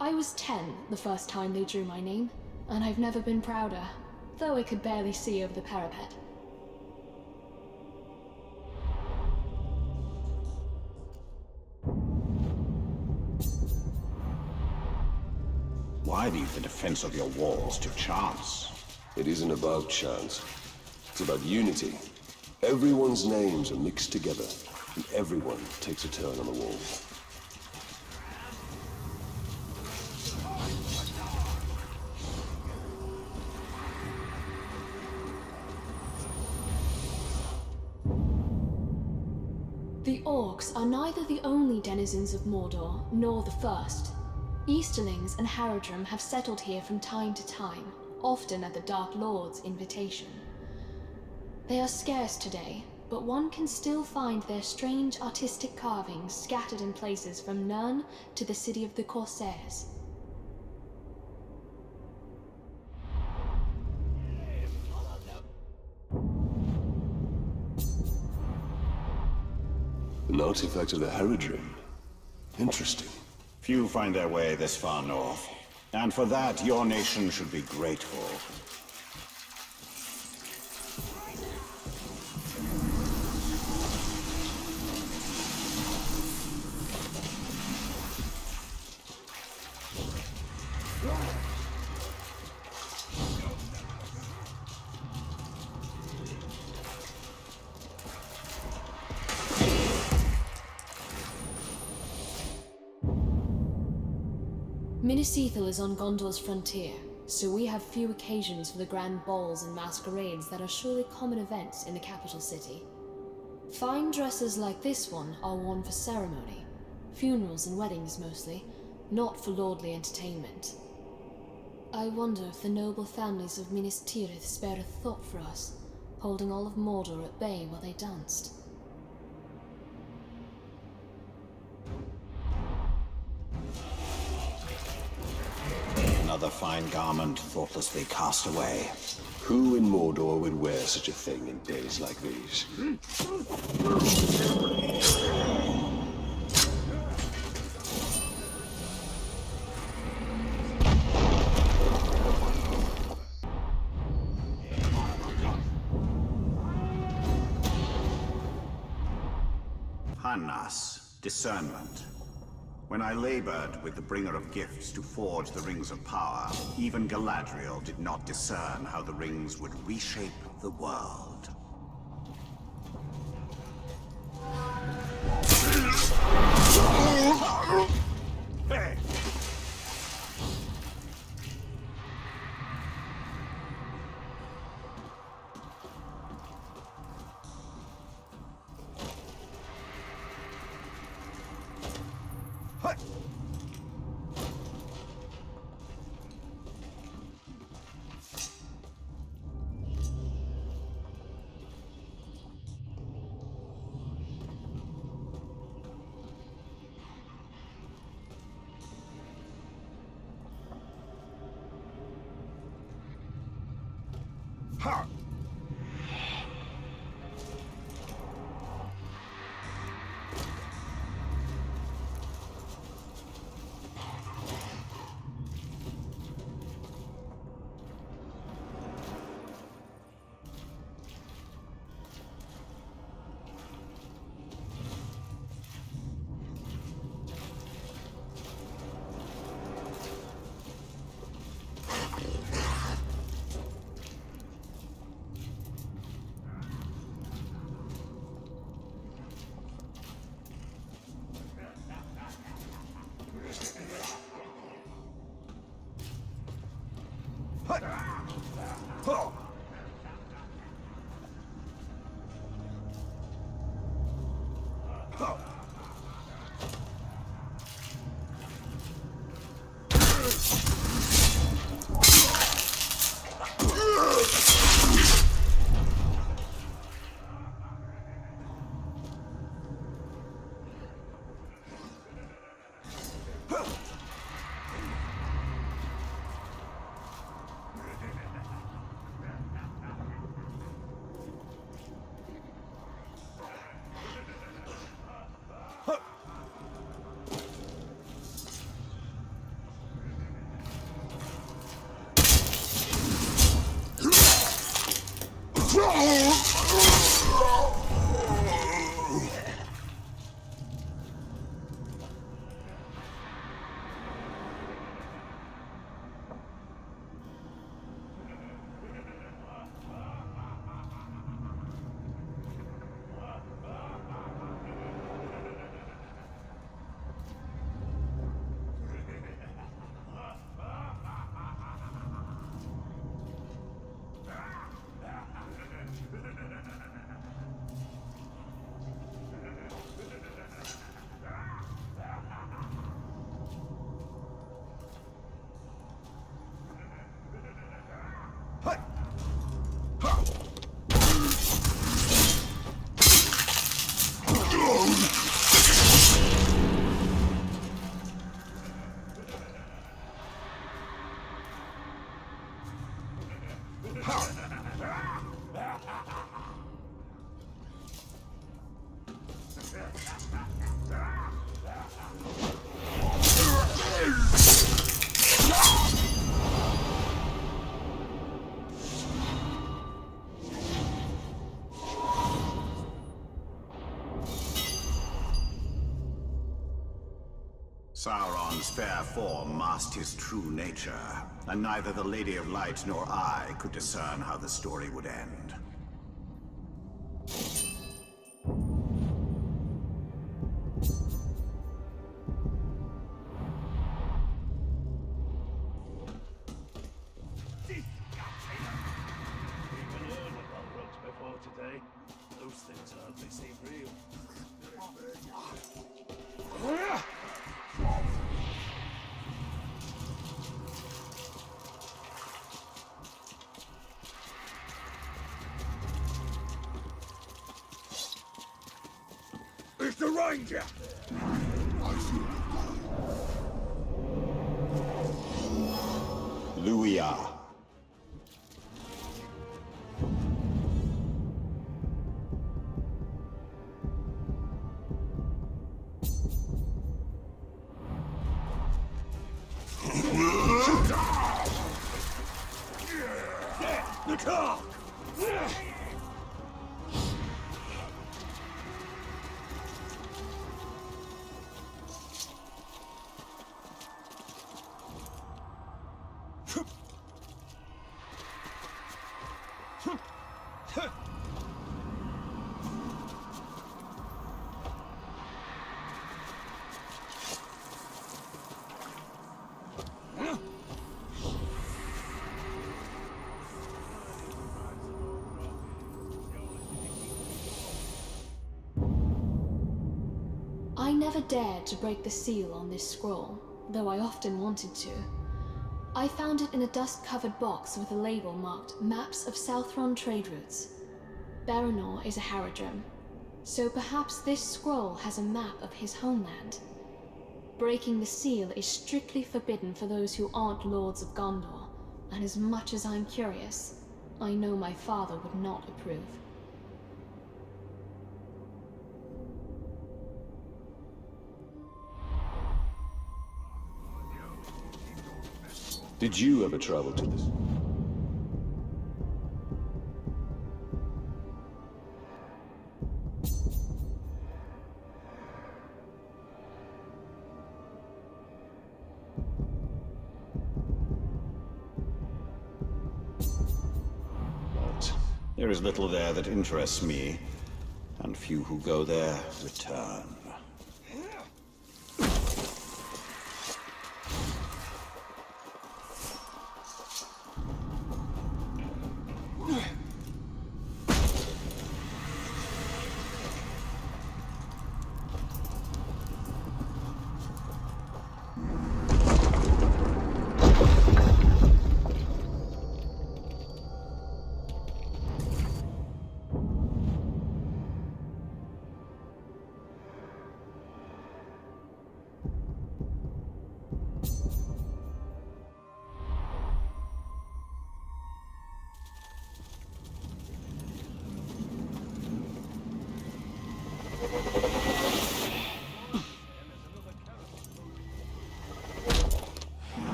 I was 10 the first time they drew my name, and I've never been prouder, though I could barely see over the parapet. Why leave the defense of your walls to chance? It isn't about chance. It's about unity. Everyone's names are mixed together, and everyone takes a turn on the wall. The orcs are neither the only denizens of Mordor, nor the first. Easterlings and Haradrim have settled here from time to time, often at the Dark Lord's invitation. They are scarce today, but one can still find their strange artistic carvings scattered in places from Nirn to the city of the Corsairs. An artifact of the Haradrim. Interesting. Few find their way this far north, and for that your nation should be grateful. Minas Ithil is on Gondor's frontier, so we have few occasions for the grand balls and masquerades that are surely common events in the capital city. Fine dresses like this one are worn for ceremony, funerals and weddings mostly, not for lordly entertainment. I wonder if the noble families of Minas Tirith spared a thought for us, holding all of Mordor at bay while they danced. Another fine garment thoughtlessly cast away. Who in Mordor would wear such a thing in days like these? Hannas, discernment. When I labored with the bringer of gifts to forge the rings of power, even Galadriel did not discern how the rings would reshape the world. Hey! Ha! Huh. Sauron's fair form masked his true nature, and neither the Lady of Light nor I could discern how the story would end. Before today, those things hardly seem real. It's the Ranger! Luia. The car! I never dared to break the seal on this scroll, though I often wanted to. I found it in a dust-covered box with a label marked Maps of Southron Trade Routes. Baranor is a Haradrim, so perhaps this scroll has a map of his homeland. Breaking the seal is strictly forbidden for those who aren't Lords of Gondor, and as much as I'm curious, I know my father would not approve. Did you ever travel to this? But there is little there that interests me, and few who go there return.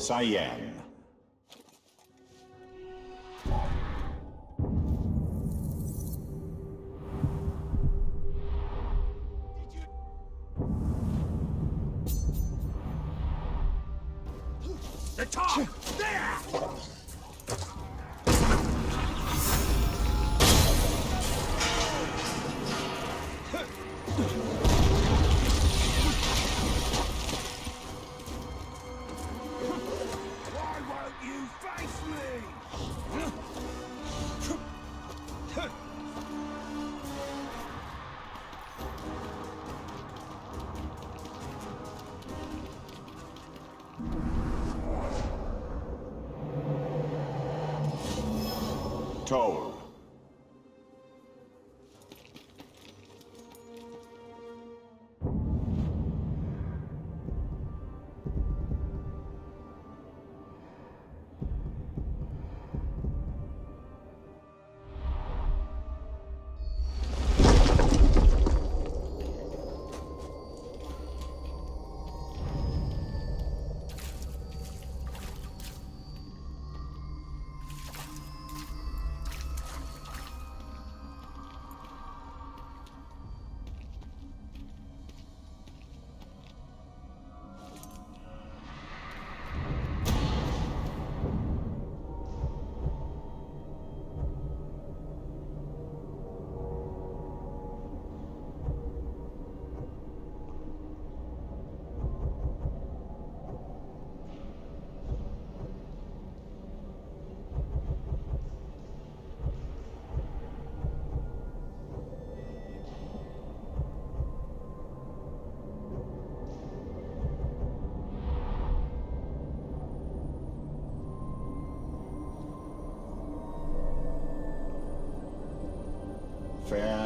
Cyan. The top! There! Why won't you face me? Toll.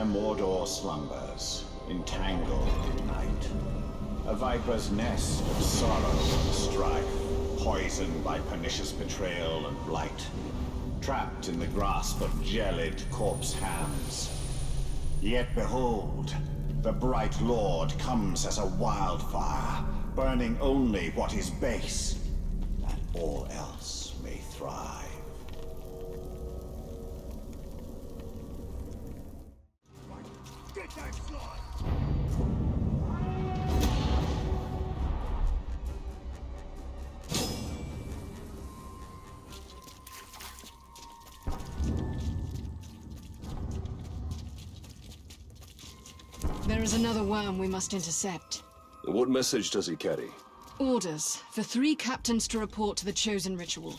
Mordor slumbers, entangled in night. A viper's nest of sorrow and strife, poisoned by pernicious betrayal and blight. Trapped in the grasp of gelid corpse hands. Yet behold, the bright lord comes as a wildfire, burning only what is base, that all else may thrive. Get that slide! There is another worm we must intercept. What message does he carry? Orders for 3 captains to report to the chosen ritual.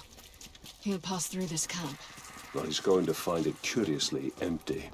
He'll pass through this camp. Well, he's going to find it curiously empty.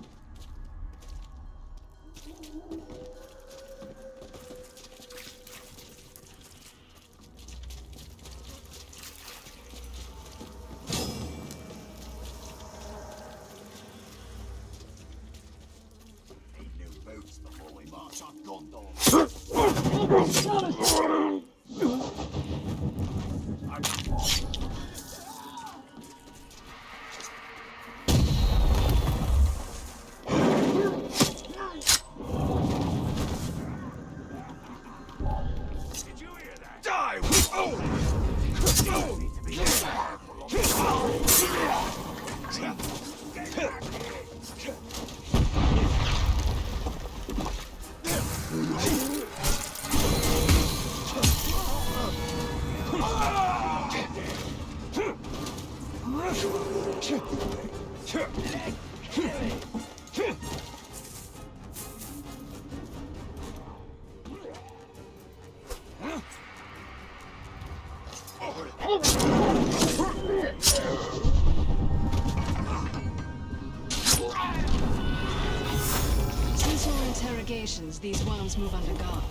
Since your interrogations, these worms move under guard.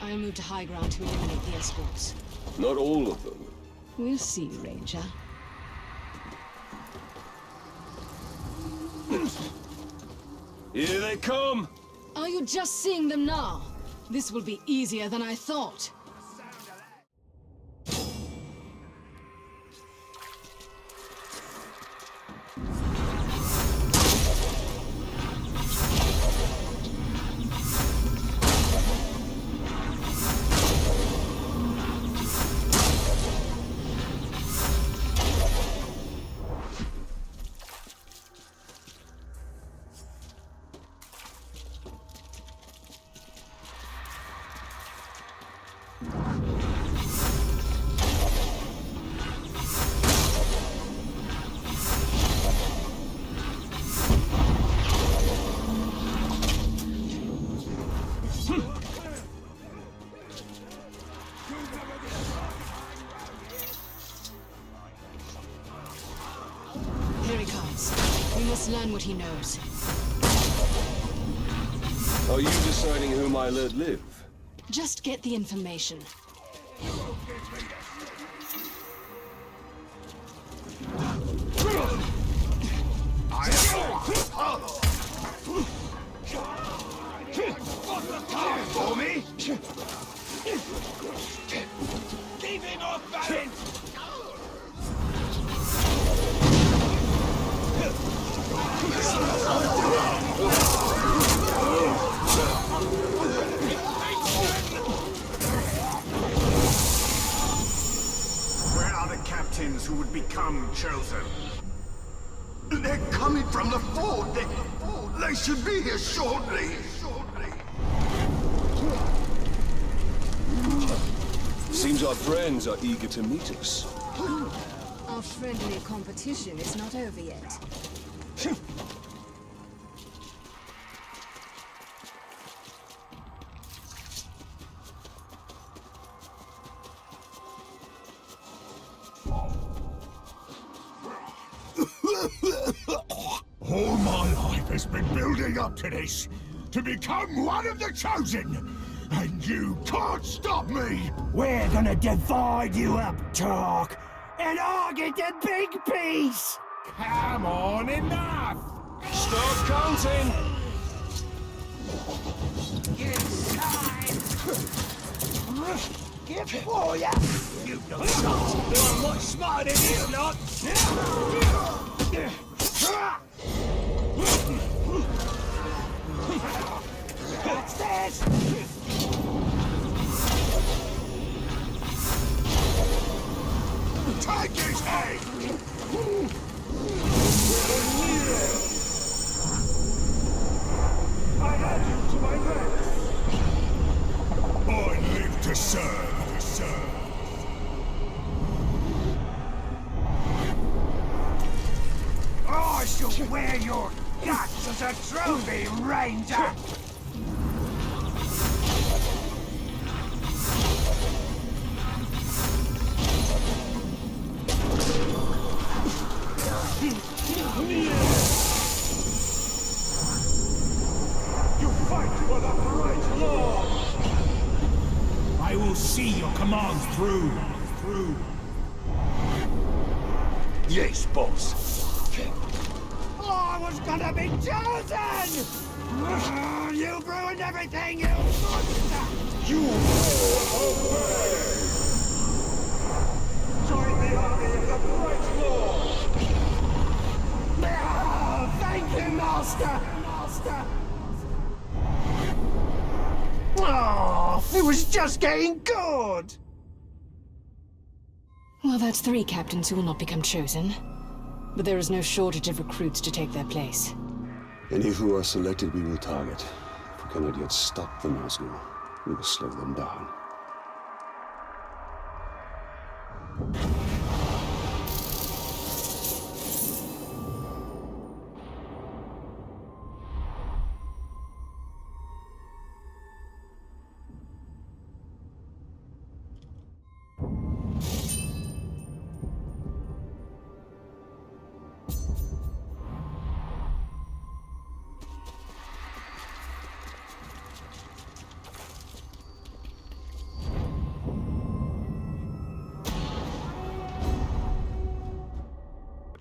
I'll move to high ground to eliminate the escorts. Not all of them. We'll see, Ranger. Here they come! Are you just seeing them now? This will be easier than I thought. Here he comes. We must learn what he knows. Are you deciding whom I let live? Just get the information. For me? Keep him off balance! Where are the captains who would become chosen? They're coming from the fort! They should be here shortly! Seems our friends are eager to meet us. Our friendly competition is not over yet. All my life has been building up to this, to become one of the chosen, and you can't stop me! We're gonna divide you up, Tark, and I'll get the big piece! Come on, enough! Stop counting! Get for ya! You know you're much smarter than you lot! What's this? Take his head! I add you to my ranks. I live to serve. I shall wear your guts as a trophy, Ranger! You fight for the right Lord. I will see your commands through. Yes, boss. I was gonna be chosen! You've ruined everything, you monster! You obey. Join the army of the bright Lord. Thank you, Master! Oh, it was just getting good! Well, that's 3 captains who will not become chosen. But there is no shortage of recruits to take their place. Any who are selected we will target. If we cannot yet stop the Nazgul, we will slow them down.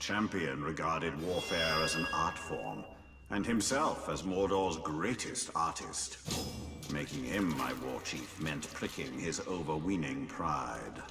Champion regarded warfare as an art form, and himself as Mordor's greatest artist. Making him my war chief meant pricking his overweening pride.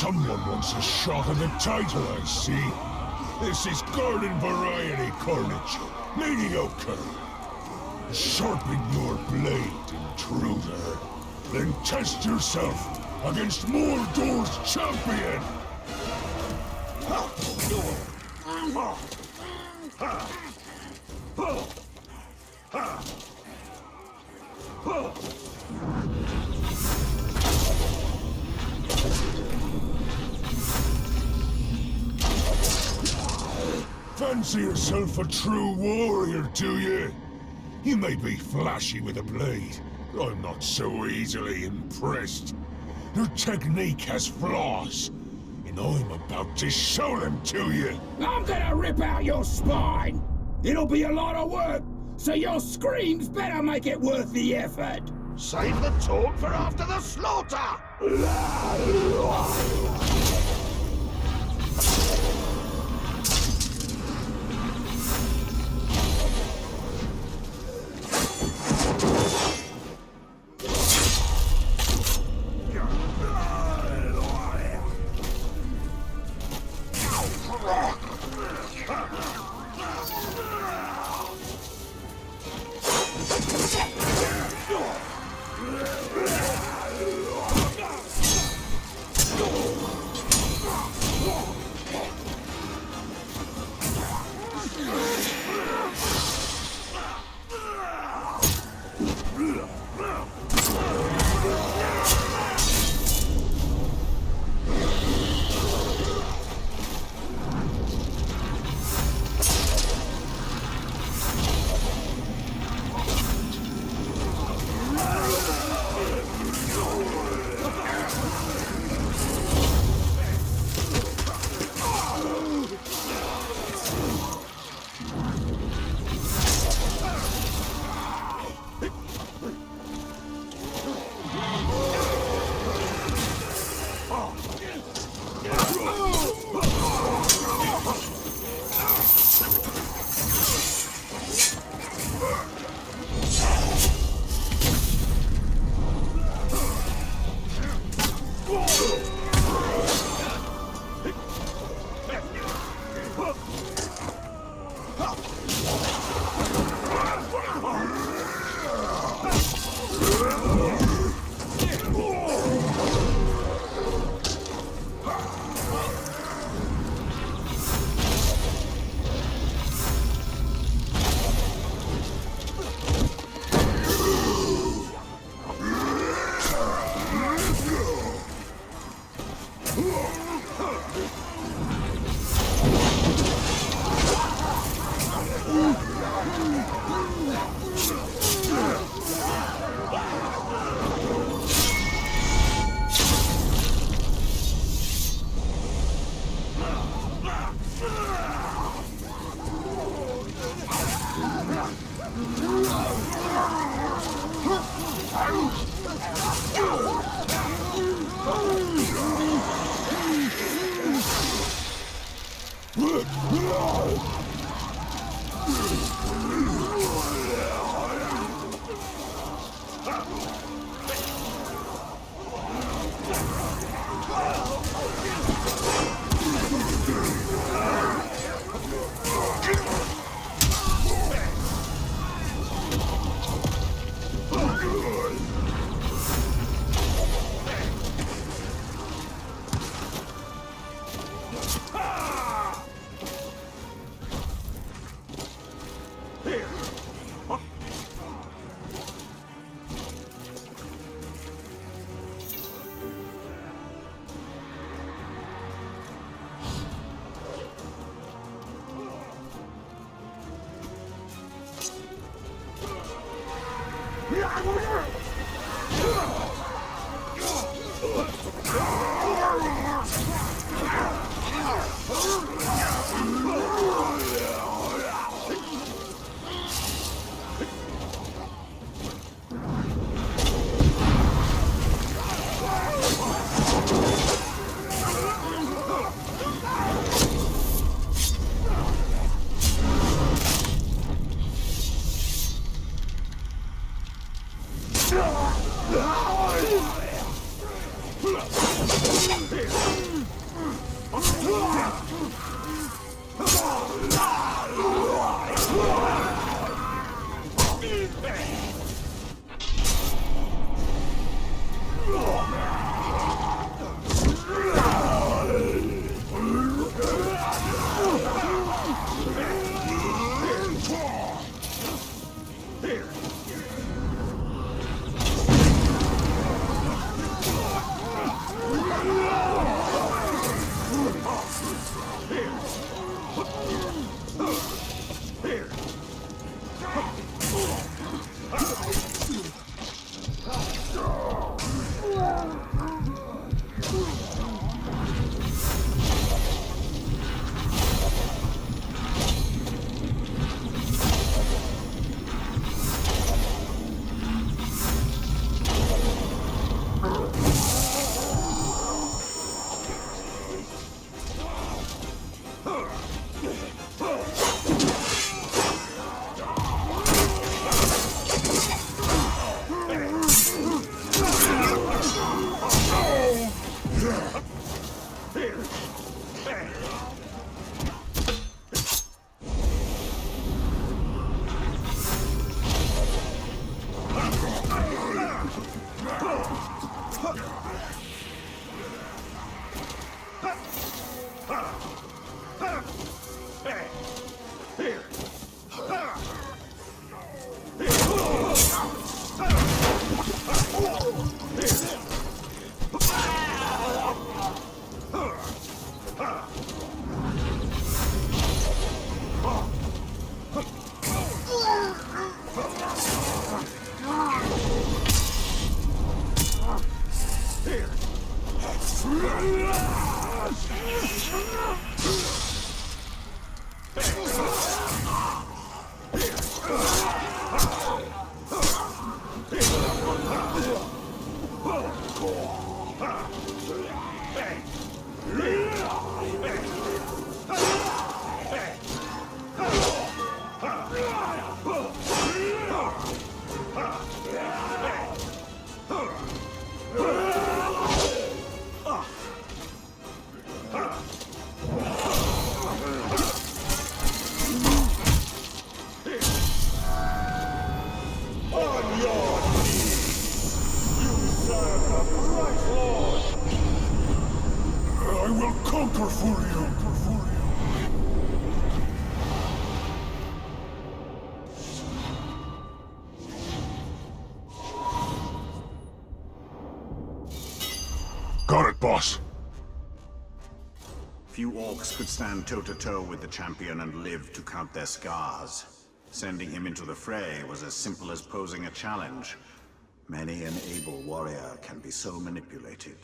Someone wants a shot at the title, I see. This is garden variety carnage. Mediocre. Sharpen your blade, intruder. Then test yourself against Mordor's champion! Fancy yourself a true warrior, do you? You may be flashy with a blade, but I'm not so easily impressed. Your technique has flaws, and I'm about to show them to you. I'm gonna rip out your spine! It'll be a lot of work, so your screams better make it worth the effort! Save the talk for after the slaughter! Got it, boss. Few orcs could stand toe-to-toe with the champion and live to count their scars. Sending him into the fray was as simple as posing a challenge. Many an able warrior can be so manipulated.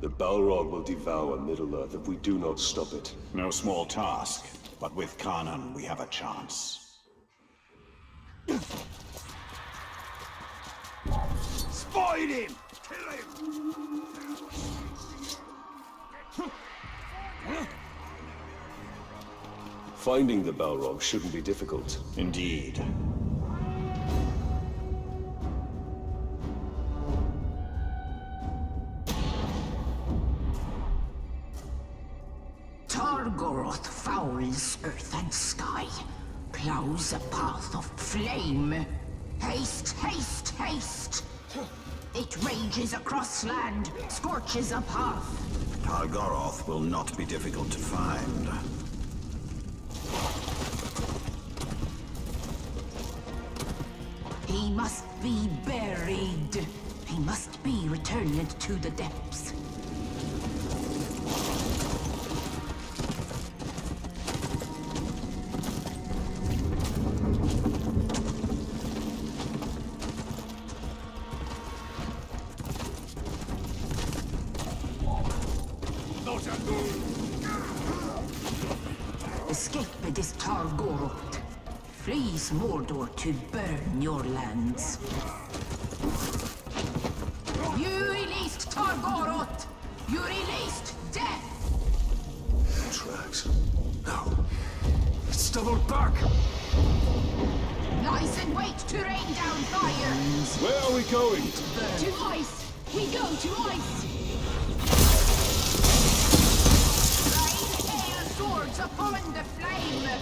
The Balrog will devour Middle-earth if we do not stop it. No small task, but with Kanan we have a chance. Spied him! Kill him! Finding the Balrog shouldn't be difficult. Indeed. Targoroth fouls earth and sky, plows a path of flame. Haste, haste, haste! It rages across land, scorches a path. Targoroth will not be difficult to find. He must be buried. He must be returned to the depths. Escape this Targoroth. Flees Mordor to burn your lands. You released Targoroth! You released death! Tracks. No. It's doubled back! Lies in wait to rain down fire! Where are we going? To ice! We go to ice! Rain hail swords upon the flame!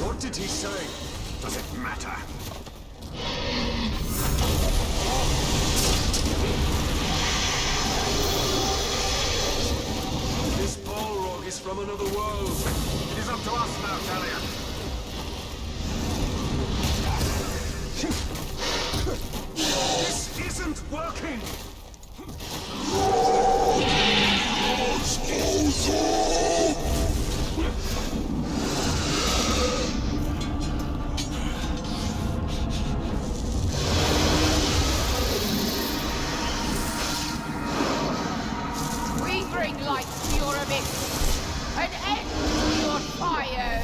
What did he say? Does it matter? This Balrog is from another world. It is up to us now, Talion. This isn't working! We bring light to your abyss! An end to your fire!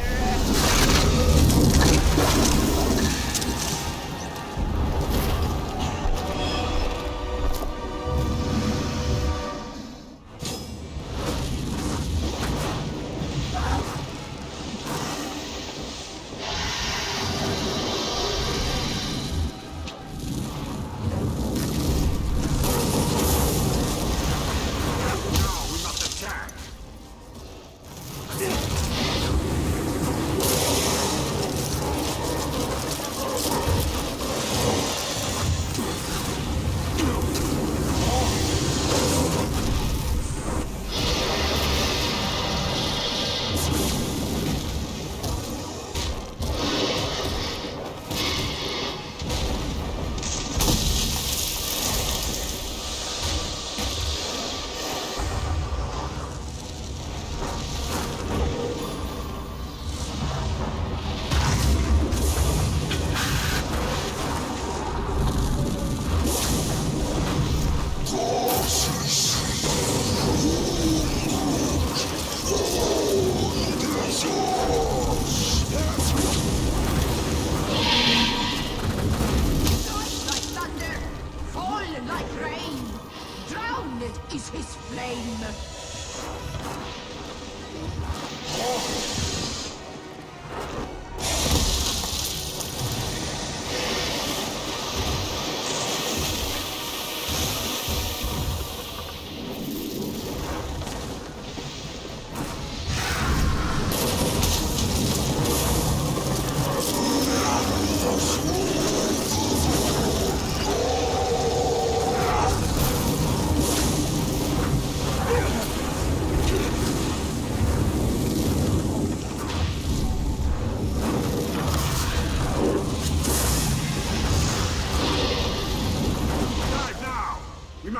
blessed is his flame.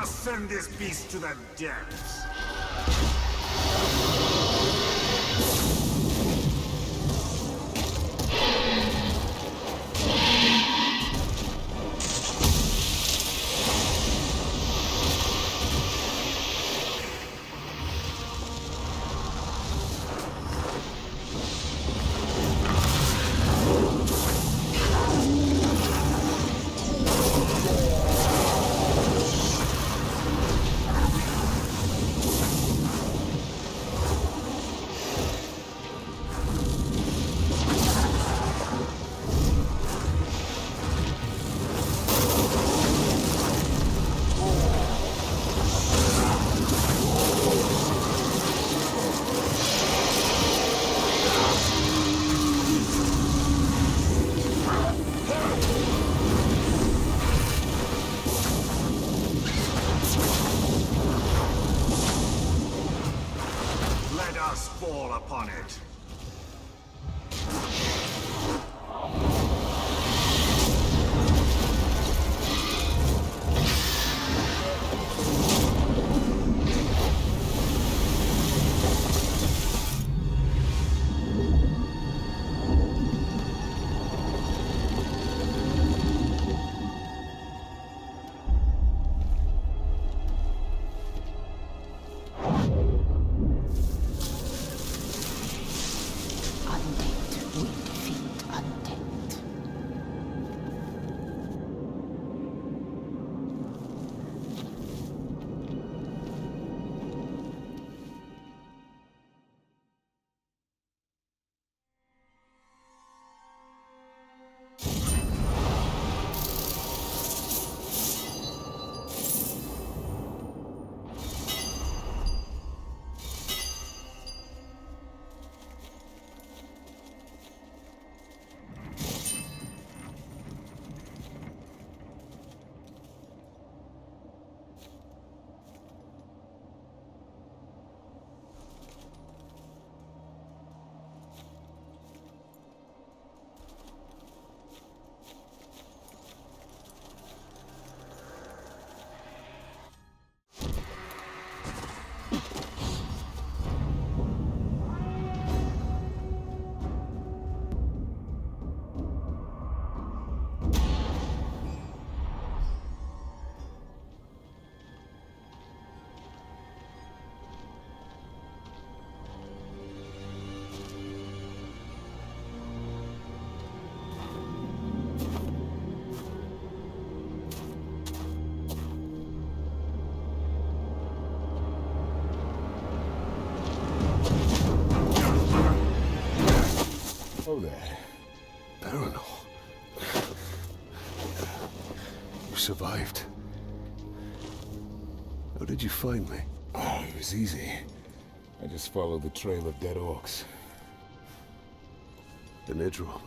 Send this beast to the depths. Fall upon it. Oh there. Baronor. You survived. How did you find me? Oh, it was easy. I just followed the trail of dead orcs. The Nedril.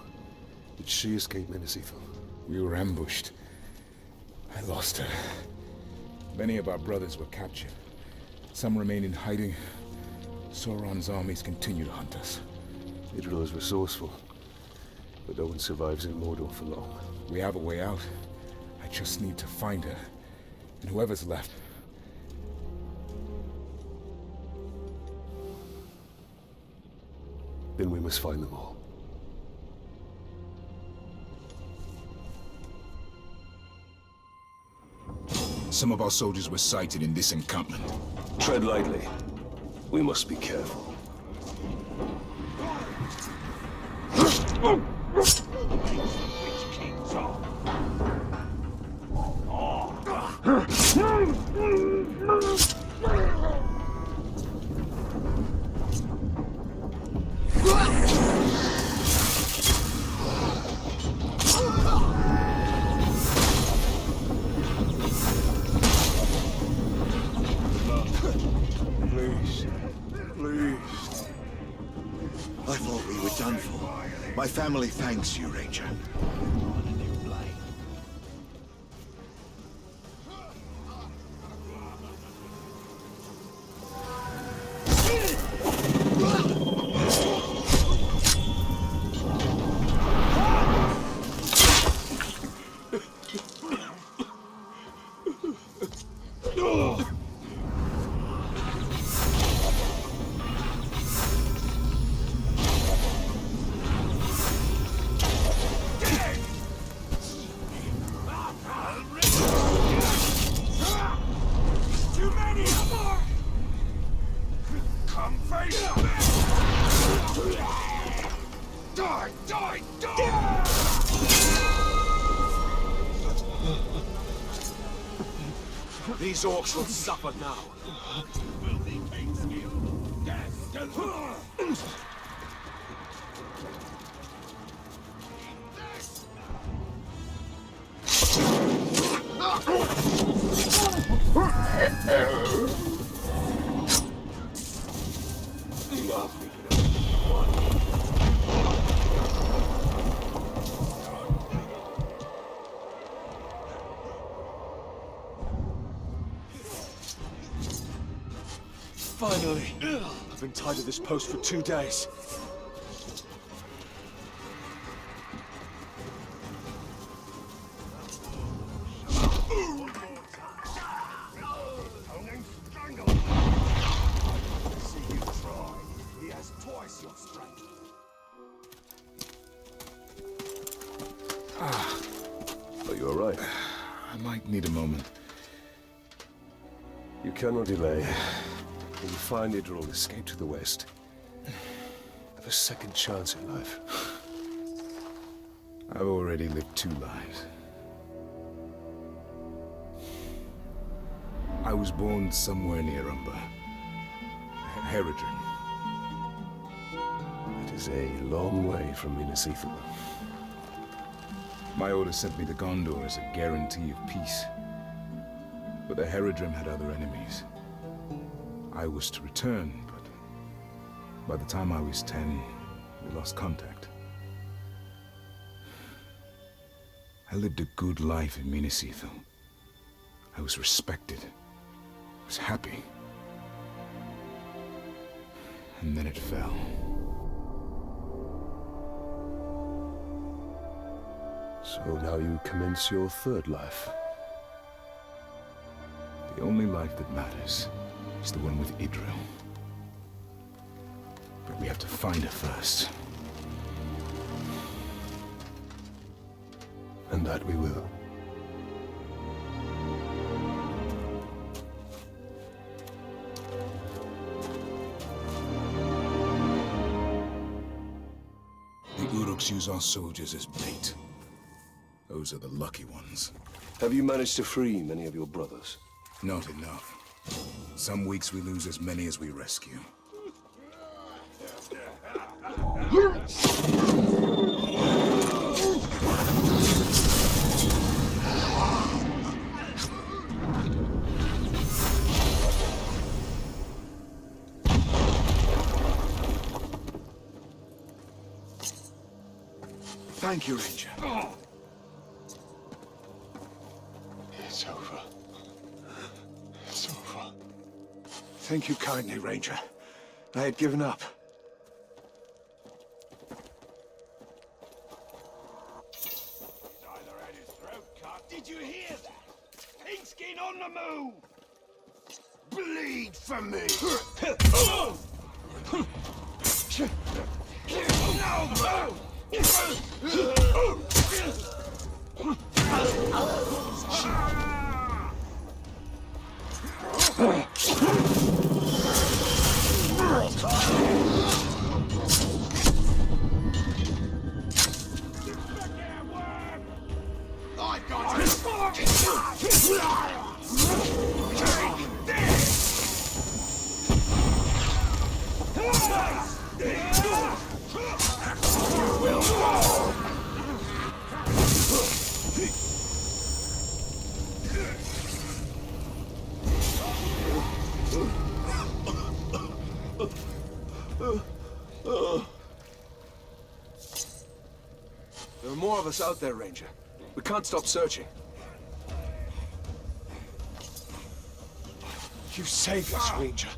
Did she escape Nemesis? We were ambushed. I lost her. Many of our brothers were captured. Some remain in hiding. Sauron's armies continue to hunt us. Nedril is resourceful, but no one survives in Mordor for long. We have a way out. I just need to find her. And whoever's left. Then we must find them all. Some of our soldiers were sighted in this encampment. Tread lightly. We must be careful. Which kings are? Please. Please. I thought we were done for. My family thanks you, Ranger. These orcs will suffer now. Finally! I've been tied to this post for 2 days. Are you alright? I might need a moment. You cannot delay. When you find Idril, escape to the west. Have a second chance in life. I've already lived 2 lives. I was born somewhere near Umber. Herodrin. It is a long way from Minas Ithil. My order sent me to Gondor as a guarantee of peace. But the Herodrim had other enemies. I was to return, but by the time I was 10, we lost contact. I lived a good life in Minas Ithil. I was respected. I was happy. And then it fell. So now you commence your 3rd life. The only life that matters is the one with Idril. But we have to find her first. And that we will. The Uruks use our soldiers as bait. Those are the lucky ones. Have you managed to free many of your brothers? Not enough. Some weeks we lose as many as we rescue. Thank you, Ranger. It's over. It's over. Thank you kindly, Ranger. I had given up. Did you hear that? Pigskin on the move! Bleed for me! No move! I got it! more of us out there, Ranger. We can't stop searching. You saved us, Ranger.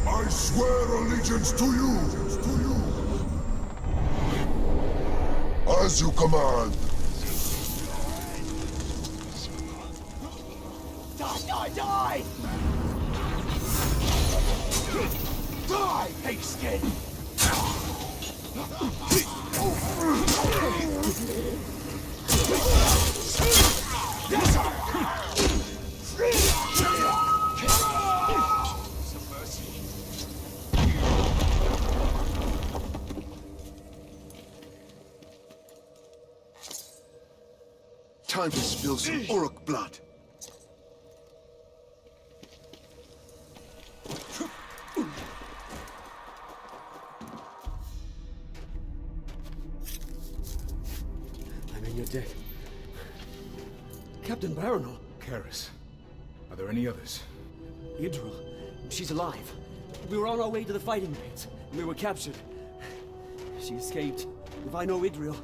I swear allegiance to you. As you command. Die! Die, pigskin! Time to spill some Uruk blood. I mean, you're dead. Captain Baranor. Karis, are there any others? Idril. She's alive. We were on our way to the fighting pits, and we were captured. She escaped. If I know Idril,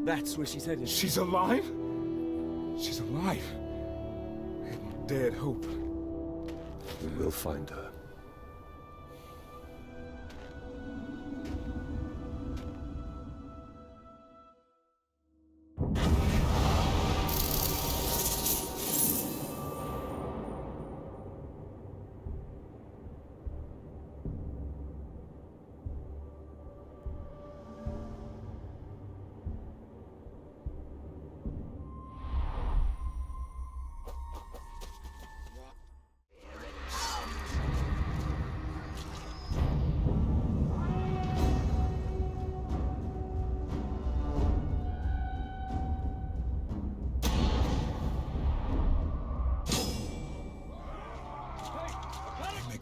that's where she's headed. She's alive? She's alive. I hadn't dared hope. We will find her.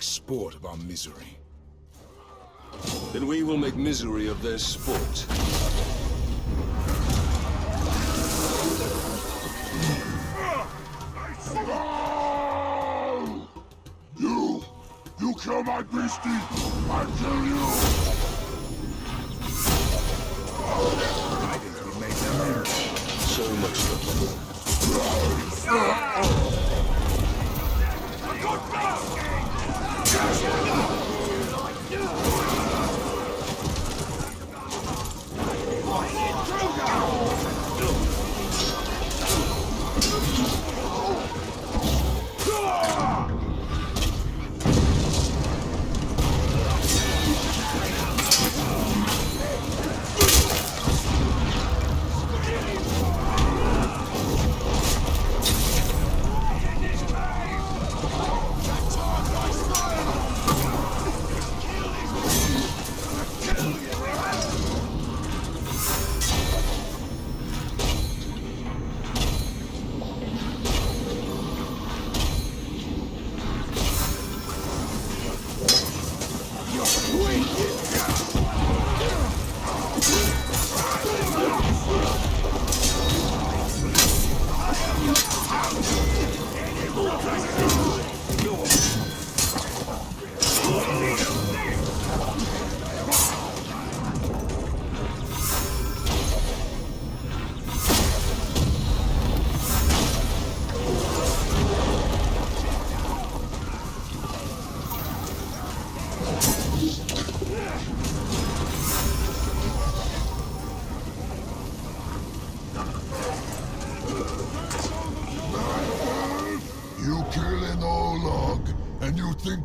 Sport of our misery. Then we will make misery of their sport. You kill my beastie, I kill you! I think we made them error. So much for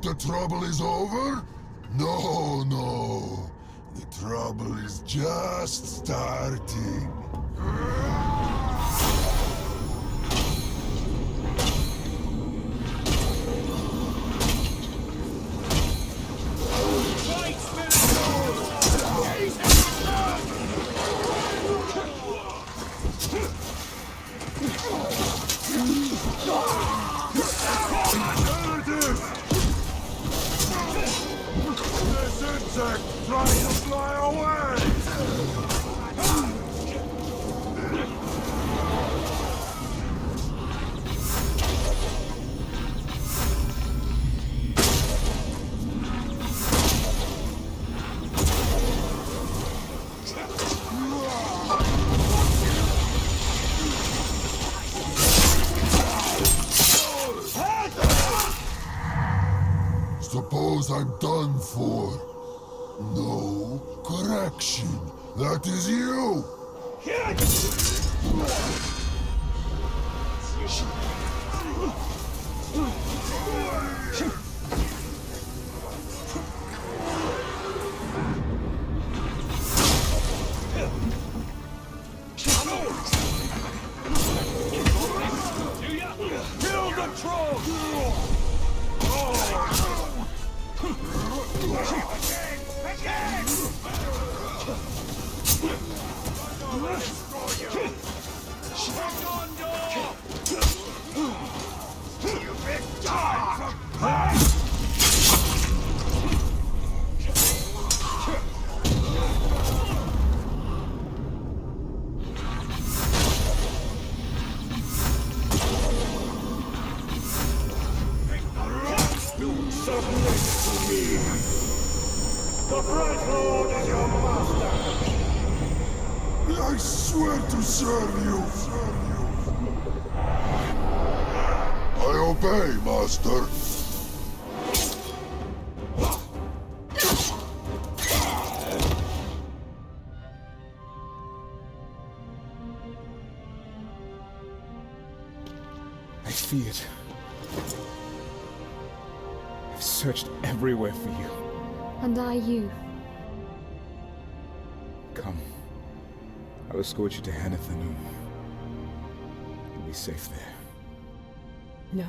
the trouble is over? No, no. The trouble is just starting. Trying to fly away! Suppose I'm done for. No correction. That is you! Kill the troll! The Bright Lord is your master! I swear to serve you! I obey, master! I feared. I've searched everywhere for you. And I you. Come. I'll escort you to Hanathanum. You'll be safe there. No.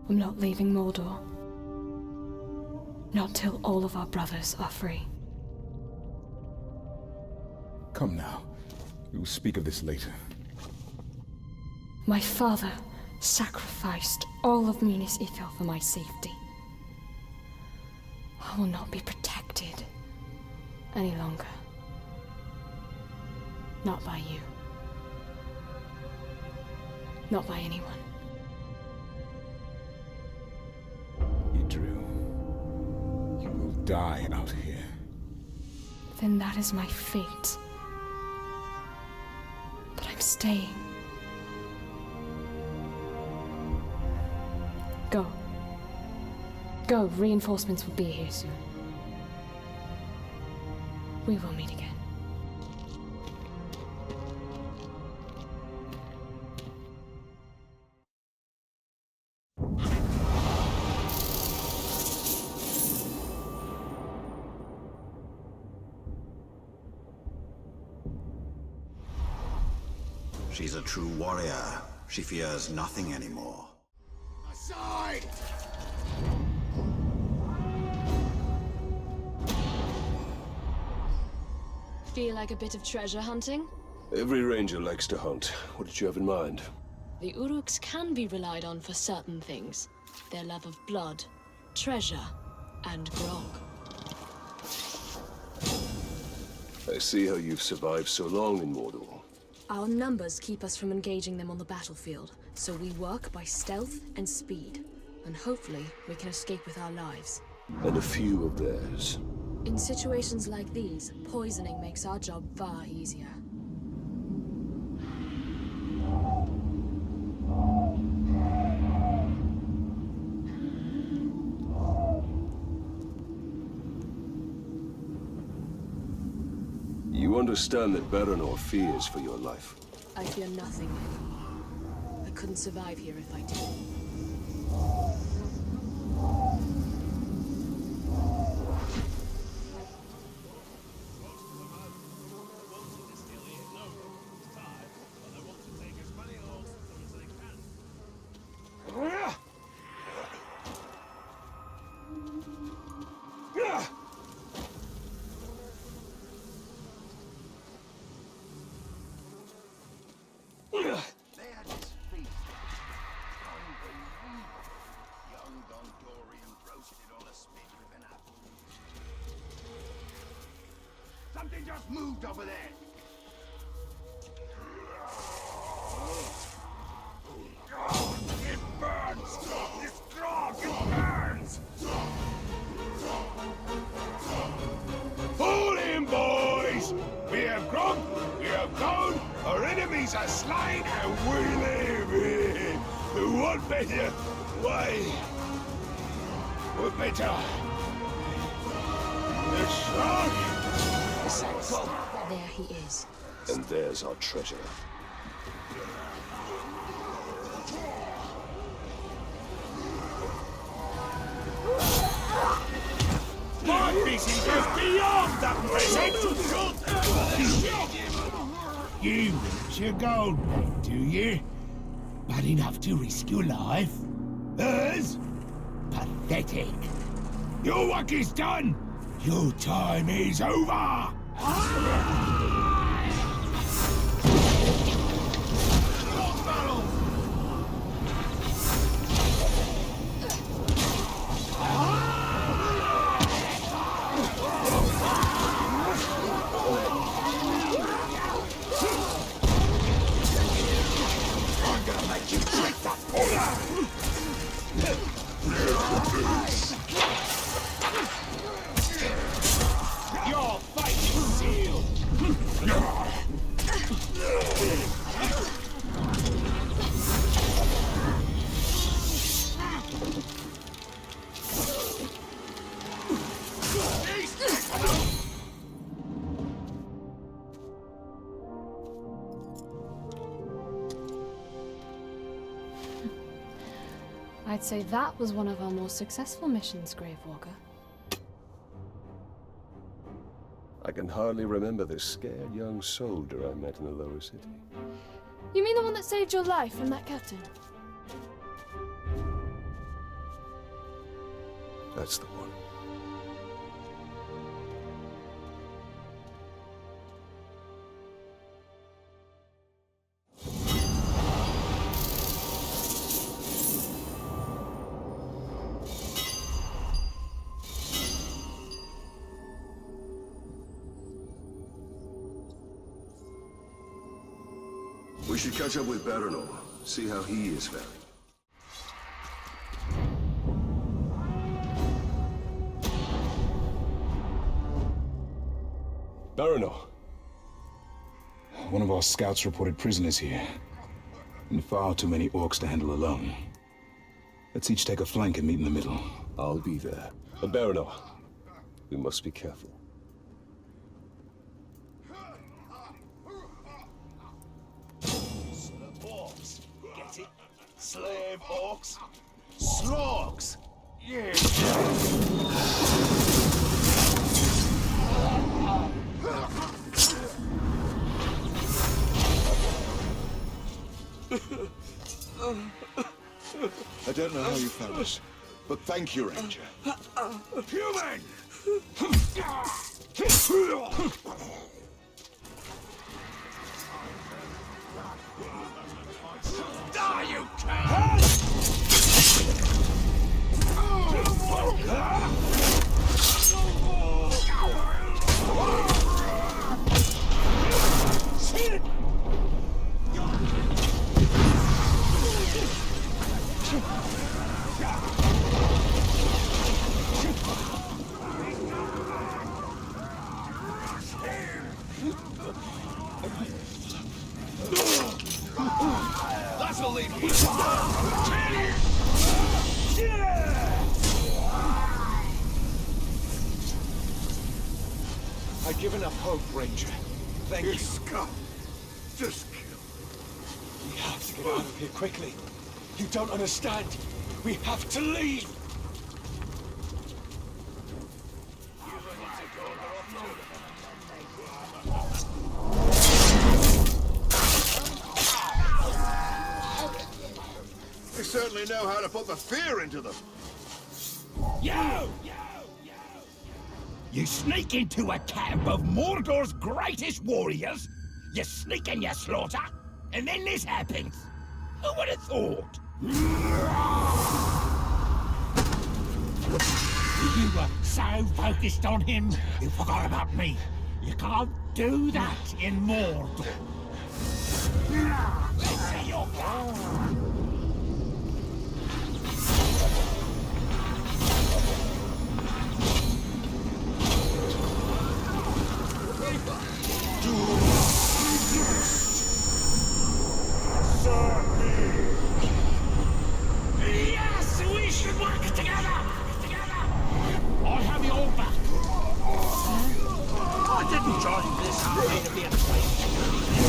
I'm not leaving Mordor. Not till all of our brothers are free. Come now. We will speak of this later. My father sacrificed all of Minas Ithil for my safety. I will not be protected any longer. Not by you. Not by anyone. Idril, you will die out here. Then that is my fate. But I'm staying. Go. Go, reinforcements will be here soon. We will meet again. She's a true warrior. She fears nothing anymore. Aside! Feel like a bit of treasure hunting? Every ranger likes to hunt. What did you have in mind? The Uruks can be relied on for certain things. Their love of blood, treasure, and grog. I see how you've survived so long in Mordor. Our numbers keep us from engaging them on the battlefield, so we work by stealth and speed. And hopefully, we can escape with our lives. And a few of theirs. In situations like these, poisoning makes our job far easier. You understand that Baranor fears for your life. I fear nothing anymore. I couldn't survive here if I did. Something just moved over there! It burns! This grog, it burns! Fall in, boys! We have grog, we have gold, our enemies are slain, and we live! What better? Why? What better? The shark! There he is. And there's our treasure. My mission goes beyond the present! You want your gold, then, do you? Bad enough to risk your life? Hers? Pathetic. Your work is done! Your time is over! Your fight is sealed! I'd say that was one of our more successful missions, Gravewalker. I can hardly remember the scared young soldier I met in the lower city. You mean the one that saved your life from that captain? That's the one. We should catch up with Baranor, see how he is faring. Baranor! One of our scouts reported prisoners here. And far too many orcs to handle alone. Let's each take a flank and meet in the middle. I'll be there. Baranor, we must be careful. Orcs. Get it? Slave orcs. Slogs. Yeah. I don't know how you found us, but thank you, Ranger. Human! Die, you coward! Shit! That'll leave you. I've given up hope, Ranger. Thank you. Scum. Just kill. We have to get out of here quickly. You don't understand. We have to leave. They certainly know how to put the fear into them. You! You sneak into a camp of Mordor's greatest warriors, you sneak and you slaughter, and then this happens. Who would have thought? You were so focused on him, you forgot about me. You can't do that in Mordor. Yes, we should work together! I have your back. I didn't join this army to be a slave. You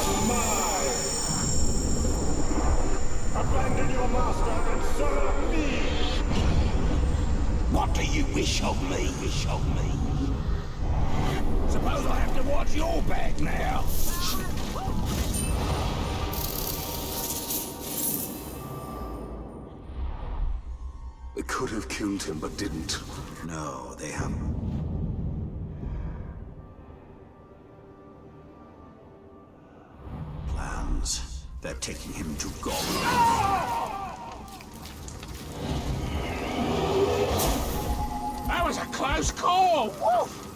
are mine. Abandon your master and serve me! What do you wish of me? Suppose I have to watch your back now. They could have killed him, but didn't. No, they haven't. Plans. They're taking him to God. That was a close call! Woof!